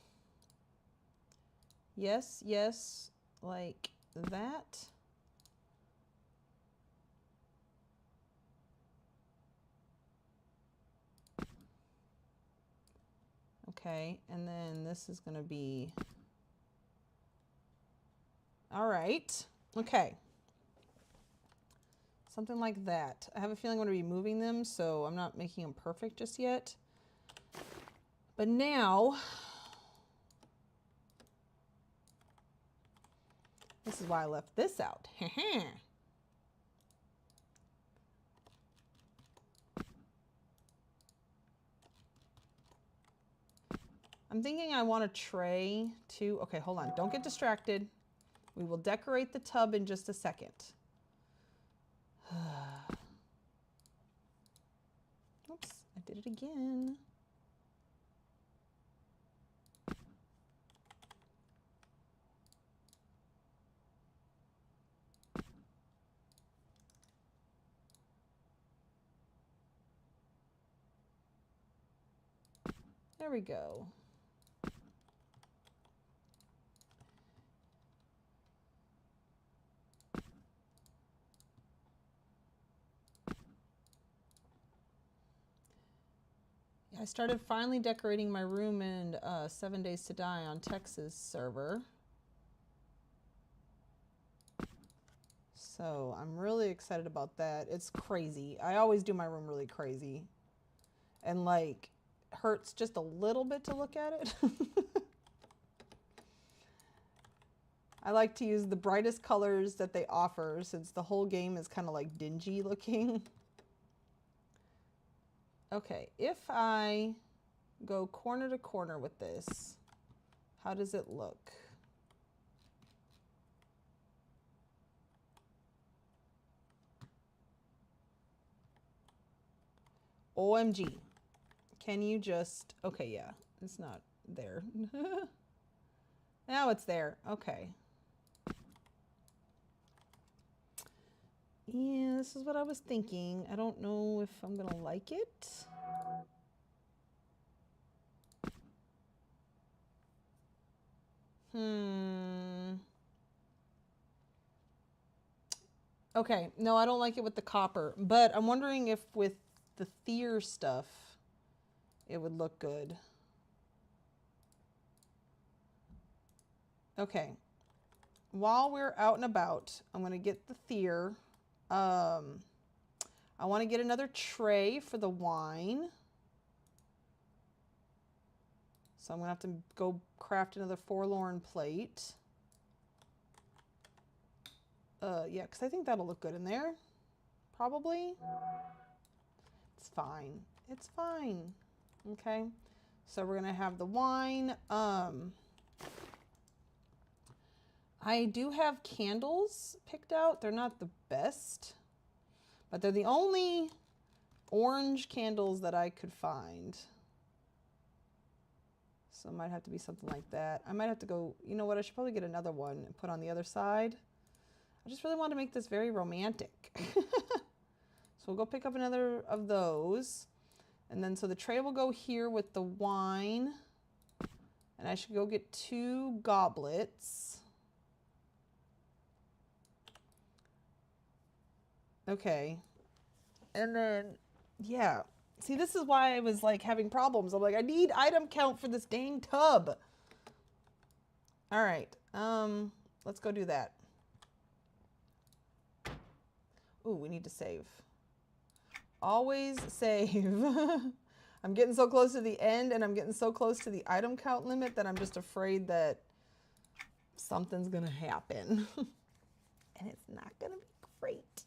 yes, yes, like that. Okay, and then this is going to be, all right, okay. Something like that. I have a feeling I'm going to be moving them, so I'm not making them perfect just yet. But now, this is why I left this out. I'm thinking I want a tray too. Okay, hold on. Don't get distracted. We will decorate the tub in just a second. Oops, I did it again. There we go. I started finally decorating my room in 7 Days to Die on Texas server. So I'm really excited about that. It's crazy. I always do my room really crazy. And like, hurts just a little bit to look at it. I like to use the brightest colors that they offer since the whole game is kind of like dingy looking. Okay, if I go corner to corner with this, how does it look? OMG. Can you just, okay, yeah, it's not there. Now it's there, okay. Yeah, this is what I was thinking. I don't know if I'm gonna like it. Okay, no, I don't like it with the copper, but I'm wondering if with the Thier stuff, it would look good. Okay, while we're out and about, I'm gonna get the Thier. I want to get another tray for the wine. So I'm going to have to go craft another forlorn plate. Yeah, because I think that'll look good in there. Probably. It's fine. It's fine. Okay. So we're going to have the wine. I do have candles picked out. They're not the best, but they're the only orange candles that I could find. So it might have to be something like that. I might have to go, you know what, I should probably get another one and put on the other side. I just really want to make this very romantic. So we'll go pick up another of those. And then so the tray will go here with the wine. And I should go get 2 goblets. Okay. And then, yeah. See, this is why I was like having problems. I'm like, I need item count for this dang tub. All right. Let's go do that. Ooh, we need to save. Always save. I'm getting so close to the end and I'm getting so close to the item count limit that I'm just afraid that something's going to happen. And it's not going to be great.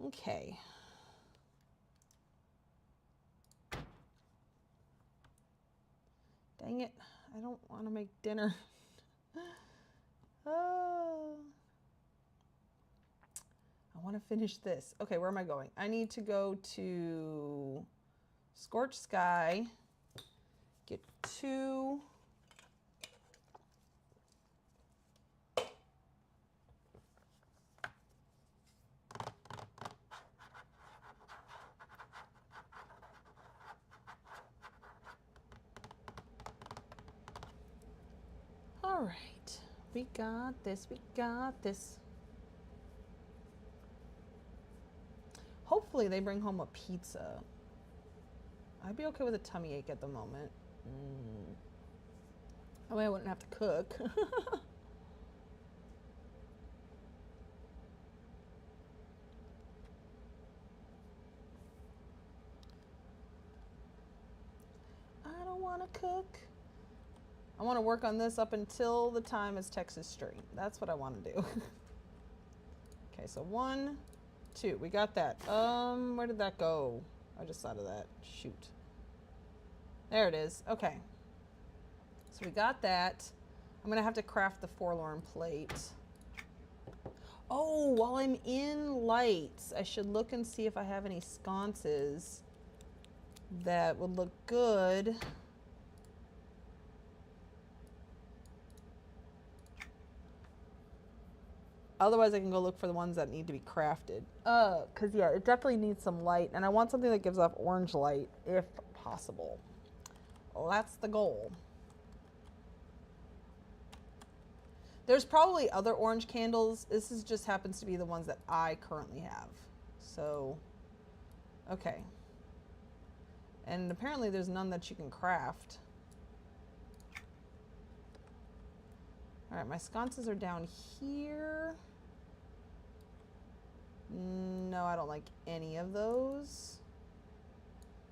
Okay. Dang it. I don't want to make dinner. Oh. I want to finish this. Okay, where am I going? I need to go to Scorched Sky, get 2. All right, we got this, we got this. Hopefully they bring home a pizza. I'd be okay with a tummy ache at the moment. That way I wouldn't have to cook. I don't want to cook. I want to work on this up until the time is Texas Stream. That's what I want to do. Okay, so 1, 2. We got that. Where did that go? I just thought of that. Shoot. There it is. Okay. So we got that. I'm going to have to craft the forlorn plate. Oh, while I'm in lights, I should look and see if I have any sconces that would look good. Otherwise, I can go look for the ones that need to be crafted. Because, yeah, it definitely needs some light. And I want something that gives off orange light, if possible. Well, that's the goal. There's probably other orange candles. This is just happens to be the ones that I currently have. So, okay. And apparently there's none that you can craft. All right, my sconces are down here. No, I don't like any of those.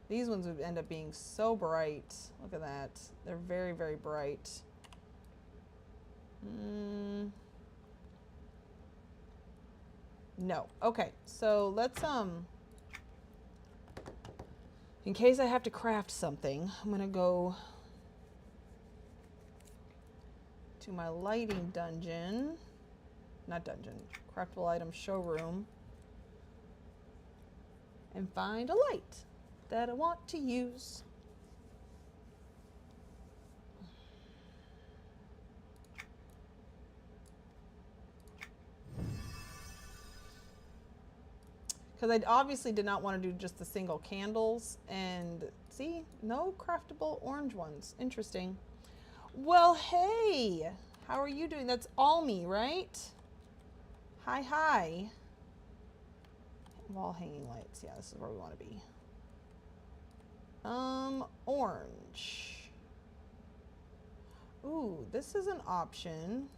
These ones would end up being so bright. Look at that. They're very, very bright. No. Okay, so let's, in case I have to craft something, I'm gonna go to my lighting dungeon. Not dungeon, craftable item showroom. And find a light that I want to use. Because I obviously did not want to do just the single candles. And see, no craftable orange ones. Interesting. Well, hey, how are you doing? That's all me, right? Hi, hi. Wall hanging lights. Yeah, this is where we want to be. Orange. Ooh, this is an option.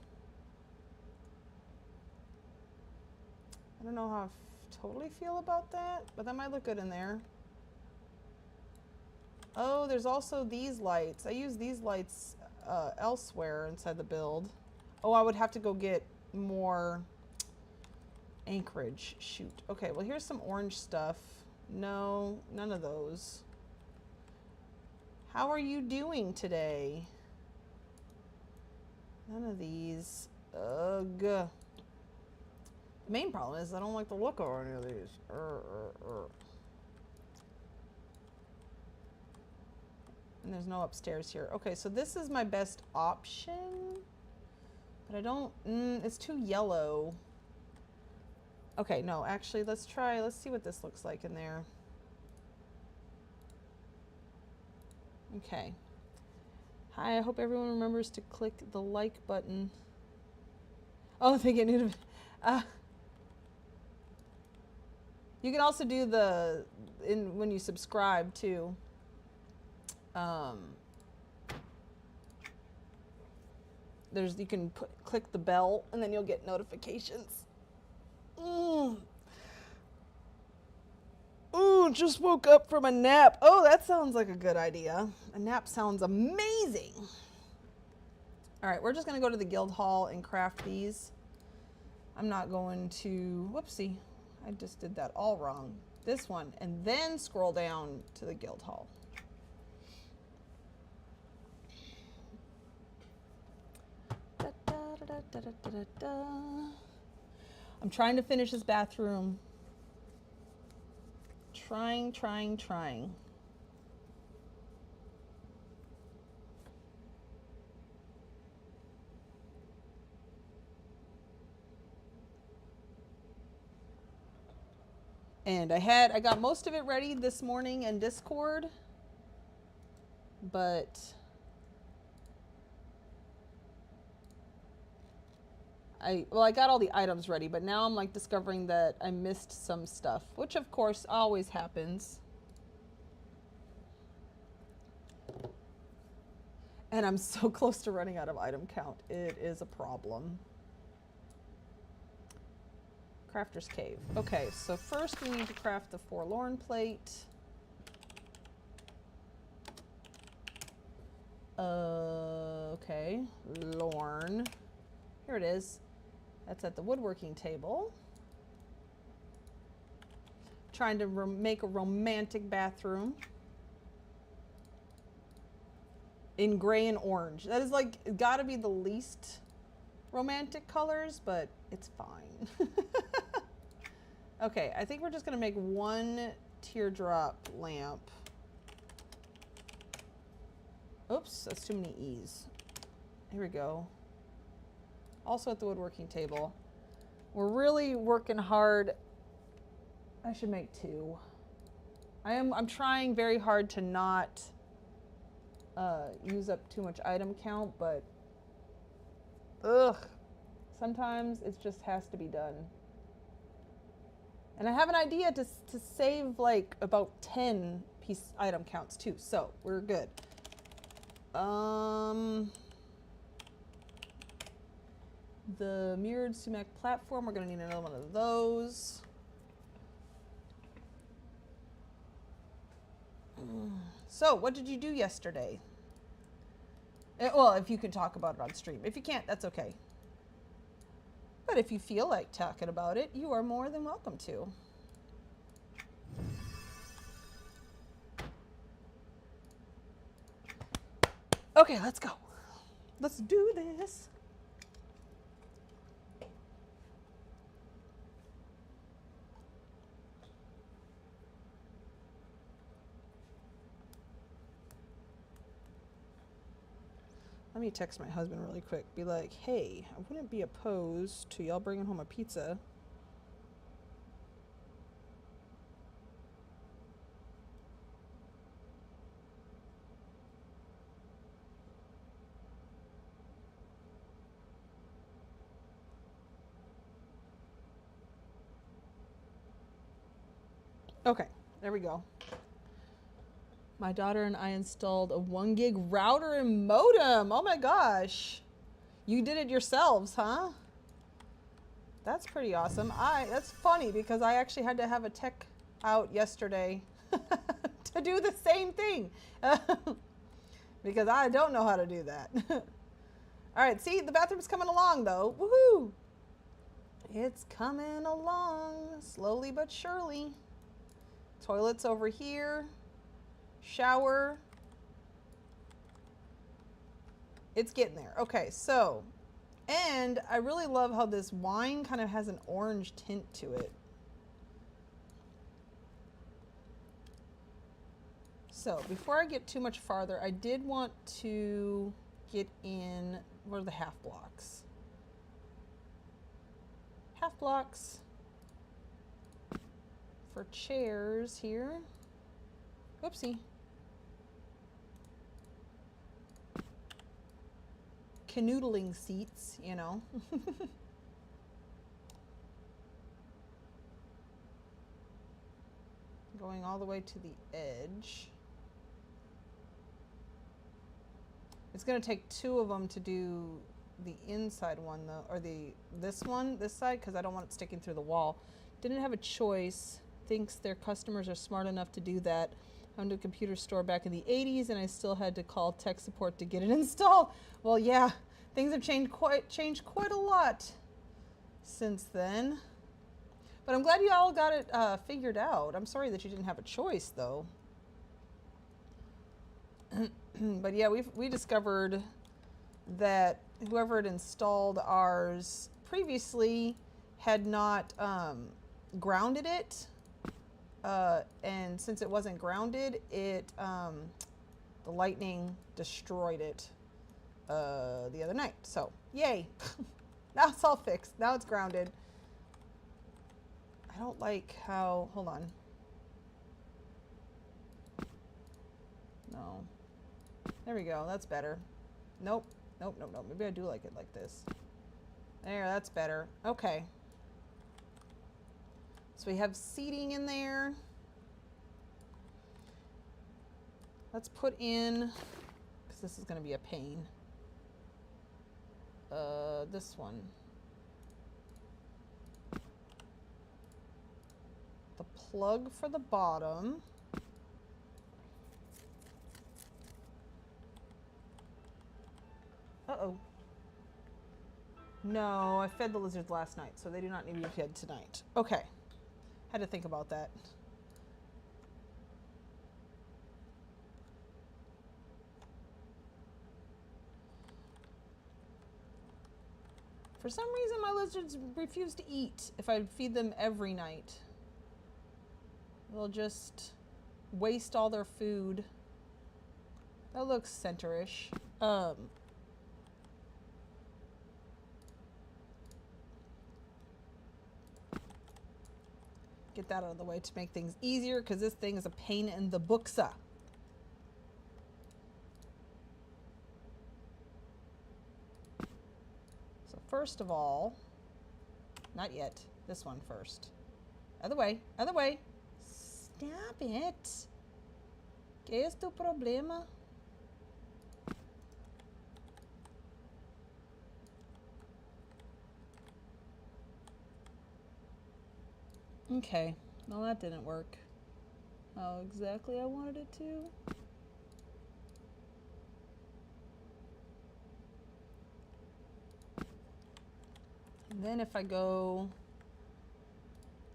I don't know how I totally feel about that, but that might look good in there. Oh, there's also these lights. I use these lights elsewhere inside the build. Oh, I would have to go get more anchorage. Shoot. Okay, well, here's some orange stuff. No, none of those. How are you doing today? None of these. Ugh. The main problem is I don't like the look of any of these. And there's no upstairs here. Okay, so this is my best option. But I don't... it's too yellow. Okay, no, actually, let's see what this looks like in there. Okay. Hi, I hope everyone remembers to click the like button. Oh, they get new. You can also do when you subscribe too. You can click the bell and then you'll get notifications. Ooh, just woke up from a nap. Oh, that sounds like a good idea. A nap sounds amazing. All right, we're just gonna go to the guild hall and craft these. I'm not going to, whoopsie, I just did that all wrong. This one, and then scroll down to the guild hall. I'm trying to finish this bathroom. Trying. And I got most of it ready this morning in Discord, but I got all the items ready, but now I'm like discovering that I missed some stuff, which of course always happens. And I'm so close to running out of item count. It is a problem. Crafter's Cave. Okay, so first we need to craft the Forlorn plate. Okay, Lorn. Here it is. That's at the woodworking table. Trying to make a romantic bathroom. In gray and orange. That is like, gotta be the least romantic colors, but it's fine. Okay, I think we're just gonna make one teardrop lamp. Oops, that's too many E's. Here we go. Also at the woodworking table. We're really working hard. I should make 2. I'm trying very hard to not use up too much item count, but sometimes it just has to be done. And I have an idea to save like about 10 piece item counts too, so we're good. The mirrored sumac platform, we're gonna need another one of those. So, what did you do yesterday? Well, if you can talk about it on stream. If you can't, that's okay. But if you feel like talking about it, you are more than welcome to. Okay, let's go. Let's do this. Let me text my husband really quick. Be like, hey, I wouldn't be opposed to y'all bringing home a pizza. Okay, there we go. My daughter and I installed a 1 gig router and modem. Oh my gosh. You did it yourselves, huh? That's pretty awesome. That's funny because I actually had to have a tech out yesterday to do the same thing. Because I don't know how to do that. All right, see, the bathroom's coming along though. Woohoo! It's coming along slowly but surely. Toilet's over here. Shower. It's getting there. Okay, so, and I really love how this wine kind of has an orange tint to it. So, before I get too much farther, I did want to get in, what are the half blocks? Half blocks for chairs here. Whoopsie. Canoodling seats, you know. Going all the way to the edge. It's going to take 2 of them to do the inside one though, or this side, because I don't want it sticking through the wall. Didn't have a choice. Thinks their customers are smart enough to do that. I went to a computer store back in the 80s and I still had to call tech support to get it installed. Well, yeah, things have changed quite a lot since then. But I'm glad you all got it figured out. I'm sorry that you didn't have a choice though. But yeah, we discovered that whoever had installed ours previously had not grounded it. And since it wasn't grounded, the lightning destroyed it the other night. So, yay. Now it's all fixed. Now it's grounded. I don't like how, hold on. No. There we go. That's better. Nope. Nope, nope, nope. Maybe I do like it like this. There, that's better. Okay. So we have seating in there. Let's put in, because this is going to be a pain, this one. The plug for the bottom. Uh-oh. No, I fed the lizards last night, so they do not need to be fed tonight. Okay. Had to think about that. For some reason, my lizards refuse to eat if I feed them every night. They'll just waste all their food. That looks center-ish. I'm get that out of the way to make things easier, because this thing is a pain in the buxa. So first of all, not yet, this one first. Other way, other way. Stop it. ¿Qué es tu problema? Okay, well that didn't work how exactly I wanted it to. And then if I go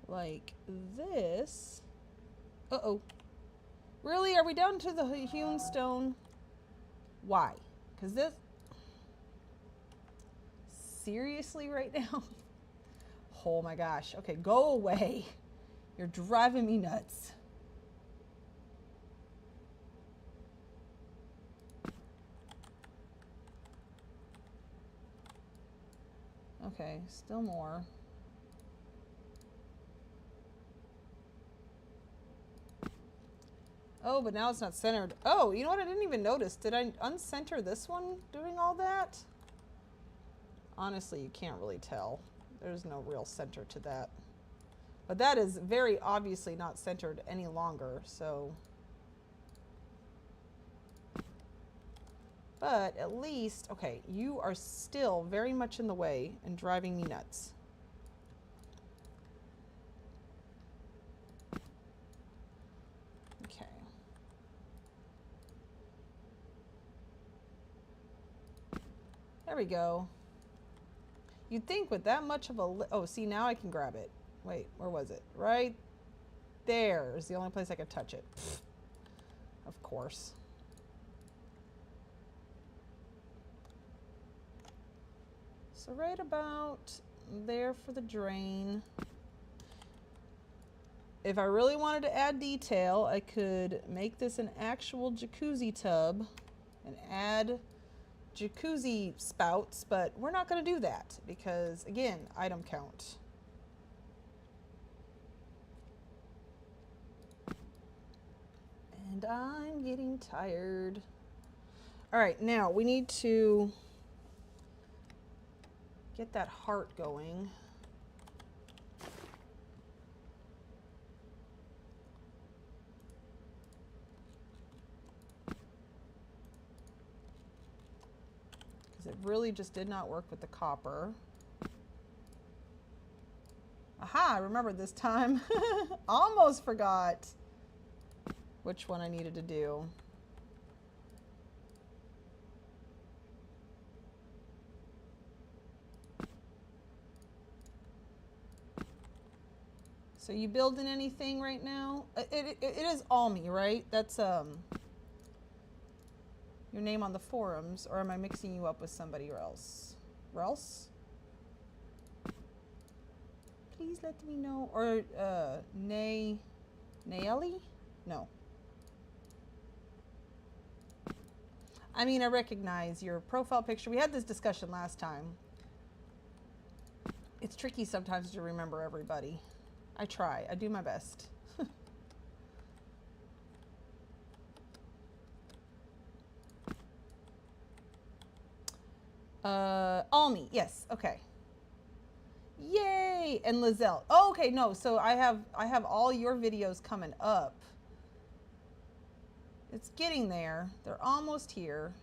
like this, uh-oh. Really, are we down to the hewn stone? Why? Because this, seriously right now? Oh my gosh. Okay, go away. You're driving me nuts. Okay, still more. Oh, but now it's not centered. Oh, you know what? I didn't even notice. Did I uncenter this one doing all that? Honestly, you can't really tell. There's no real center to that. But that is very obviously not centered any longer, so. But at least, okay, you are still very much in the way and driving me nuts. Okay. There we go. You'd think with that much of a, oh, see, now I can grab it. Wait, where was it? Right there is the only place I could touch it. Pfft. Of course. So right about there for the drain. If I really wanted to add detail, I could make this an actual jacuzzi tub and add jacuzzi spouts, but we're not going to do that because, again, item count. And I'm getting tired. All right, now we need to get that heart going. It really just did not work with the copper. Aha, I remembered this time. Almost forgot which one I needed to do. So you building anything right now? It is Almi, right? That's your name on the forums, or am I mixing you up with somebody else? Please let me know. Or Nayeli? No. I mean, I recognize your profile picture. We had this discussion last time. It's tricky sometimes to remember everybody. I try. I do my best. Almi, yes, okay. Yay! And Lizelle. Oh, okay, no, so I have all your videos coming up. It's getting there. They're almost here.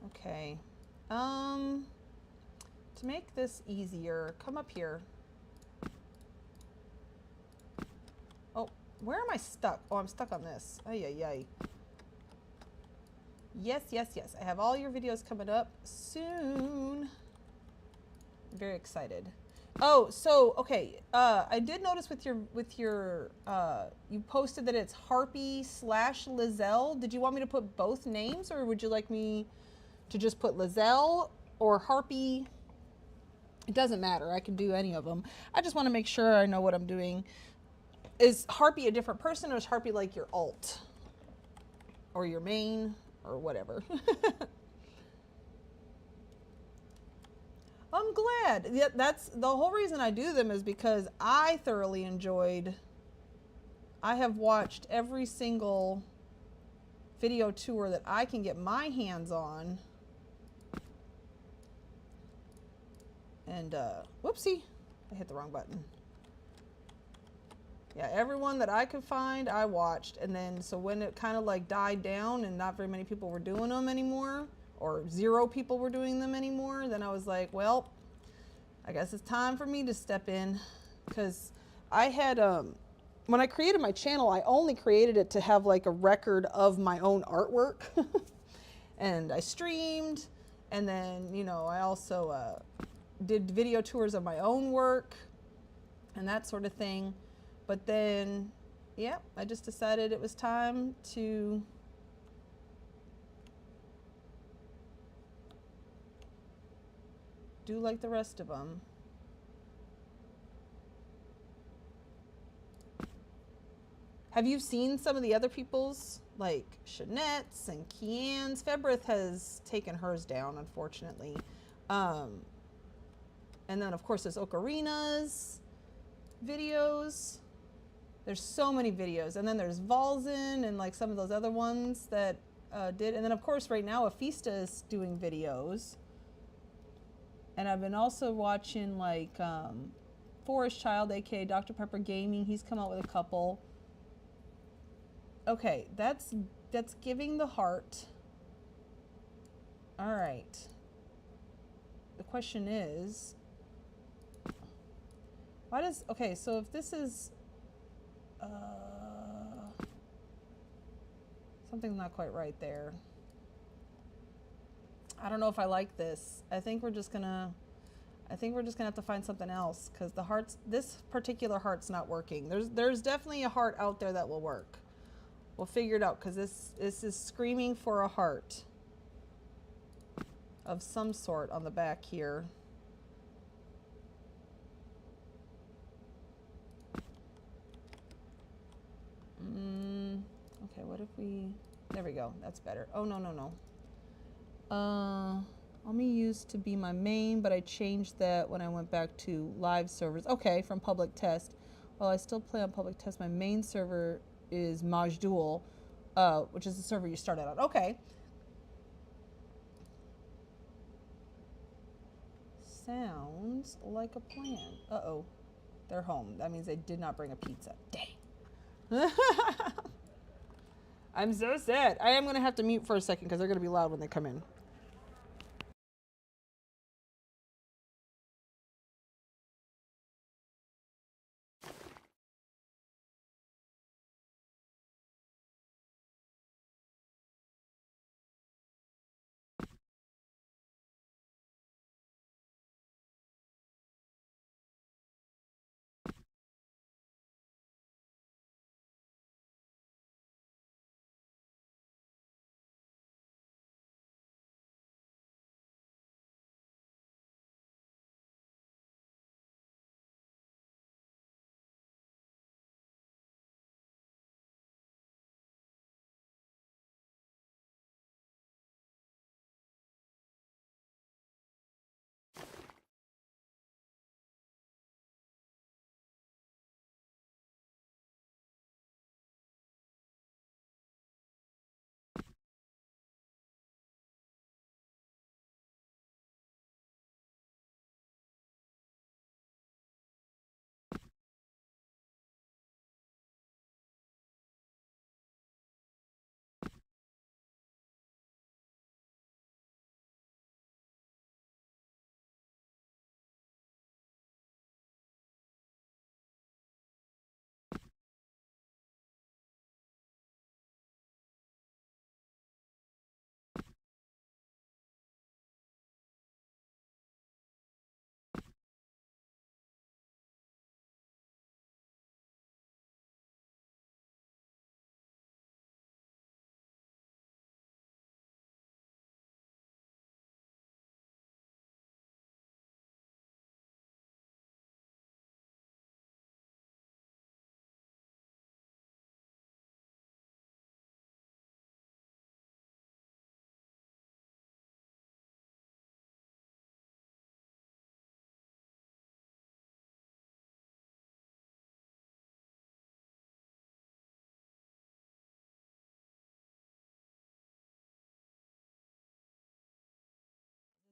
Okay. To make this easier, come up here. Oh, where am I stuck? Oh, I'm stuck on this. Ay, ay, ay. Yes, yes, yes. I have all your videos coming up soon. I'm very excited. Oh, so okay. I did notice with your you posted that it's Harpy/Lizelle. Did you want me to put both names, or would you like me to just put Lizelle or Harpy? It doesn't matter. I can do any of them. I just want to make sure I know what I'm doing. Is Harpy a different person, or is Harpy like your alt or your main? Or whatever. I'm glad. Yeah, that's the whole reason I do them is because I thoroughly enjoyed. I have watched every single video tour that I can get my hands on. And whoopsie, I hit the wrong button. Yeah, everyone that I could find, I watched. And then, so when it kind of like died down and not very many people were doing them anymore, or 0 people were doing them anymore, then I was like, well, I guess it's time for me to step in. Because I had, when I created my channel, I only created it to have like a record of my own artwork. And I streamed. And then, you know, I also did video tours of my own work and that sort of thing. But then, yeah, I just decided it was time to do like the rest of them. Have you seen some of the other people's, like Shanette's and Kian's? Febrith has taken hers down, unfortunately. And then, of course, there's Ocarina's videos. There's so many videos. And then there's Valzen and like some of those other ones that did. And then, of course, right now, Afista is doing videos. And I've been also watching like Forest Child, aka Dr. Pepper Gaming. He's come out with a couple. Okay, that's giving the heart. All right. The question is, why does, okay, so if this is, something's not quite right there. I don't know if I like this. I think we're just gonna have to find something else because the hearts, this particular heart's not working. There's definitely a heart out there that will work. We'll figure it out because this is screaming for a heart of some sort on the back here. Okay, what if we, there we go, that's better. Oh, no. Almi used to be my main, but I changed that when I went back to live servers. Okay, from public test. Well, I still play on public test. My main server is Majduel, which is the server you started on. Okay. Sounds like a plan. Uh-oh. They're home. That means they did not bring a pizza. Dang. I'm so sad. I am going to have to mute for a second because they're going to be loud when they come in.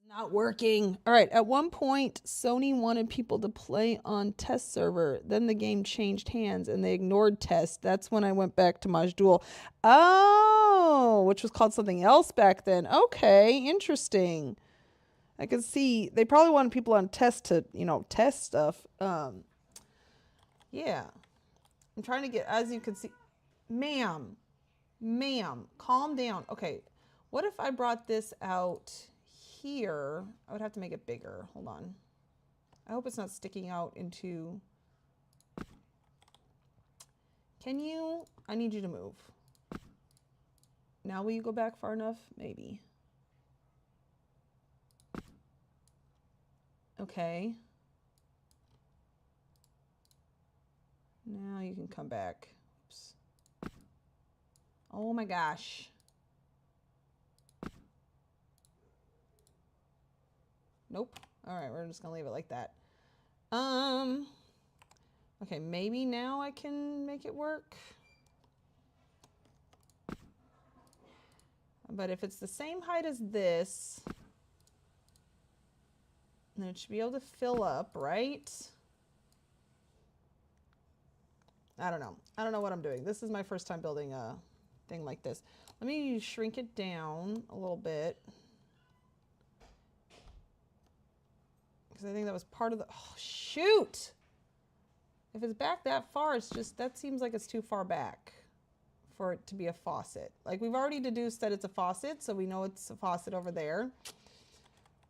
Not working. All right. At one point, Sony wanted people to play on test server. Then the game changed hands and they ignored test. That's when I went back to Majdoul. Oh, which was called something else back then. Okay, interesting. I can see they probably wanted people on test to, test stuff. Yeah. I'm trying to get, as you can see, ma'am, calm down. Okay. What if I brought this out here? I would have to make it bigger. Hold on. I hope it's not sticking out into, can you, I need you to move. Now will you go back far enough? Maybe. Okay. Now you can come back. Oops. Oh my gosh. Nope. All right, we're just gonna leave it like that. Okay, maybe now I can make it work. But if it's the same height as this, then it should be able to fill up, right? I don't know. I don't know what I'm doing. This is my first time building a thing like this. Let me shrink it down a little bit. Because I think that was part of the, oh, shoot. If it's back that far, it's just, that seems like it's too far back for it to be a faucet. Like we've already deduced that it's a faucet, so we know it's a faucet over there.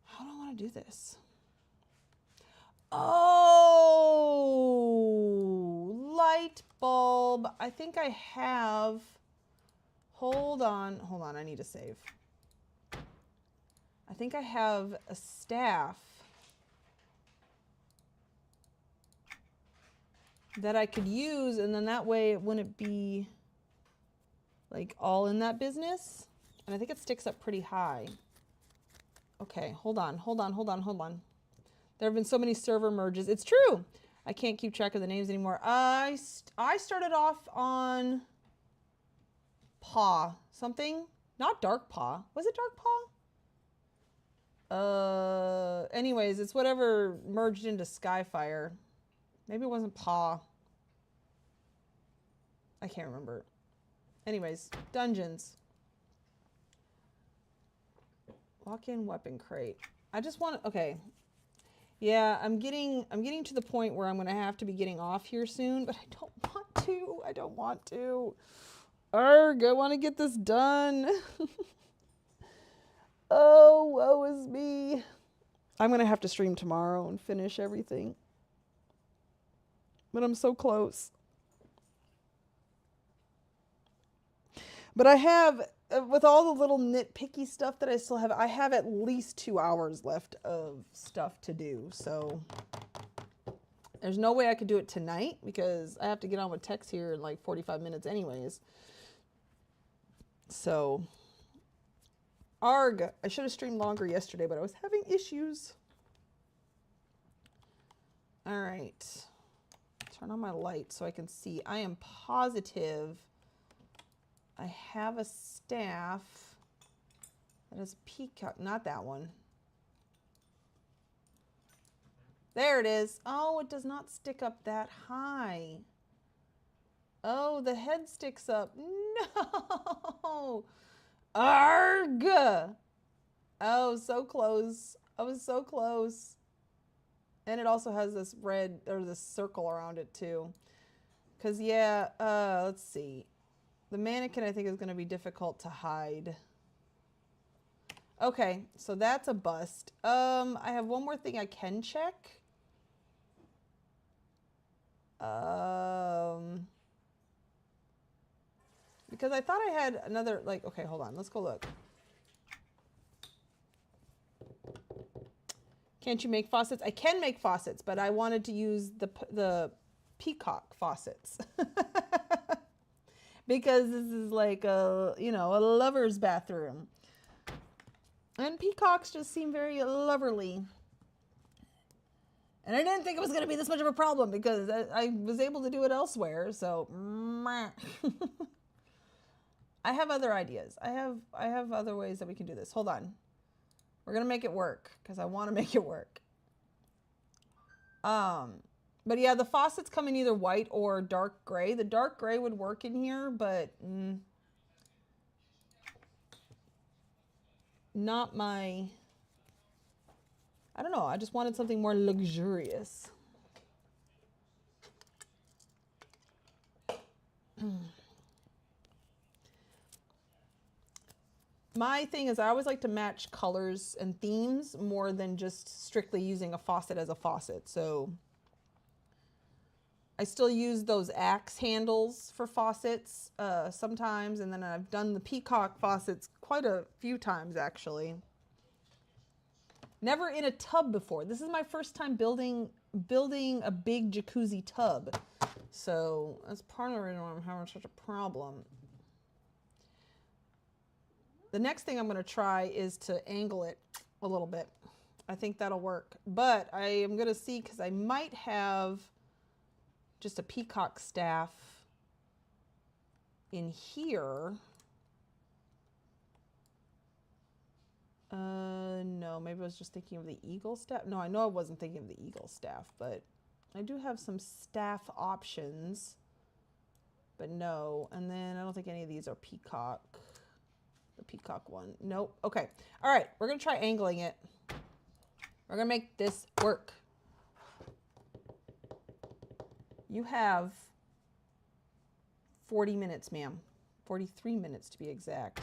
How do I want to do this? Oh, light bulb. I think I have, hold on, I need to save. I think I have a staff that I could use, and then that way it wouldn't be like all in that business. And I think it sticks up pretty high. Okay, hold on. There have been so many server merges. It's true. I can't keep track of the names anymore. I started off on Paw something. Not Dark Paw. Was it Dark Paw? Anyways, it's whatever merged into Skyfire. Maybe it wasn't Paw. I can't remember. Anyways, dungeons. Walk-in weapon crate. I just want to, okay. Yeah, I'm getting to the point where I'm going to have to be getting off here soon, but I don't want to. Arrgh, I want to get this done. Oh, woe is me. I'm going to have to stream tomorrow and finish everything. But I'm so close. But I have, with all the little nitpicky stuff that I still have, I have at least 2 hours left of stuff to do. So there's no way I could do it tonight because I have to get on with Tex here in like 45 minutes anyways. So, arg, I should have streamed longer yesterday, but I was having issues. All right. Turn on my light so I can see. I am positive I have a staff that is peacock, not that one. There it is. Oh, it does not stick up that high. Oh, the head sticks up. No. Arg. Oh, so close. I was so close. And it also has this red, or this circle around it too. Because, yeah, let's see. The mannequin, I think, is going to be difficult to hide. Okay, so that's a bust. I have one more thing I can check. Because I thought I had another, like, okay, hold on. Let's go look. Can't you make faucets? I can make faucets, but I wanted to use the peacock faucets. Because this is like a, a lover's bathroom. And peacocks just seem very loverly. And I didn't think it was going to be this much of a problem because I was able to do it elsewhere. So, I have other ideas. I have other ways that we can do this. Hold on. We're gonna make it work because I want to make it work. But yeah, the faucets come in either white or dark gray. The dark gray would work in here, but not my, I don't know. I just wanted something more luxurious. My thing is I always like to match colors and themes more than just strictly using a faucet as a faucet. So I still use those axe handles for faucets sometimes, and then I've done the peacock faucets quite a few times actually. Never in a tub before. This is my first time building a big jacuzzi tub. So that's part of the reason why I'm having such a problem. The next thing I'm going to try is to angle it a little bit. I think that'll work. But I am going to see, because I might have just a peacock staff in here. No, maybe I was just thinking of the eagle staff. No, I know I wasn't thinking of the eagle staff, but I do have some staff options. But no, and then I don't think any of these are peacock. The peacock one. Nope. Okay. All right. We're going to try angling it. We're going to make this work. You have 40 minutes, ma'am. 43 minutes to be exact.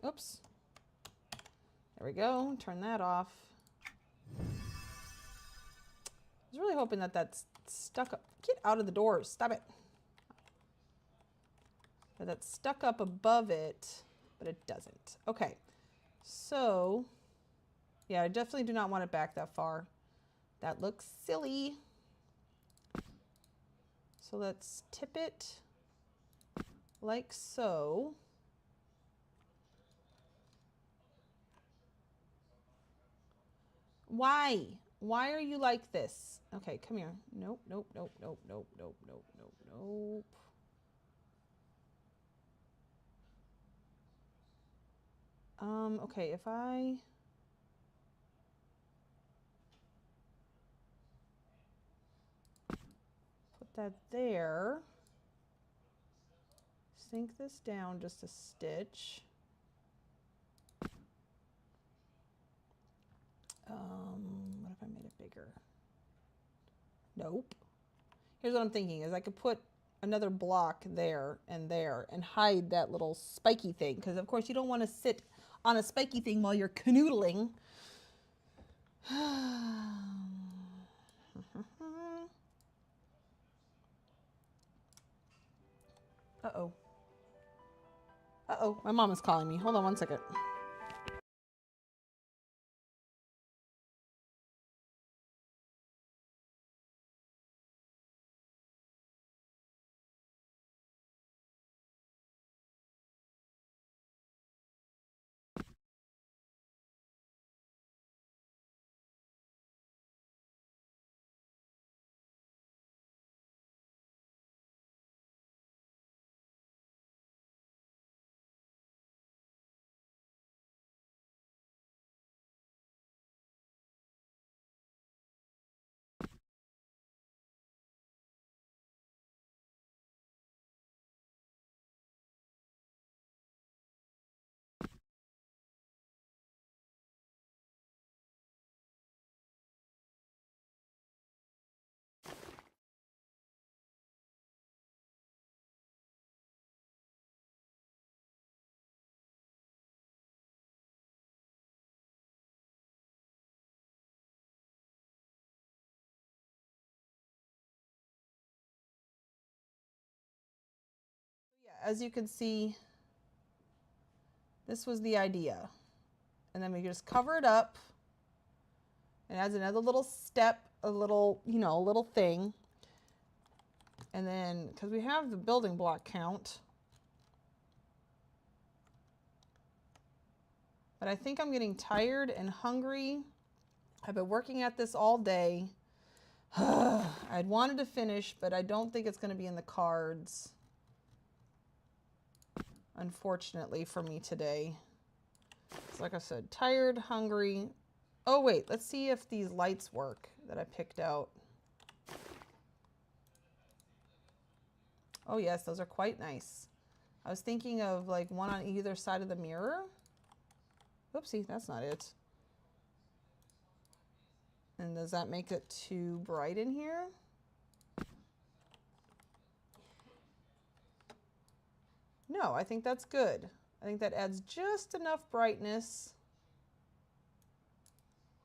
Oops. There we go. Turn that off. I was really hoping that that's stuck up. Get out of the doors. Stop it. That's stuck up above it, but it doesn't. Okay. So, yeah, I definitely do not want it back that far. That looks silly. So let's tip it like so. Why? Why are you like this? Okay, come here. Nope, nope, nope, nope, nope, nope, nope, nope, nope. Okay, if I put that there, sink this down just a stitch. What if I made it bigger? Nope. Here's what I'm thinking is I could put another block there and hide that little spiky thing, because of course you don't want to sit on a spiky thing while you're canoodling. Uh-oh. Uh-oh, my mom is calling me. Hold on one second. As you can see, this was the idea. And then we just cover it up. It adds another little step, a little, you know, a little thing. And then, because we have the building block count, but I think I'm getting tired and hungry. I've been working at this all day. I'd wanted to finish, but I don't think it's going to be in the cards, unfortunately, for me today. So like I said, tired, hungry. Oh, wait, let's see if these lights work that I picked out. Oh, yes, those are quite nice. I was thinking of like one on either side of the mirror. Oopsie, that's not it. And does that make it too bright in here? No, I think that's good. I think that adds just enough brightness.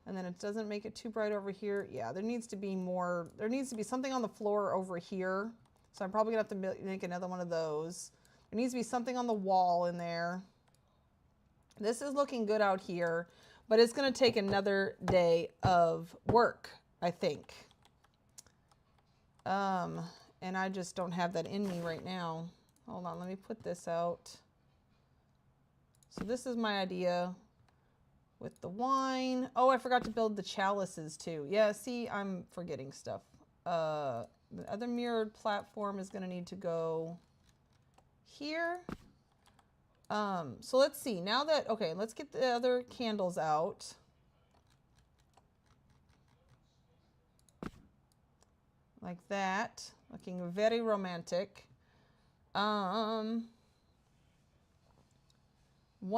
And then it doesn't make it too bright over here. Yeah, there needs to be more. There needs to be something on the floor over here. So I'm probably gonna have to make another one of those. There needs to be something on the wall in there. This is looking good out here, but it's gonna take another day of work, I think. And I just don't have that in me right now. Hold on, let me put this out. So this is my idea with the wine. Oh, I forgot to build the chalices too. Yeah, see, I'm forgetting stuff. The other mirrored platform is gonna need to go here. So let's see, now that, okay, let's get the other candles out. Like that, looking very romantic. One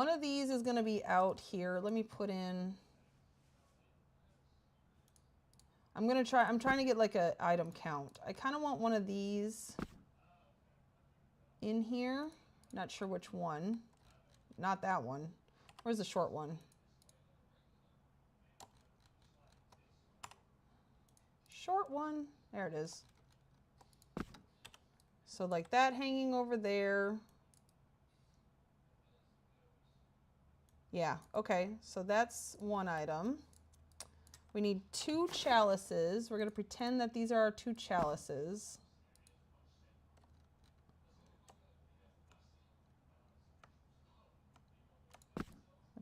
of these is going to be out here. Let me put in, I'm trying to get like an item count. I kind of want one of these in here. Not sure which one. Not that one. Where's the short one? Short one. There it is. So like that hanging over there. Yeah, okay, so that's one item. We need 2 chalices. We're gonna pretend that these are our 2 chalices.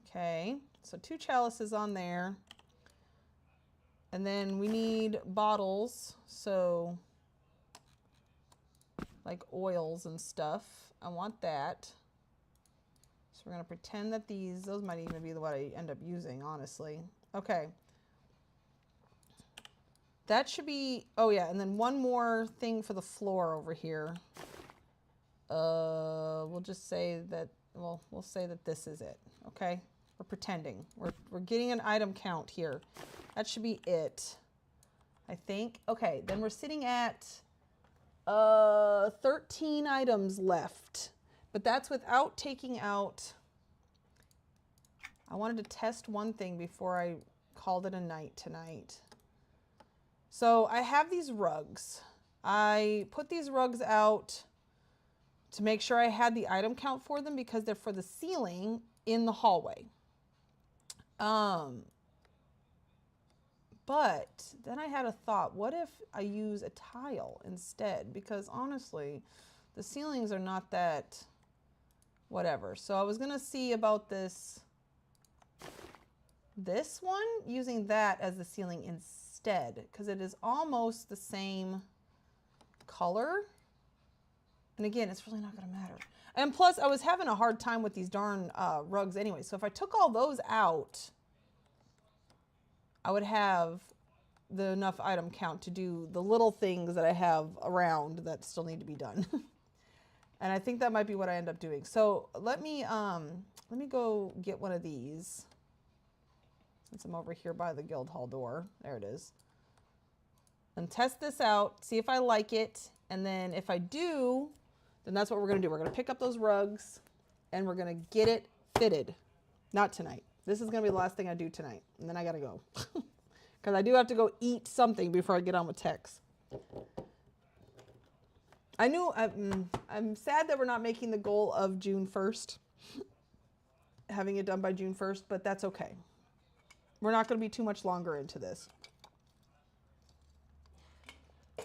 Okay, so 2 chalices on there. And then we need bottles, so like oils and stuff. I want that. So we're gonna pretend that those might even be what I end up using, honestly. Okay. That should be, oh yeah, and then one more thing for the floor over here. We'll just say that, well, we'll say that this is it, okay? We're pretending. We're getting an item count here. That should be it, I think. Okay, then we're sitting at 13 items left, but that's without taking out. I wanted to test one thing before I called it a night tonight. So I have these rugs. I put these rugs out to make sure I had the item count for them because they're for the ceiling in the hallway. But then I had a thought, what if I use a tile instead? Because honestly, the ceilings are not that whatever. So I was gonna see about this one, using that as the ceiling instead, because it is almost the same color. And again, it's really not gonna matter. And plus, I was having a hard time with these darn rugs anyway. So if I took all those out, I would have the enough item count to do the little things that I have around that still need to be done. And I think that might be what I end up doing. So let me go get one of these. Since I'm over here by the guild hall door. There it is. And test this out, see if I like it. And then if I do, then that's what we're gonna do. We're gonna pick up those rugs and we're gonna get it fitted. Not tonight. This is gonna be the last thing I do tonight. And then I gotta go. Because I do have to go eat something before I get on with Tex. I'm sad that we're not making the goal of June 1st. Having it done by June 1st, but that's okay. We're not going to be too much longer into this.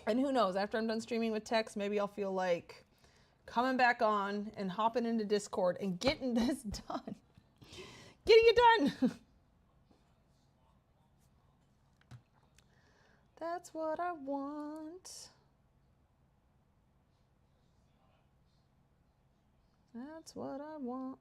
And who knows, after I'm done streaming with Tex, maybe I'll feel like coming back on and hopping into Discord and getting this done. Getting it done. That's what I want. That's what I want.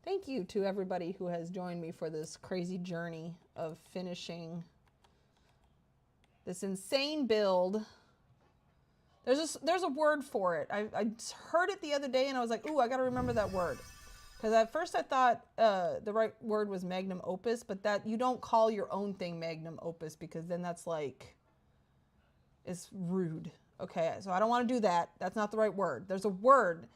Thank you to everybody who has joined me for this crazy journey of finishing this insane build. There's a word for it. I heard it the other day and I was like, ooh, I got to remember that word. Because at first I thought the right word was magnum opus, but that you don't call your own thing magnum opus because then that's like, it's rude. Okay, so I don't want to do that. That's not the right word. There's a word,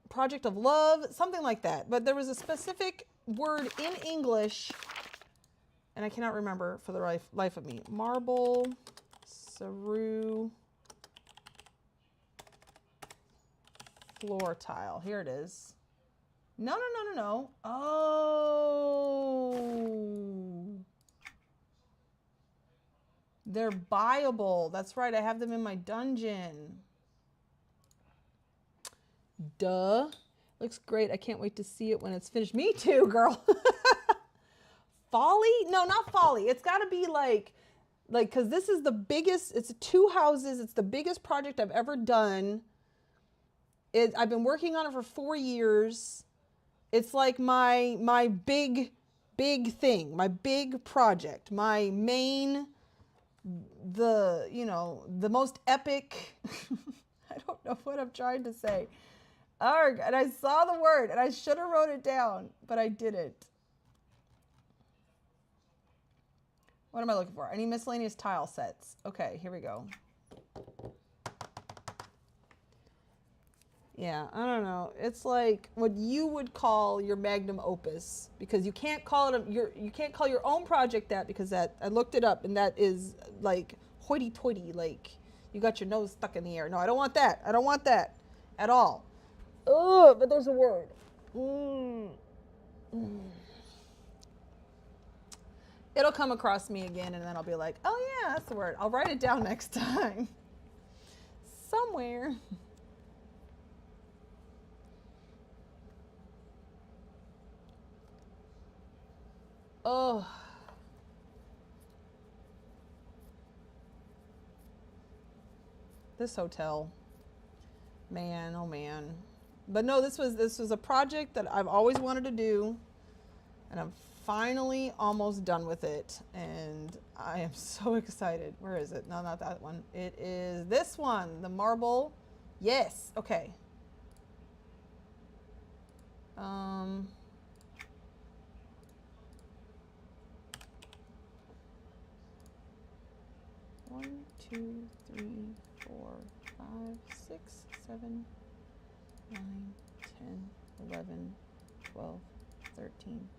project of love, something like that. But there was a specific word in English, and I cannot remember for the life of me. Marble, Saru, floor tile. Here it is. No. Oh. They're buyable. That's right. I have them in my dungeon. Duh. Looks great. I can't wait to see it when it's finished. Me too, girl. Folly? No, not folly. It's got to be like, because this is the biggest, it's 2 houses. It's the biggest project I've ever done. I've been working on it for 4 years. It's like my big thing, my big project, my main, the most epic. I don't know what I'm trying to say. Arg, and I saw the word and I should have wrote it down, but I didn't. What am I looking for? Any miscellaneous tile sets? Okay, here we go. Yeah, I don't know. It's like what you would call your magnum opus, because you can't call it you can't call your own project that, because that, I looked it up and that is like hoity-toity, like you got your nose stuck in the air. No, I don't want that. I don't want that at all. Ugh, but there's a word. It'll come across me again and then I'll be like, oh yeah, that's the word. I'll write it down next time. Somewhere. Oh. This hotel. Man, oh man. But no, this was a project that I've always wanted to do, and I'm finally almost done with it, and I am so excited. Where is it? No, not that one. It is this one, the marble. Yes. Okay. 1, 2, 3, 4, 5, 6, 7, 9, 10, 11, 12, 13,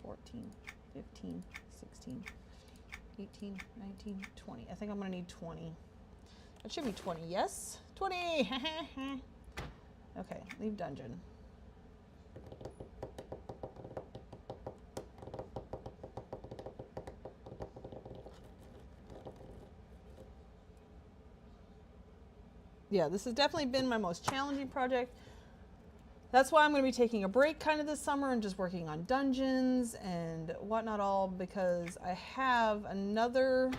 14, 15, 16, 18, 19, 20. I think I'm going to need 20. It should be 20. Yes? 20! Okay, leave dungeon. Yeah, this has definitely been my most challenging project. That's why I'm going to be taking a break kind of this summer and just working on dungeons and whatnot all, because I have another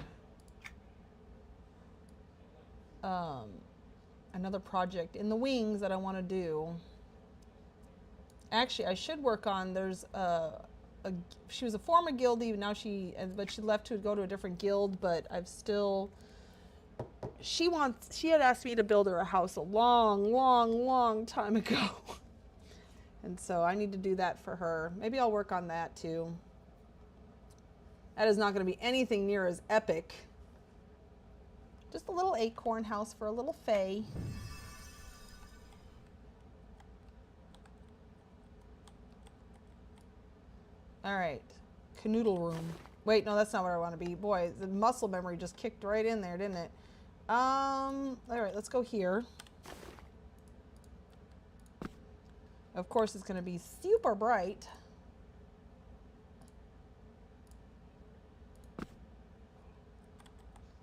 project in the wings that I want to do. Actually, I should work on, there's she was a former guildie, but she left to go to a different guild, but I've still, she had asked me to build her a house a long time ago. And so I need to do that for her. Maybe I'll work on that too. That is not going to be anything near as epic. Just a little acorn house for a little fae. All right, canoodle room. Wait, no, that's not where I want to be. Boy, the muscle memory just kicked right in there, didn't it? All right, let's go here. Of course, it's going to be super bright.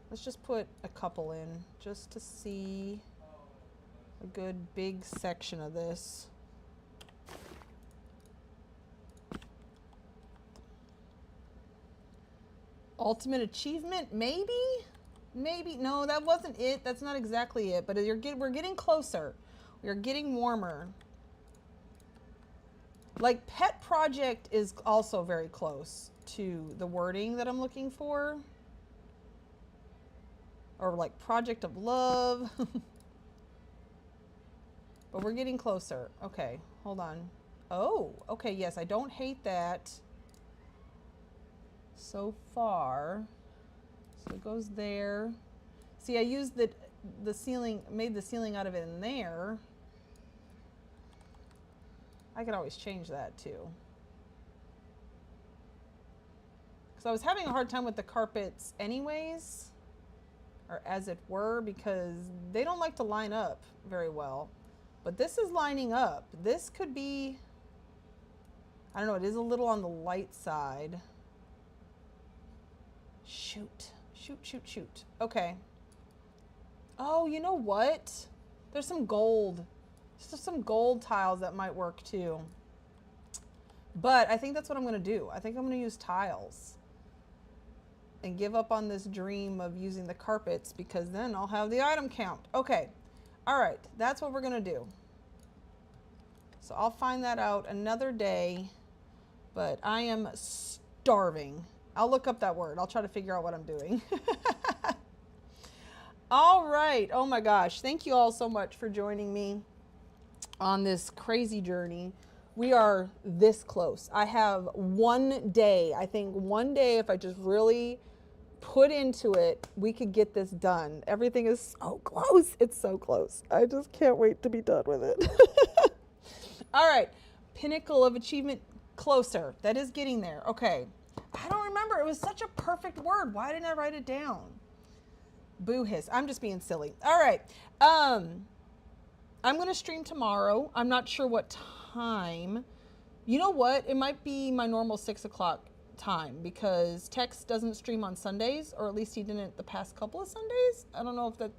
Let's just put a couple in just to see a good big section of this. Ultimate achievement, maybe? Maybe. No, that wasn't it. That's not exactly it. But we're getting closer. We're getting warmer. Like pet project is also very close to the wording that I'm looking for. Or like project of love. But we're getting closer. Okay, hold on. Oh, okay, yes, I don't hate that so far. So it goes there. See, I used the ceiling, made the ceiling out of it in there. I could always change that too. Because I was having a hard time with the carpets anyways, or as it were, because they don't like to line up very well. But this is lining up. This could be, I don't know, it is a little on the light side. Shoot, shoot, shoot, shoot. Okay. Oh, you know what? There's some gold. There's some gold tiles that might work too. But I think that's what I'm gonna do. I think I'm gonna use tiles and give up on this dream of using the carpets, because then I'll have the item count. Okay, all right, that's what we're gonna do. So I'll find that out another day, but I am starving. I'll look up that word. I'll try to figure out what I'm doing. All right, oh my gosh, thank you all so much for joining me on this crazy journey. We are this close. I have one day. I think one day, if I just really put into it, we could get this done. Everything is so close. It's so close. I just can't wait to be done with it. All right, pinnacle of achievement, closer. That is getting there. Okay, I don't remember. It was such a perfect word. Why didn't I write it down? Boo hiss. I'm just being silly. All right. I'm going to stream tomorrow. I'm not sure what time. You know what? It might be my normal 6 o'clock time, because Tex doesn't stream on Sundays, or at least he didn't the past couple of Sundays. I don't know if that,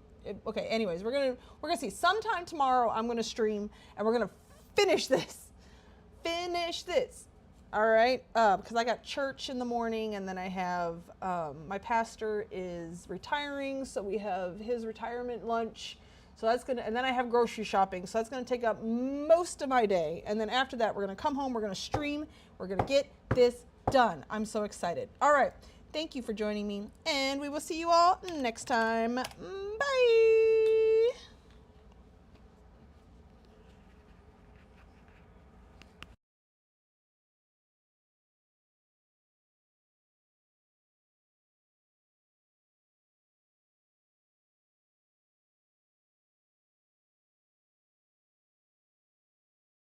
okay, anyways, we're going to see. Sometime tomorrow I'm going to stream, and we're going to finish this. All right, because I got church in the morning, and then I have, my pastor is retiring, so we have his retirement lunch. So that's gonna, and then I have grocery shopping, so that's gonna take up most of my day. And then after that, we're gonna come home, we're gonna stream, we're gonna get this done. I'm so excited. All right, thank you for joining me, and we will see you all next time. Bye.